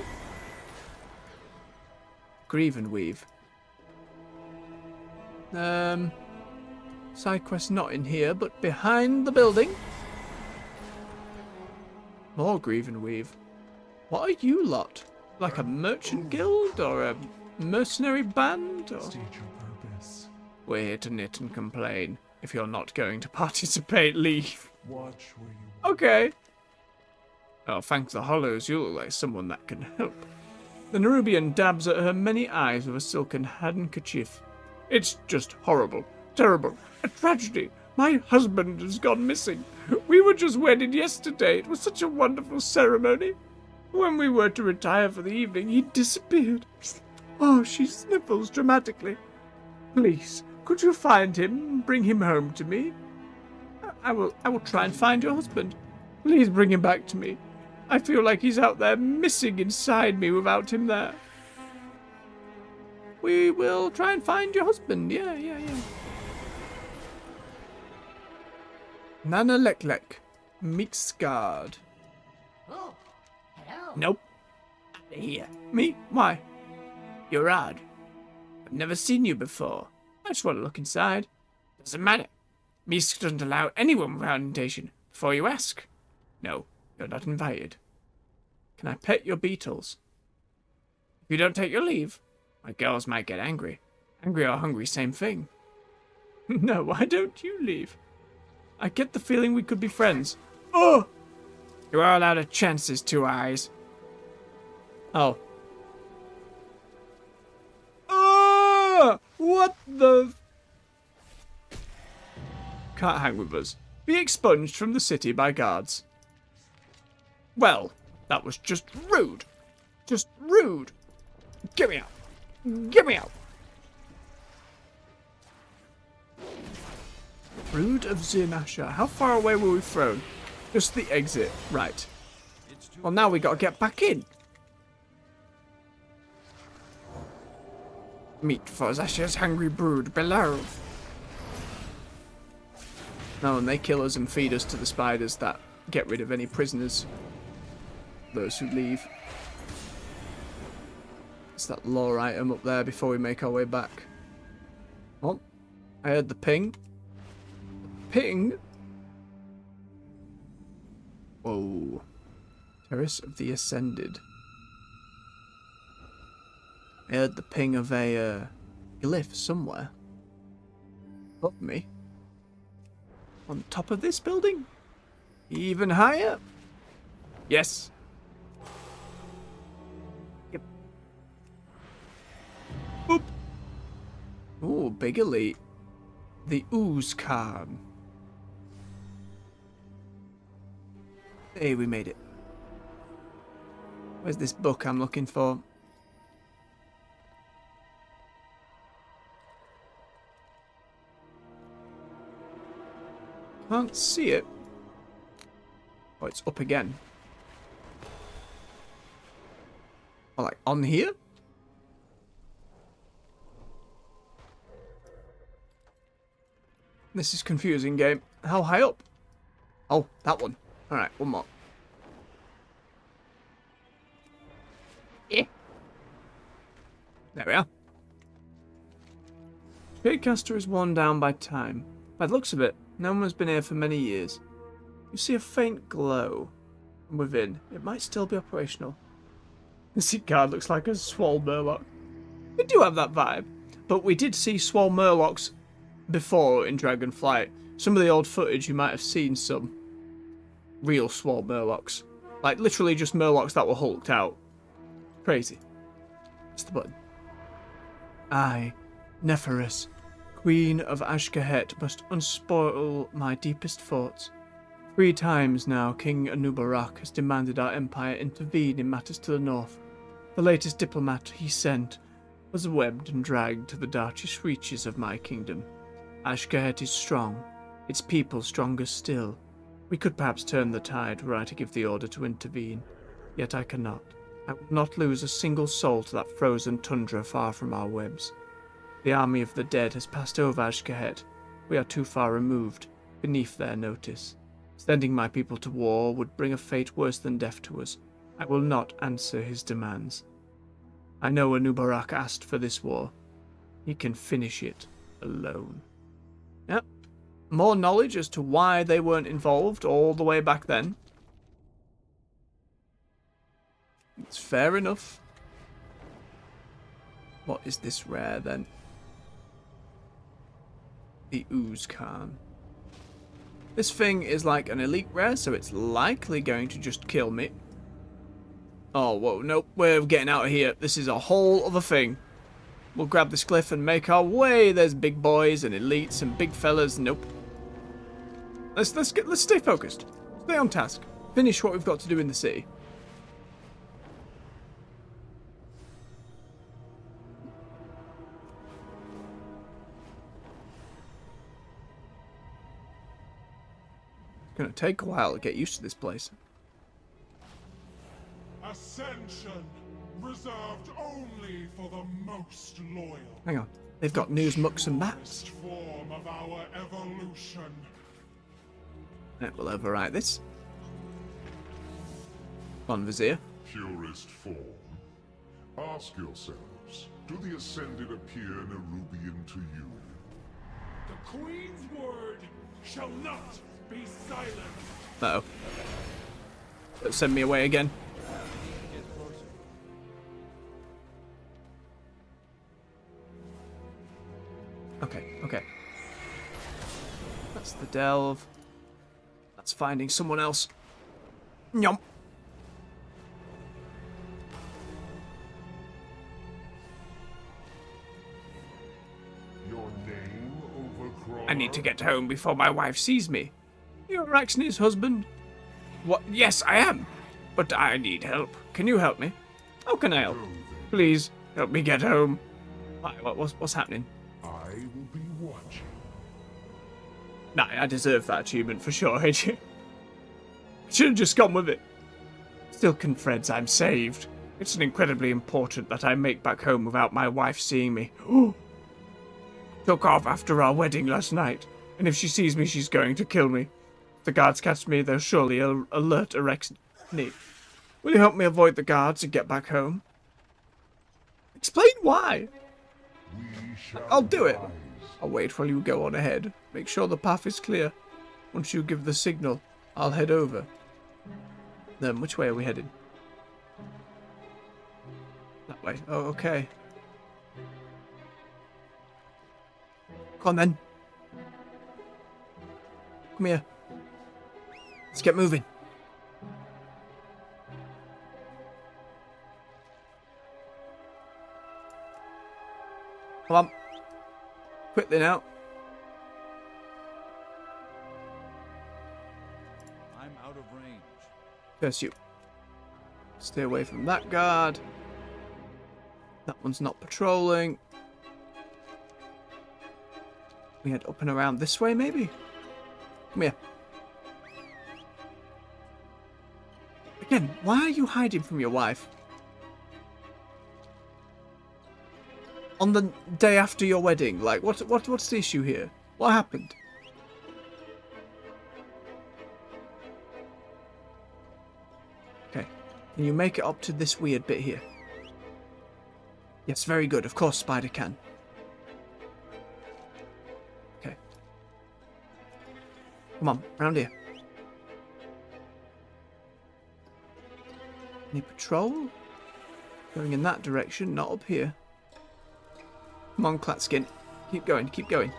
Grieve and Weave. Side quest not in here, but behind the building. More Grieve and Weave. What are you lot? Like a merchant guild or a mercenary band? Or... We're here to knit and complain. If you're not going to participate, leave. Watch where you... Okay. Oh, thanks the hollows, you look like someone that can help. The Nerubian dabs at her many eyes with a silken handkerchief. It's just horrible. Terrible. A tragedy. My husband has gone missing. We were just wedded yesterday. It was such a wonderful ceremony. When we were to retire for the evening, he disappeared. Oh, she sniffles dramatically. Please, could you find him and bring him home to me? I will try and find your husband. Please bring him back to me. I feel like he's out there missing inside me without him there. We will try and find your husband. Yeah. Nana Leklek meets Scarred. Oh, hello. Nope. Here. Me? Why? You're odd. I've never seen you before. I just want to look inside. Doesn't matter. Misk doesn't allow anyone without invitation before you ask. No, you're not invited. Can I pet your beetles? If you don't take your leave, my girls might get angry. Angry or hungry, same thing. No, why don't you leave? I get the feeling we could be friends. Oh! You're all out of chances, Two Eyes. Oh. Ah! What the... Can't hang with us. Be expunged from the city by guards. Well, that was just rude. Just rude. Get me out. Get me out. Brood of Zinasha. How far away were we thrown? Just the exit. Right. Well, now we gotta get back in. Meat for Zasha's hungry brood below. No, and they kill us and feed us to the spiders that get rid of any prisoners. Those who leave. It's that lore item up there before we make our way back. Oh, I heard the ping. Ping? Whoa. Terrace of the Ascended. I heard the ping of a glyph somewhere. Above me. On top of this building? Even higher? Yes. Yep. Boop. Ooh, big elite. The Azj'Kahet. Hey, we made it. Where's this book I'm looking for? Can't see it. Oh, it's up again. Oh, like on here? This is confusing, game. How high up? Oh, that one. Alright, one more. Yeah. There we are. Shadecaster is worn down by time. By the looks of it, no one has been here for many years. You see a faint glow from within. It might still be operational. This card looks like a Swole Murloc. We do have that vibe, but we did see Swole Murlocs before in Dragonflight. Some of the old footage, you might have seen some real Swole Murlocs. Like, literally just Murlocs that were hulked out. Crazy. What's the button? I, Neferis, Queen of Azj'Kahet, must unspoil my deepest thoughts. 3 times now, King Anubarak has demanded our empire intervene in matters to the north. The latest diplomat he sent was webbed and dragged to the darkest reaches of my kingdom. Azj'Kahet is strong, its people stronger still. We could perhaps turn the tide were I to give the order to intervene. Yet I cannot. I will not lose a single soul to that frozen tundra far from our webs. The army of the dead has passed over Azj'Kahet. We are too far removed, beneath their notice. Sending my people to war would bring a fate worse than death to us. I will not answer his demands. I know Anubarak asked for this war. He can finish it alone. Yep. More knowledge as to why they weren't involved all the way back then. It's fair enough. What is this rare then? The Azj'Kahet. This thing is like an elite rare, so it's likely going to just kill me. Oh, whoa, nope, we're getting out of here. This is a whole other thing. We'll grab this cliff and make our way. There's big boys and elites and big fellas. Nope. Let's stay focused. Stay on task. Finish what we've got to do in the city. It's gonna take a while to get used to this place. Ascension, reserved only for the most loyal. Hang on, they've got news mucks and bats. Form of our evolution. Right, we'll overwrite this. On Vizier. Purest form. Ask yourselves, do the Ascended appear nerubian to you? The Queen's word shall not be silenced. Uh-oh. Don't send me away again. Okay. That's the delve. That's finding someone else. Nyom. Your name, Overcrawler? I need to get home before my wife sees me. You're Raxni's husband? What? Yes, I am. But I need help. Can you help me? How can I help? Please, help me get home. What's happening? I will be watching. Nah, I deserve that achievement for sure, I should have just gone with it. Still, Confreds, I'm saved. It's incredibly important that I make back home without my wife seeing me. Took off after our wedding last night, and if she sees me, she's going to kill me. the guards catch me, they'll surely alert Arachne. Will you help me avoid the guards and get back home? Explain why. I'll do it. I'll wait while you go on ahead. Make sure the path is clear. Once you give the signal, I'll head over. Then, which way are we heading? That way. Oh, okay. Come on then. Come here. Let's get moving. Come on. Quickly now. I'm out of range. Curse you. Stay away from that guard. That one's not patrolling. We head up and around this way, maybe? Come here. Again, why are you hiding from your wife? On the day after your wedding, like, what's the issue here? What happened? Okay, can you make it up to this weird bit here? Yes, very good. Of course, Spider can. Okay. Come on, round here. Any patrol? Going in that direction, not up here. Come on, Klatskin. Keep going, keep going.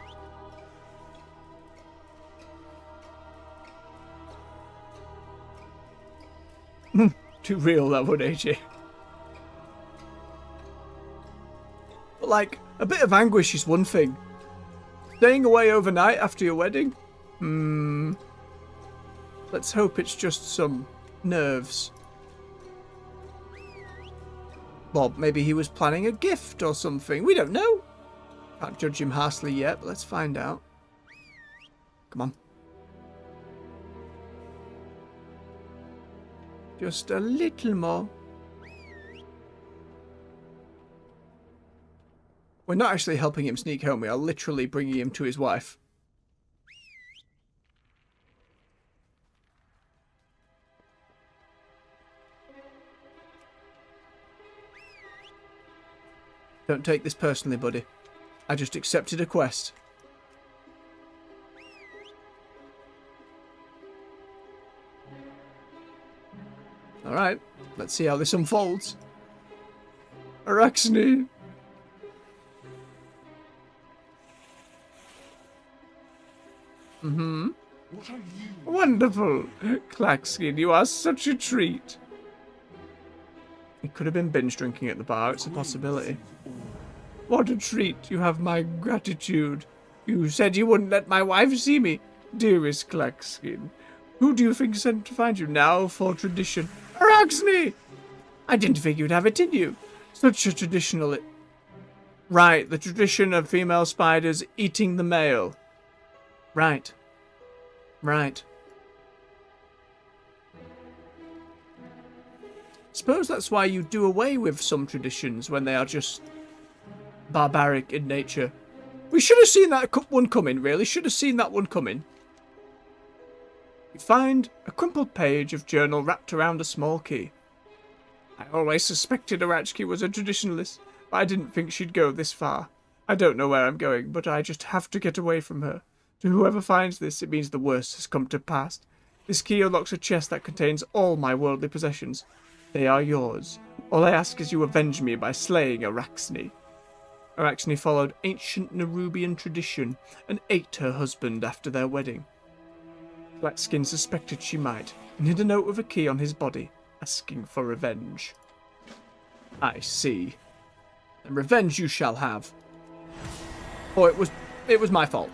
Too real, that would, AJ. But, like, a bit of anguish is one thing. Staying away overnight after your wedding? Let's hope it's just some nerves. Bob, maybe he was planning a gift or something. We don't know. Can't judge him harshly yet, but let's find out. Come on. Just a little more. We're not actually helping him sneak home. We are literally bringing him to his wife. Don't take this personally, buddy. I just accepted a quest. Alright, let's see how this unfolds. Arachne! What are you? Wonderful! Klaxkin, you are such a treat. He could have been binge drinking at the bar, it's a possibility. What a treat, you have my gratitude. You said you wouldn't let my wife see me. Dearest Klaxkin, who do you think sent to find you now for tradition? Arachne! I didn't think you'd have it in you. Such a traditional... Right, the tradition of female spiders eating the male. Right. Right. Suppose that's why you do away with some traditions when they are just barbaric in nature. We should have seen that one coming, really. Should have seen that one coming. You find a crumpled page of journal wrapped around a small key. I always suspected Arachne was a traditionalist, but I didn't think she'd go this far. I don't know where I'm going, but I just have to get away from her. To whoever finds this, it means the worst has come to pass. This key unlocks a chest that contains all my worldly possessions. They are yours. All I ask is you avenge me by slaying Arachne. Arachne followed ancient nerubian tradition and ate her husband after their wedding. Blackskin suspected she might, and hid a note with a key on his body, asking for revenge. I see. And revenge you shall have. Oh, it was my fault.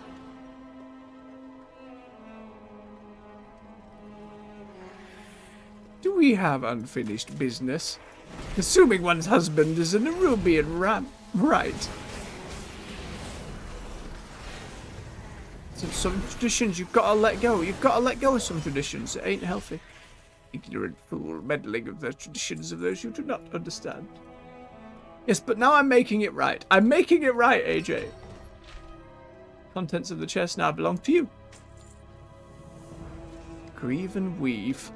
Do we have unfinished business? Assuming one's husband is a nerubian ram. Right. Some traditions you've got to let go. You've got to let go of some traditions. It ain't healthy. Ignorant fool, meddling of the traditions of those you do not understand. Yes, but now I'm making it right. I'm making it right, AJ. Contents of the chest now belong to you. Grieve and weave.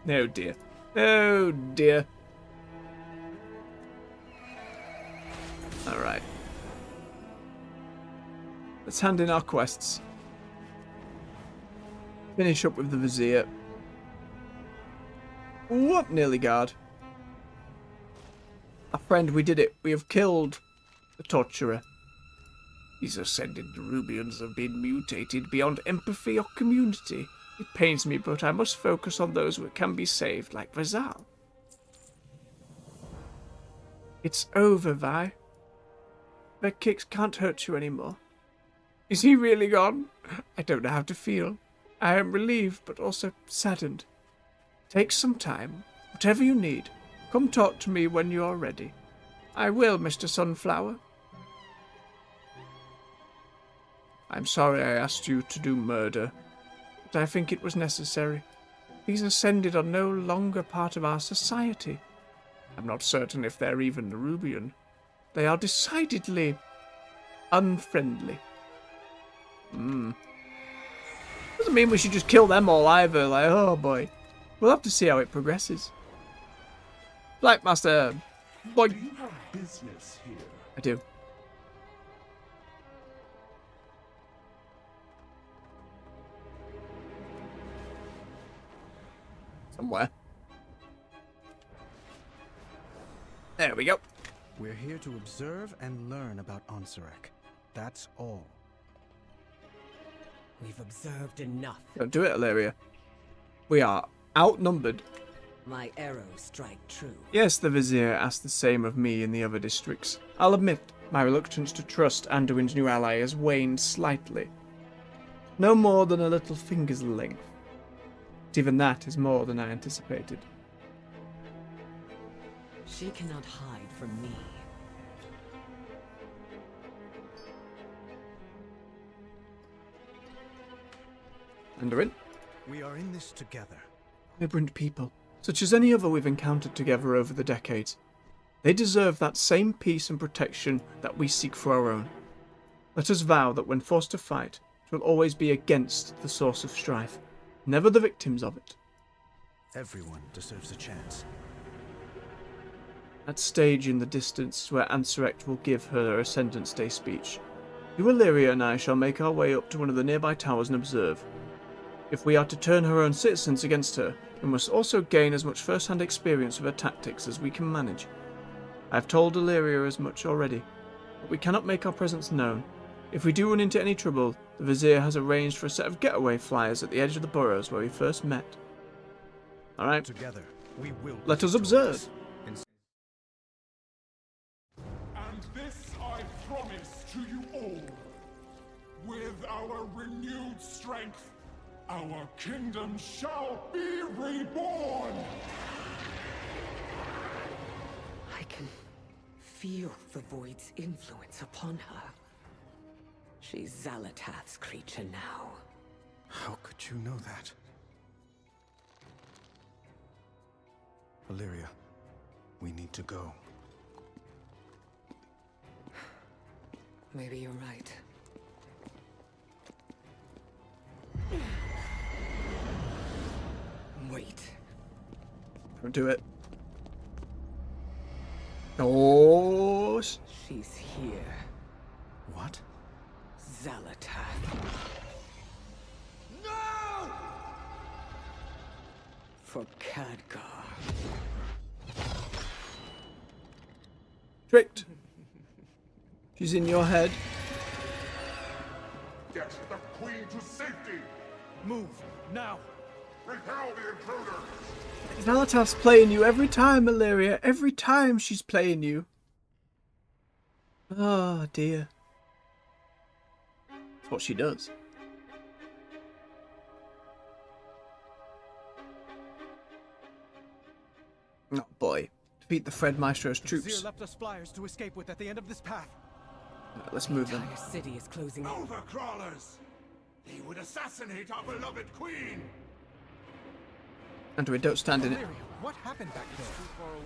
Oh dear. Oh dear. Alright. Let's hand in our quests. Finish up with the Vizier. Whoop, nearly guard. Our friend, we did it. We have killed the torturer. These ascended nerubians have been mutated beyond empathy or community. It pains me, but I must focus on those who can be saved, like Vazal. It's over, Vi. Their kicks can't hurt you anymore. Is he really gone? I don't know how to feel. I am relieved, but also saddened. Take some time. Whatever you need, come talk to me when you are ready. I will, Mr. Sunflower. I'm sorry I asked you to do murder, but I think it was necessary. These Ascended are no longer part of our society. I'm not certain if they're even nerubian. They are decidedly unfriendly. Doesn't mean we should just kill them all either, like, oh boy. We'll have to see how it progresses. Flight Master! Boy. Do you have business here? I do. Somewhere. There we go. We're here to observe and learn about Ansarek. That's all. We've observed enough. Don't do it, Illyria. We are outnumbered. My arrows strike true. Yes, the Vizier asked the same of me in the other districts. I'll admit, my reluctance to trust Anduin's new ally has waned slightly. No more than a little finger's length. But even that is more than I anticipated. She cannot hide from me. Anduin? We are in this together. Vibrant people, such as any other we've encountered together over the decades. They deserve that same peace and protection that we seek for our own. Let us vow that when forced to fight, it will always be against the source of strife, never the victims of it. Everyone deserves a chance. That stage in the distance where Ansarek will give her Ascendance Day speech. You, Illyria, and I shall make our way up to one of the nearby towers and observe. If we are to turn her own citizens against her, we must also gain as much first-hand experience of her tactics as we can manage. I have told Illyria as much already, but we cannot make our presence known. If we do run into any trouble, the Vizier has arranged for a set of getaway flyers at the edge of the burrows where we first met. Alright, together, we will let us observe. And this I promise to you all. With our renewed strength, our kingdom shall be reborn! I can feel the Void's influence upon her. She's Xalatath's creature now. How could you know that? Illyria, we need to go. Maybe you're right. Wait. Don't do it. Oh, she's here. What? Xalatath. No! For Khadgar. Tricked. She's in your head. Get the queen to safety! Move, now! Repel the intruder! Xalatath's playing you every time, Illyria. Every time she's playing you. Oh, dear. That's what she does. Oh, boy. Defeat the Fred Maestro's troops. Zir left us flyers to escape with at the end of this path. Let's move them. The entire city is closing in. Overcrawlers! They would assassinate our beloved queen! Anduin, don't stand in it. What happened back there?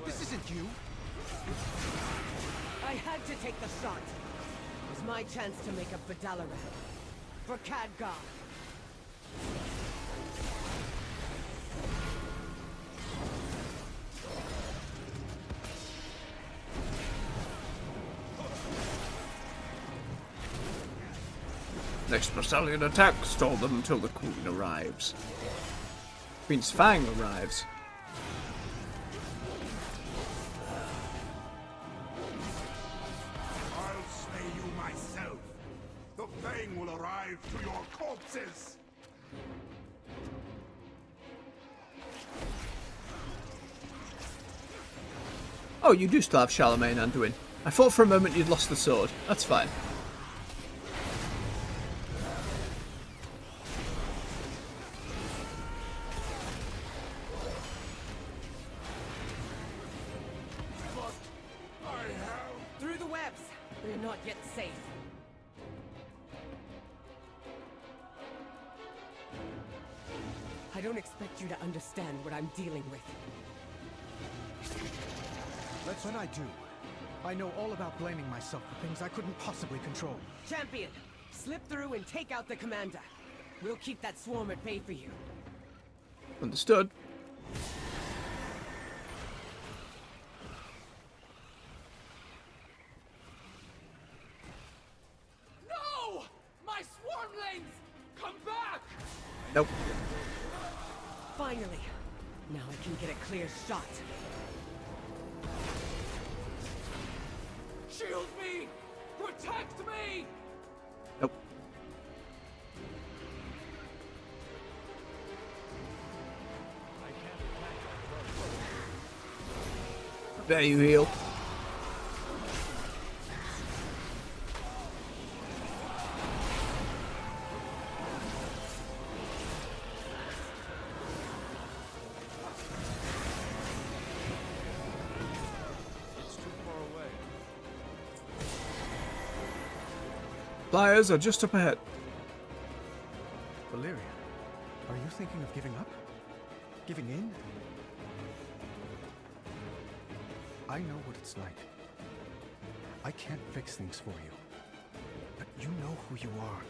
This isn't you. I had to take the shot. It was my chance to make up for Dalaran. For Khadgar. Next Brazilian attack, stall them until the Queen arrives. Queen's Fang arrives. I'll slay you myself. The Fang will arrive to your corpses. Oh, you do still have Charlemagne Anduin. I thought for a moment you'd lost the sword. That's fine. Through the webs! We're not yet safe. I don't expect you to understand what I'm dealing with. That's what I do. I know all about blaming myself for things I couldn't possibly control. Champion, slip through and take out the commander. We'll keep that swarm at bay for you. Understood. No! My swarmlings! Come back! Nope. Finally. Now I can get a clear shot. Shield me! Protect me! Nope. There you heal. It's too far away. Flyers are just up ahead. Valeria, are you thinking of giving up? Giving in? I know what it's like. I can't fix things for you. But you know who you are.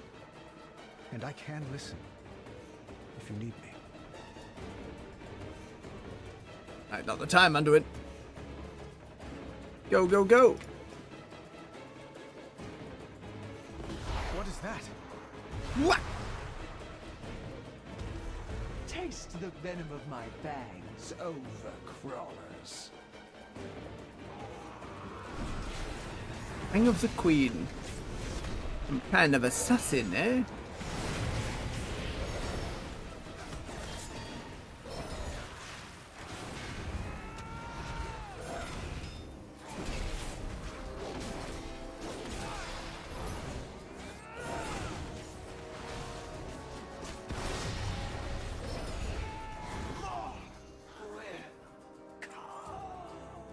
And I can listen. If you need me. Alright, not the time, Anduin. Go, go, go! What is that? What? Taste the venom of my fangs, overcrawlers. Fang of the Queen. Some kind of assassin, eh?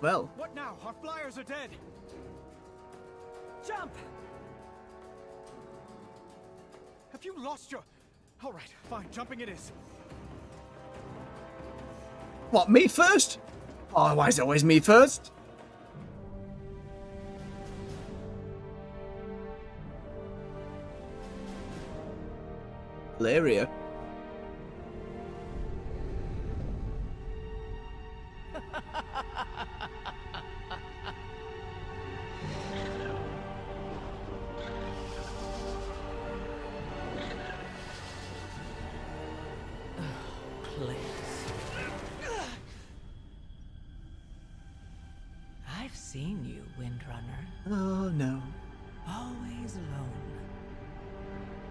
Well. What now? Our flyers are dead! Jump! Have you lost your... Alright, fine, jumping it is. What, me first? Oh, why is it always me first? Valeria. I've seen you, Windrunner. Oh, no. Always alone.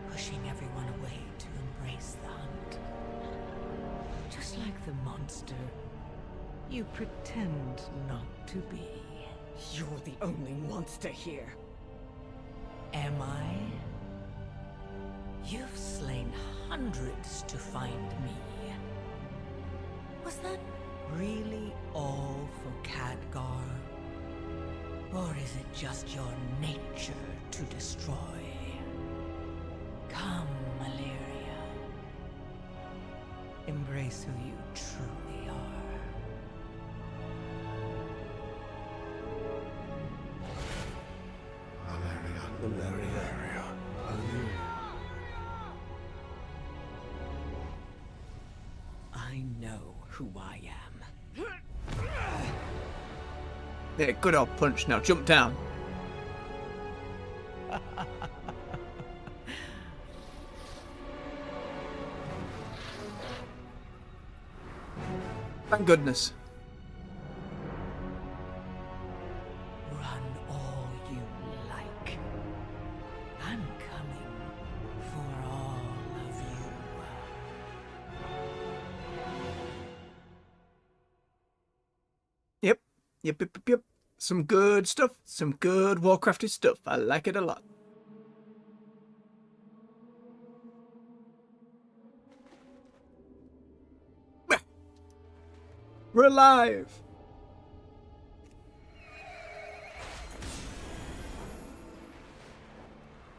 Pushing everyone away to embrace the hunt. Just like the monster you pretend not to be. You're the only monster here. Am I? You've slain hundreds to find me. Was that really all for Khadgar? Or is it just your nature to destroy? Come, Valeria. Embrace who you truly are. Valeria. who I am. Yeah, good old punch. Now jump down. Thank goodness. Run all you like. I'm coming for all of you. Yep. Some good stuff. Some good Warcrafted stuff. I like it a lot. We're alive.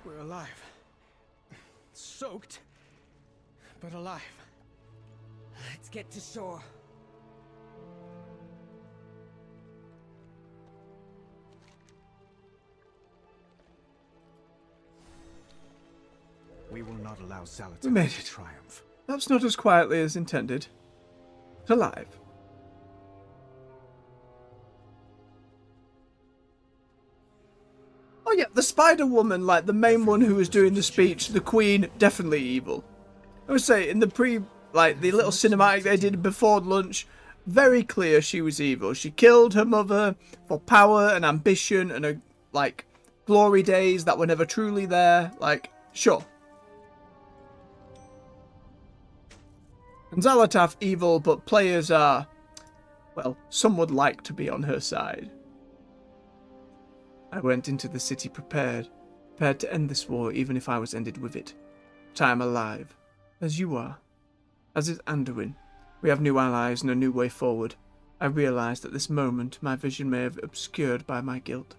We're alive. Soaked, but alive. Let's get to shore. We will not allow Zalatath We made to it. triumph. Perhaps not as quietly as intended. But alive. Oh yeah, the Spider Woman, like the main one who was doing the speech, the Queen, definitely evil. I would say in the the little cinematic they did before lunch, very clear she was evil. She killed her mother for power and ambition and glory days that were never truly there. Sure. And Zalatath evil, but players are, well, some would like to be on her side. I went into the city prepared to end this war even if I was ended with it. But I am alive, as you are, as is Anduin. We have new allies and a new way forward. I realise that this moment my vision may have obscured by my guilt.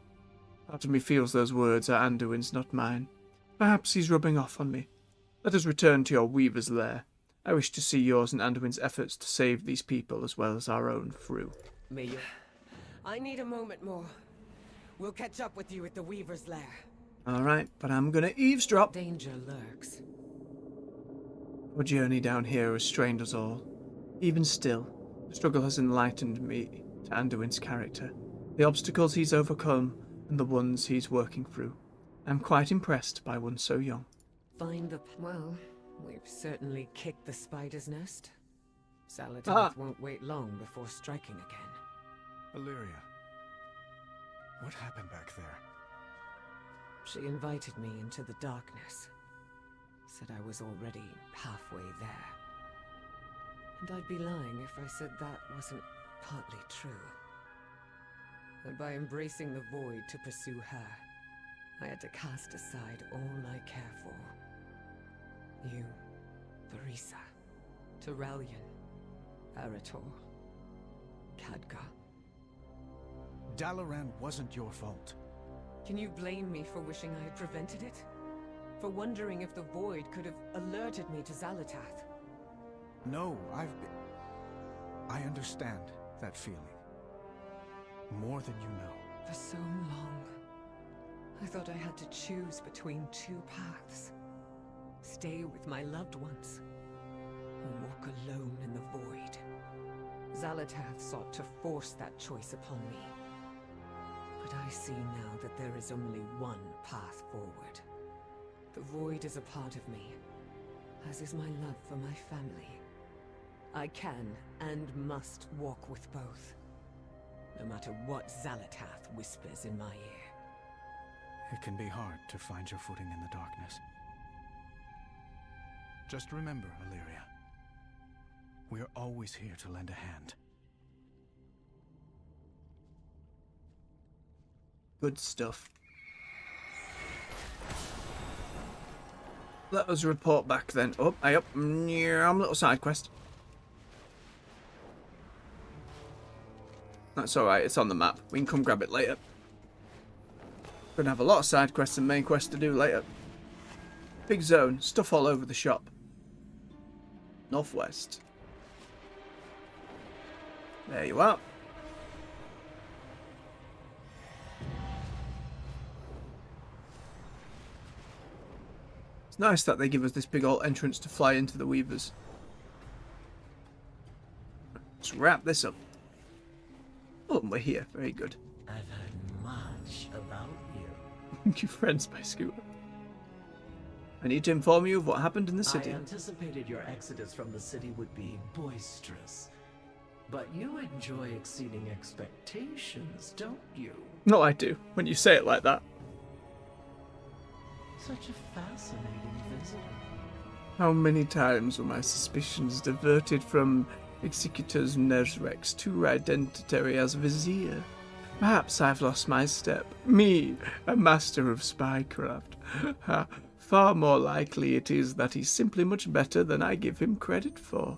Part of me feels those words are Anduin's, not mine. Perhaps he's rubbing off on me. Let us return to your Weaver's lair. I wish to see yours and Anduin's efforts to save these people as well as our own through. I need a moment more. We'll catch up with you at the Weaver's lair. Alright, but I'm gonna eavesdrop. Danger lurks. Our journey down here has strained us all. Even still, the struggle has enlightened me to Anduin's character, the obstacles he's overcome, and the ones he's working through. I'm quite impressed by one so young. Well, we've certainly kicked the spider's nest. Zalatath won't wait long before striking again. Illyria, what happened back there? She invited me into the darkness. Said I was already halfway there. And I'd be lying if I said that wasn't partly true. And by embracing the void to pursue her, I had to cast aside all I care for. You, Barisa, Turalyon, Arator, Khadgar. Dalaran wasn't your fault. Can you blame me for wishing I had prevented it? For wondering if the void could have alerted me to Zalatath? No, I understand that feeling. More than you know. For so long, I thought I had to choose between two paths. Stay with my loved ones, or walk alone in the void. Zalatath sought to force that choice upon me. But I see now that there is only one path forward. The void is a part of me, as is my love for my family. I can and must walk with both, no matter what Zalatath whispers in my ear. It can be hard to find your footing in the darkness. Just remember, Illyria, we are always here to lend a hand. Good stuff. Let us report back then. Oh, little side quest. That's alright, it's on the map. We can come grab it later. Gonna have a lot of side quests and main quests to do later. Big zone, stuff all over the shop. Northwest. There you are. It's nice that they give us this big old entrance to fly into the Weavers. wrap this up. Oh, and we're here. Very good. I've heard much about you. You're friends by Scooter. I need to inform you of what happened in the city. I anticipated your exodus from the city would be boisterous. But you enjoy exceeding expectations, don't you? No, I do, when you say it like that. Such a fascinating visitor. How many times were my suspicions diverted from Executor's Nezrex to identity as Vizier? Perhaps I've lost my step. Me, a master of spycraft. Far more likely it is that he's simply much better than I give him credit for.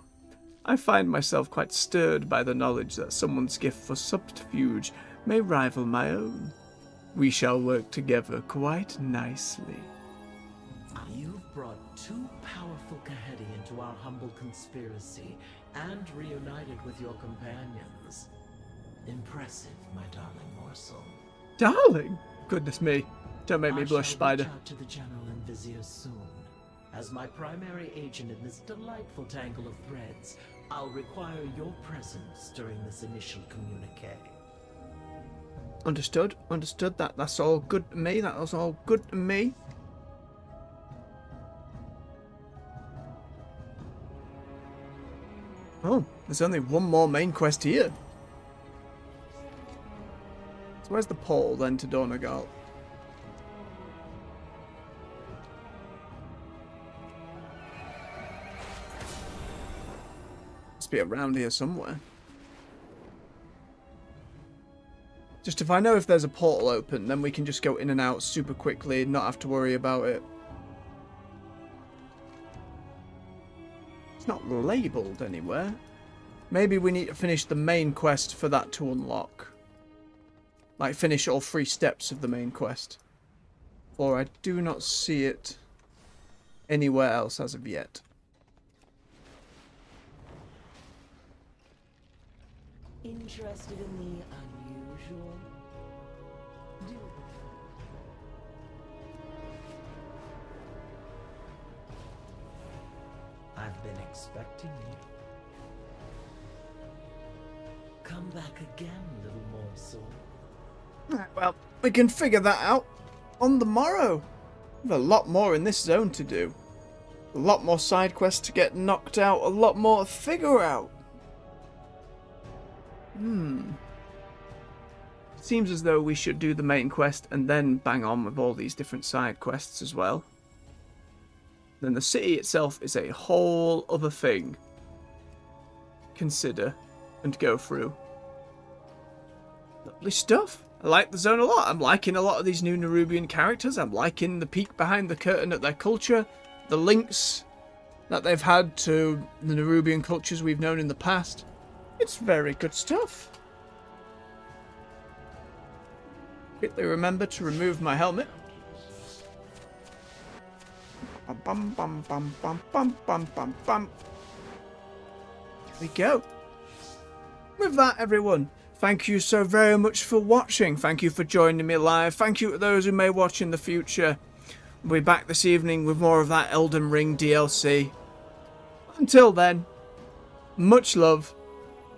I find myself quite stirred by the knowledge that someone's gift for subterfuge may rival my own. We shall work together quite nicely. You've brought two powerful Kaheti into our humble conspiracy and reunited with your companions. Impressive, my darling morsel. Darling? Goodness me. Don't make me blush, Spider. I shall reach out to the General and Vizier soon. As my primary agent in this delightful tangle of threads, I'll require your presence during this initial communique. Understood. Understood. That's all good to me. That was all good to me. Oh, there's only one more main quest here. So where's the portal then to Donegal? Must be around here somewhere. Just if I know if there's a portal open, then we can just go in and out super quickly and not have to worry about it. It's not labelled anywhere. Maybe we need to finish the main quest for that to unlock. Like finish all 3 steps of the main quest. Or I do not see it anywhere else as of yet. Interested in the unusual? I've been expecting you. Come back again, little morsel. Right, well, we can figure that out on the morrow. We have a lot more in this zone to do. A lot more side quests to get knocked out. A lot more to figure out. Seems as though we should do the main quest and then bang on with all these different side quests as well. Then the city itself is a whole other thing. Consider and go through. Lovely stuff. I like the zone a lot. I'm liking a lot of these new Nerubian characters. I'm liking the peek behind the curtain at their culture. The links that they've had to the Nerubian cultures we've known in the past. It's very good stuff. Quickly remember to remove my helmet. Bum bum bum bum bum bum bum bum. There we go. With that, everyone, thank you so very much for watching. Thank you for joining me live. Thank you to those who may watch in the future. We'll be back this evening with more of that Elden Ring DLC. Until then, much love.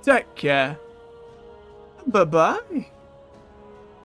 Take care. Bye-bye.